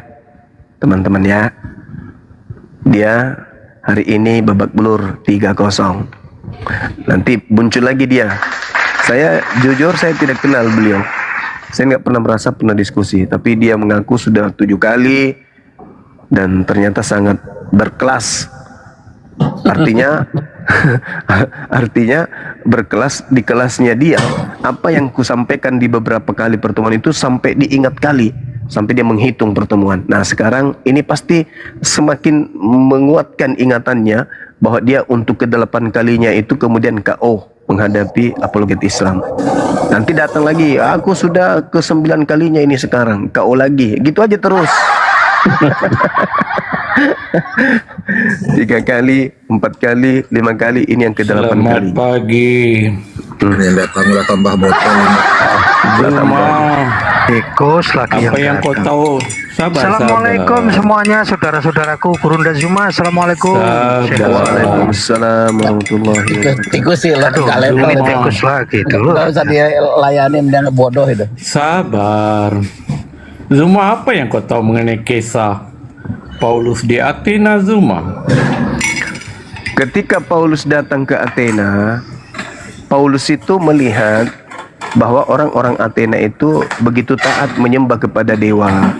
teman-teman ya. Dia hari ini babak belur 3-0. Nanti muncul lagi dia. Saya jujur saya tidak kenal beliau. Saya nggak pernah diskusi, tapi dia mengaku sudah 7 kali dan ternyata sangat berkelas. Artinya artinya berkelas di kelasnya dia. Apa yang kusampaikan di beberapa kali pertemuan itu sampai diingat kali, sampai dia menghitung pertemuan. Nah, sekarang ini pasti semakin menguatkan ingatannya bahwa dia untuk ke-8 kalinya itu kemudian KO menghadapi apologet Islam. Nanti datang lagi, aku sudah ke-9 kalinya ini sekarang, KO lagi. Gitu aja terus. 3 kali, 4 kali, 5 kali, ini yang ke-8 kali. Selamat pagi. Yang datang udah tambah botol. Tikus lagi Apa yang kau tahu? Sabar, Assalamualaikum semuanya, saudara-saudaraku, Kurunda Zuma. Assalamualaikum. Waalaikumsalam warahmatullahi wabarakatuh. Tikus sih lah, Ini tikus lagi dulu. nggak usah dilayanin dan bodoh itu. Sabar. Zuma, apa yang kau tahu mengenai kisah Paulus di Athena, Zuma? Ketika Paulus datang ke Athena, Paulus itu melihat bahwa orang-orang Athena itu begitu taat menyembah kepada dewa.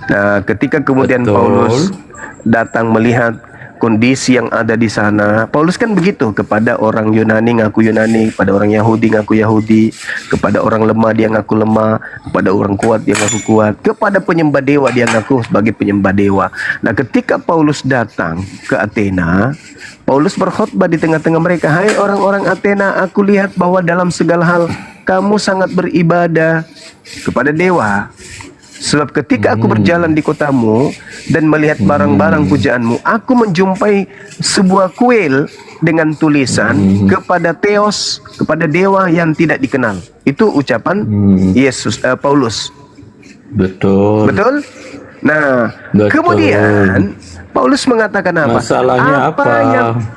Nah, ketika kemudian Betul. Paulus datang melihat kondisi yang ada di sana, Paulus kan begitu kepada orang Yunani ngaku Yunani, kepada orang Yahudi ngaku Yahudi, kepada orang lemah dia ngaku lemah, kepada orang kuat dia ngaku kuat, kepada penyembah dewa dia ngaku sebagai penyembah dewa. Nah, ketika Paulus datang ke Athena, Paulus berkhotbah di tengah-tengah mereka, "Hai orang-orang Athena, aku lihat bahwa dalam segala hal kamu sangat beribadah kepada dewa. Sebab ketika aku berjalan di kotamu dan melihat barang-barang pujaanmu, aku menjumpai sebuah kuil dengan tulisan kepada Theos, kepada dewa yang tidak dikenal." Itu ucapan Paulus. Betul. Betul? Nah, Betul. kemudian Paulus mengatakan apa? Masalahnya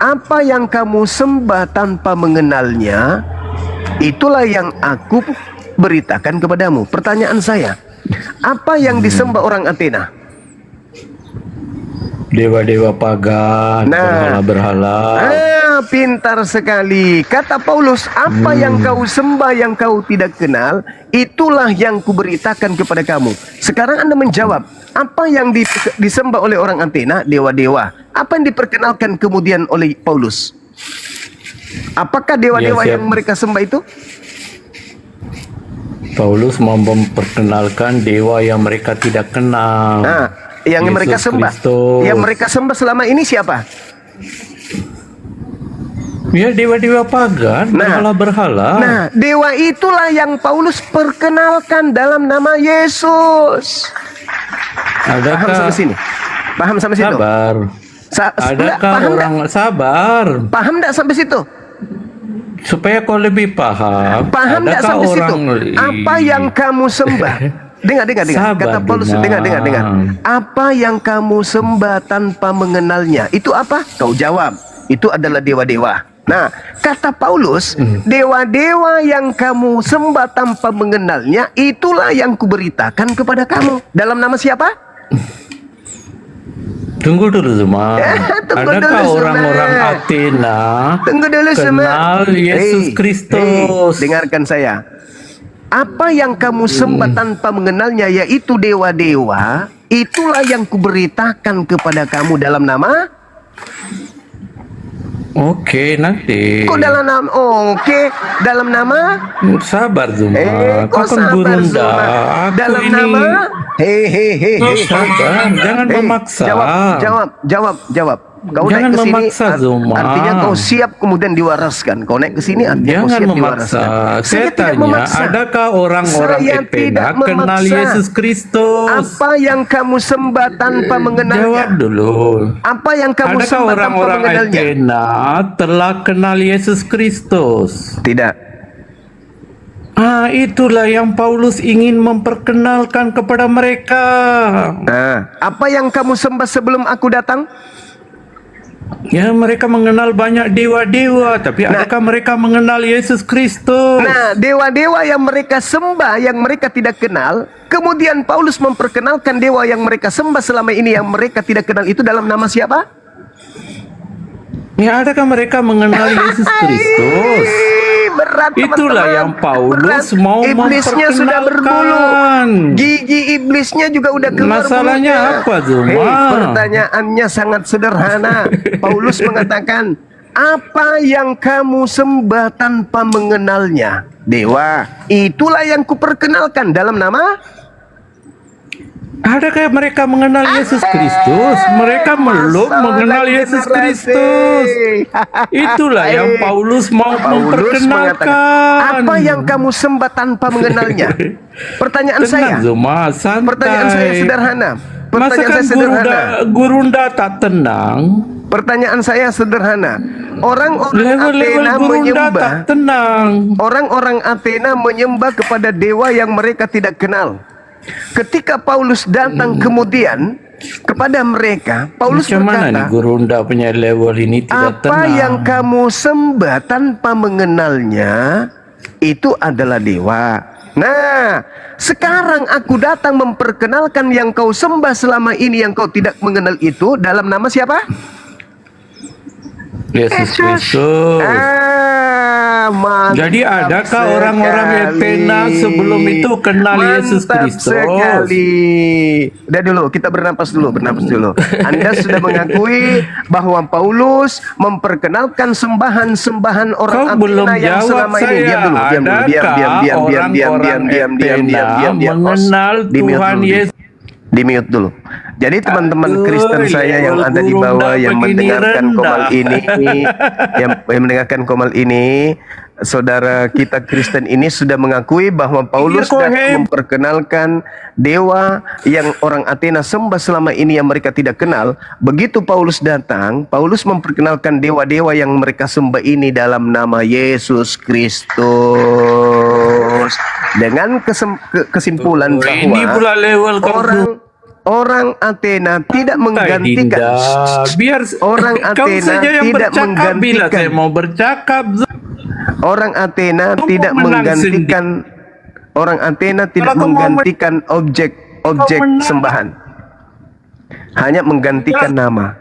Apa yang kamu sembah tanpa mengenalnya, itulah yang aku beritakan kepadamu. Pertanyaan saya, apa yang disembah orang Athena? Dewa-dewa pagan, berhala-berhala. Pintar sekali. Kata Paulus, apa yang kau sembah yang kau tidak kenal, itulah yang kuberitakan kepada kamu. Sekarang Anda menjawab, apa yang disembah oleh orang Athena? Dewa-dewa. Apa yang diperkenalkan kemudian oleh Paulus? Apakah dewa-dewa yang mereka sembah itu? Paulus mau memperkenalkan dewa yang mereka tidak kenal. Nah, yang Yesus mereka sembah. Kristus. Yang mereka sembah selama ini siapa? Ya, dewa-dewa pagan, berhala-berhala. Nah, dewa itulah yang Paulus perkenalkan dalam nama Yesus. Paham sampai sini? Paham sampai situ? Sabar. Adakah orang sabar? Paham enggak sampai situ? Supaya kau lebih paham. Paham enggak sampai situ? Apa yang kamu sembah? Dengar. Kata Paulus, dengar. Apa yang kamu sembah tanpa mengenalnya? Itu apa? Kau jawab. Itu adalah dewa-dewa. Nah, kata Paulus, dewa-dewa yang kamu sembah tanpa mengenalnya, itulah yang kuberitakan kepada kamu. Dalam nama siapa? Tunggu dulu, Zuma. Adakah orang-orang Athena kenal Yesus Kristus? Dengarkan saya. Apa yang kamu sembah tanpa mengenalnya, yaitu dewa-dewa, itulah yang kuberitakan kepada kamu dalam nama. Oke, nanti. Kok dalam nama? Dalam nama? Sabar, Zuma. Kau kan sabar, Burunda. Zuma? Aku Dalam ini. nama? Sabar, jangan memaksa. Jawab. kau Jangan naik ke sini memaksa, Zuma. artinya kau siap kemudian diwaraskan. Kau naik ke sini artinya kau Jangan siap memaksa. diwariskan. Saya tidak tanya, memaksa. adakah orang-orang Saya Athena tidak kenal memaksa. Yesus Kristus? Apa yang kamu sembah tanpa mengenalnya? Jawab dulu. Apa yang kamu Adakah sembah tanpa orang-orang mengenalnya? Athena telah kenal Yesus Kristus? Tidak. Itulah yang Paulus ingin memperkenalkan kepada mereka. Nah, apa yang kamu sembah sebelum aku datang? Ya, mereka mengenal banyak dewa-dewa, tapi adakah mereka mengenal Yesus Kristus? Nah, dewa-dewa yang mereka sembah, yang mereka tidak kenal, kemudian Paulus memperkenalkan dewa yang mereka sembah selama ini yang mereka tidak kenal itu dalam nama siapa? Ya, adakah mereka mengenal Yesus Kristus? Berat, Itulah teman-teman. yang Paulus Berat. mau Iblisnya sudah berbulu. memperkenalkan. Gigi iblisnya juga udah keluar. Masalahnya bulunya. apa, Zuma? Hei, pertanyaannya sangat sederhana. Paulus mengatakan, apa yang kamu sembah tanpa mengenalnya? Dewa. Itulah yang kuperkenalkan dalam nama. Adakah mereka mengenal Yesus Kristus? Mereka belum mengenal Yesus Kristus. Itulah yang Paulus mau memperkenalkan. Apa yang kamu sembah tanpa mengenalnya? Pertanyaan saya. Zuma, santai. Pertanyaan saya sederhana. Pertanyaan Masakan saya sederhana. Gurunda tak tenang? Pertanyaan saya sederhana. Orang-orang Level-level Athena Gurunda menyembah. tak tenang. Orang-orang Athena menyembah kepada dewa yang mereka tidak kenal. Ketika Paulus datang kemudian kepada mereka, Paulus Macam mana nih berkata, Gurunda punya level ini tidak apa tenang? yang kamu sembah tanpa mengenalnya itu adalah dewa. Nah, sekarang aku datang memperkenalkan yang kau sembah selama ini yang kau tidak mengenal itu dalam nama siapa? Yesus Kristus. Mantap Jadi adakah orang-orang Athena sebelum itu kenal Yesus Kristus? sekali. Udah dulu, kita bernapas dulu. Anda sudah mengakui bahwa Paulus memperkenalkan sembahan-sembahan orang Kau belum Athena yang jawab selama ini. saya. Diam dulu. Mengenal Tuhan Yesus. Di mute dulu. Jadi teman-teman Kristen saya yang ada di bawah yang mendengarkan komal ini, yang mendengarkan komal ini, saudara kita Kristen ini sudah mengakui bahwa Paulus sudah memperkenalkan dewa yang orang Athena sembah selama ini yang mereka tidak kenal. Begitu Paulus datang, Paulus memperkenalkan dewa-dewa yang mereka sembah ini dalam nama Yesus Kristus. Dengan kesimpulan bahwa ini pula level orang Athena tidak menggantikan orang Athena tidak menggantikan mau bercakap. Orang Athena tidak menggantikan objek sembahan, hanya menggantikan nama.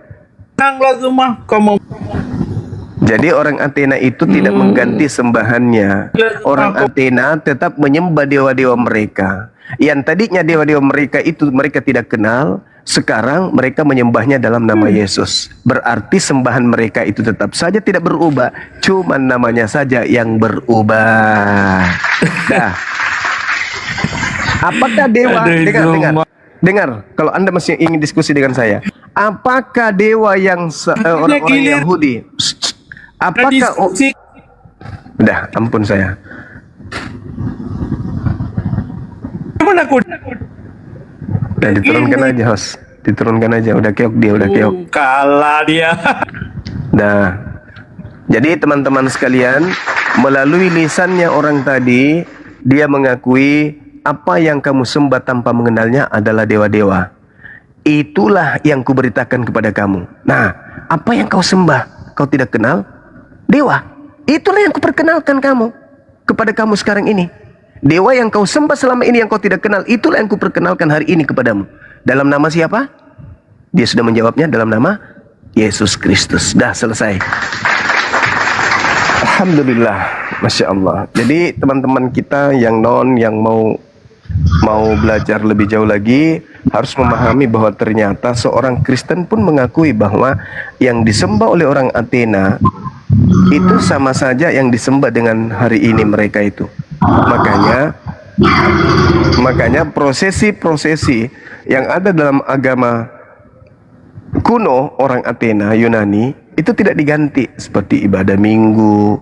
Jadi orang Athena itu tidak mengganti sembahannya. Orang Athena tetap menyembah dewa-dewa mereka. Yang tadinya dewa-dewa mereka itu mereka tidak kenal, sekarang mereka menyembahnya dalam nama Yesus. Berarti sembahan mereka itu tetap saja tidak berubah, cuman namanya saja yang berubah. Nah, apakah dewa? Dengar, kalau Anda masih ingin diskusi dengan saya, apakah dewa yang orang-orang Yahudi? Apakah udah, ampun saya. Nah, diturunkan aja, host. Diturunkan aja, udah keok dia, udah keok. Kalah dia. Nah, jadi teman-teman sekalian, melalui lisannya orang tadi, dia mengakui apa yang kamu sembah tanpa mengenalnya adalah dewa-dewa. Itulah yang kuberitakan kepada kamu. Nah, apa yang kau sembah, kau tidak kenal? Dewa. Itulah yang kuperkenalkan kamu kepada kamu sekarang ini. Dewa yang kau sembah selama ini yang kau tidak kenal, itulah yang kuperkenalkan hari ini kepadamu. Dalam nama siapa? Dia sudah menjawabnya dalam nama Yesus Kristus. Dah selesai. Alhamdulillah, Masya Allah. Jadi teman-teman kita yang mau belajar lebih jauh lagi harus memahami bahwa ternyata seorang Kristen pun mengakui bahwa yang disembah oleh orang Athena itu sama saja yang disembah dengan hari ini mereka itu. Makanya prosesi-prosesi yang ada dalam agama kuno, orang Athena, Yunani, itu tidak diganti seperti ibadah minggu,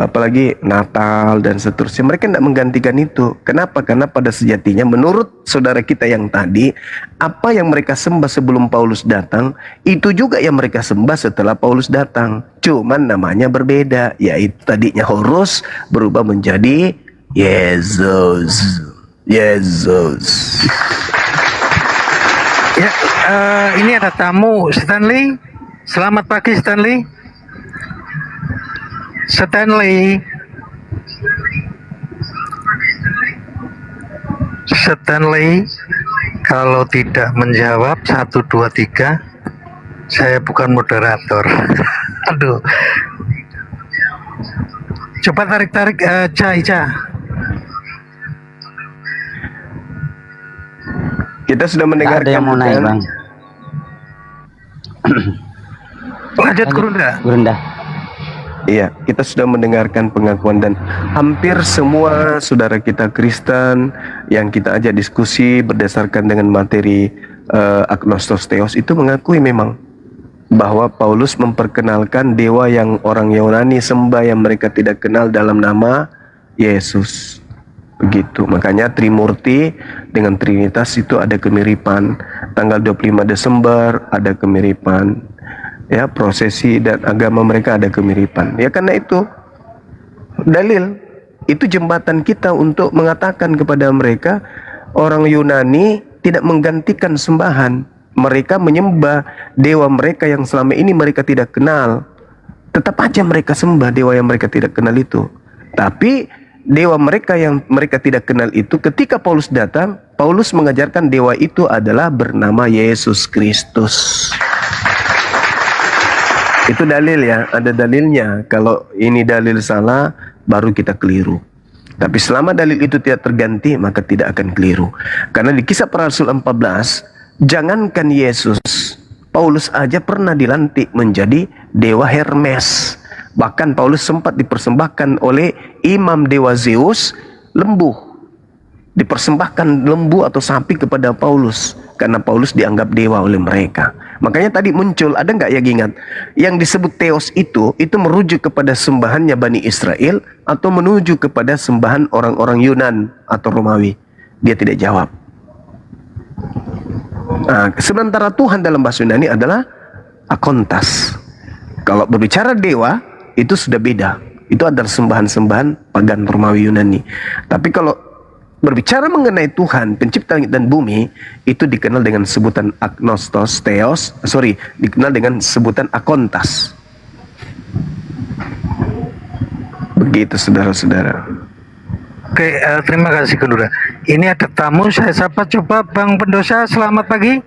apalagi Natal dan seterusnya. Mereka tidak menggantikan itu. Kenapa? Karena pada sejatinya menurut saudara kita yang tadi, apa yang mereka sembah sebelum Paulus datang, itu juga yang mereka sembah setelah Paulus datang. Cuman namanya berbeda, yaitu tadinya Horus berubah menjadi Yesus. Yesus. Ya, ini ada tamu, Stanley. Selamat pagi, Stanley. Stanley. Stanley, kalau tidak menjawab 1, 2, 3, saya bukan moderator. Aduh. Coba tarik-tarik, Ica. Kita sudah mendengarkan. Ada yang mau naik, Bang. Lanjut, Gurunda. Iya, kita sudah mendengarkan pengakuan dan hampir semua saudara kita Kristen yang kita ajak diskusi berdasarkan dengan materi agnostos theos itu mengakui memang bahwa Paulus memperkenalkan dewa yang orang Yunani sembah yang mereka tidak kenal dalam nama Yesus. Begitu, makanya Trimurti dengan Trinitas itu ada kemiripan. Tanggal 25 Desember ada kemiripan. Ya, prosesi dan agama mereka ada kemiripan. Ya, karena itu dalil, itu jembatan kita untuk mengatakan kepada mereka, orang Yunani tidak menggantikan sembahan. Mereka menyembah dewa mereka yang selama ini mereka tidak kenal. Tetap aja mereka sembah dewa yang mereka tidak kenal itu. Tapi dewa mereka yang mereka tidak kenal itu, ketika Paulus datang, Paulus mengajarkan dewa itu adalah bernama Yesus Kristus. Itu dalil ya, ada dalilnya. Kalau ini dalil salah, baru kita keliru. Tapi selama dalil itu tidak terganti, maka tidak akan keliru. Karena di Kisah Para Rasul 14, jangankan Yesus, Paulus aja pernah dilantik menjadi dewa Hermes. Bahkan Paulus sempat dipersembahkan oleh imam dewa Zeus lembu. Dipersembahkan lembu atau sapi kepada Paulus karena Paulus dianggap dewa oleh mereka. Makanya tadi muncul, ada nggak yang ingat yang disebut Theos itu merujuk kepada sembahannya Bani Israel atau menuju kepada sembahan orang-orang Yunan atau Romawi? Dia tidak jawab. Nah, sementara Tuhan dalam bahasa Yunani adalah Akontas. Kalau berbicara dewa itu sudah beda. Itu adalah sembahan-sembahan pagan Romawi Yunani. Tapi kalau berbicara mengenai Tuhan, pencipta langit dan bumi, itu dikenal dengan sebutan agnostos theos, dikenal dengan sebutan akontas. Begitu saudara-saudara. Oke, terima kasih Gurunda. Ini ada tamu, saya sapa coba Bang Pendosa, selamat pagi.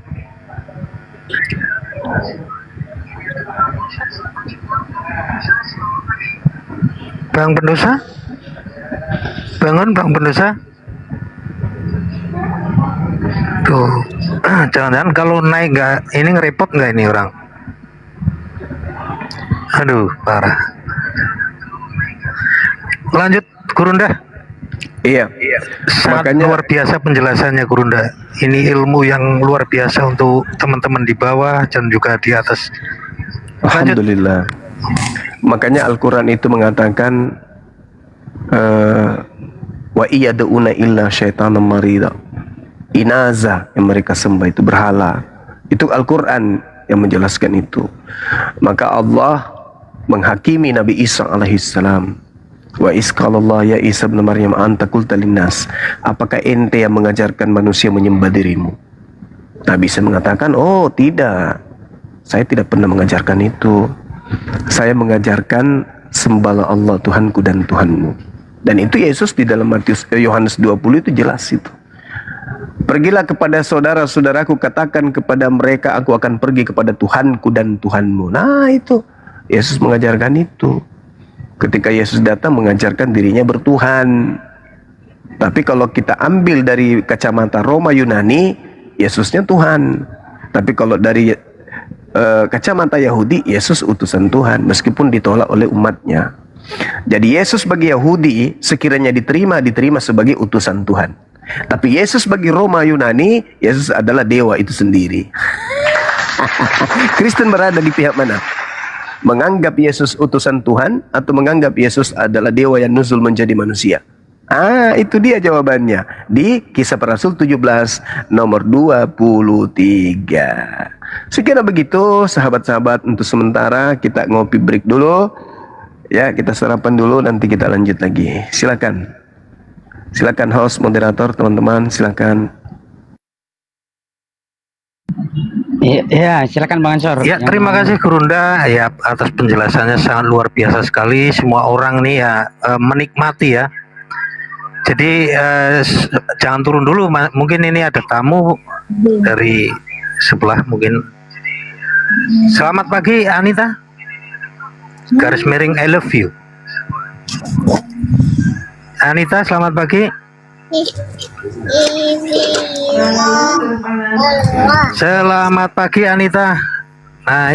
Bang Pendosa? Bangun Bang Pendosa? Tuh, jangan-jangan kalau naik nggak, ini ngerepot nggak ini orang? Aduh, parah. Lanjut, Gurunda. Iya. Sangat Makanya luar biasa penjelasannya, Gurunda. Ini ilmu yang luar biasa untuk teman-teman di bawah dan juga di atas. Lanjut. Alhamdulillah. Makanya Al-Quran itu mengatakan wa iyaduna illa syaitanan marida. Inaza yang mereka sembah itu berhala. Itu Al-Quran yang menjelaskan itu. Maka Allah menghakimi Nabi Isa alaihissalam. Wa isqalallah ya Isa bin Maryam anta qulta linnas, apakah ente yang mengajarkan manusia menyembah dirimu? Nabi Isa mengatakan, oh tidak, saya tidak pernah mengajarkan itu. Saya mengajarkan sembahlah Allah Tuhanku dan Tuhanmu. Dan itu Yesus di dalam Yohanes 20 itu jelas itu. Pergilah kepada saudara-saudaraku, katakan kepada mereka, aku akan pergi kepada Tuhanku dan Tuhanmu. Nah itu, Yesus mengajarkan itu. Ketika Yesus datang mengajarkan dirinya bertuhan. Tapi kalau kita ambil dari kacamata Roma Yunani, Yesusnya Tuhan. Tapi kalau dari kacamata Yahudi, Yesus utusan Tuhan, meskipun ditolak oleh umatnya. Jadi Yesus bagi Yahudi sekiranya diterima sebagai utusan Tuhan. Tapi Yesus bagi Roma Yunani, Yesus adalah dewa itu sendiri. Kristen berada di pihak mana? Menganggap Yesus utusan Tuhan atau menganggap Yesus adalah dewa yang nuzul menjadi manusia? Itu dia jawabannya di Kisah Para Rasul 17 nomor 23. Sekira begitu sahabat-sahabat, untuk sementara kita ngopi break dulu. Ya, kita sarapan dulu, nanti kita lanjut lagi. Silakan. Silakan host, moderator, teman-teman, silakan. Ya, silakan Bang Ansor. Ya, terima kasih Kurunda ya atas penjelasannya, sangat luar biasa sekali. Semua orang nih ya menikmati ya. Jadi jangan turun dulu, mungkin ini ada tamu dari sebelah mungkin. Selamat pagi Anita. Garis miring I love you. Anita, selamat pagi. Selamat pagi Anita. Nah,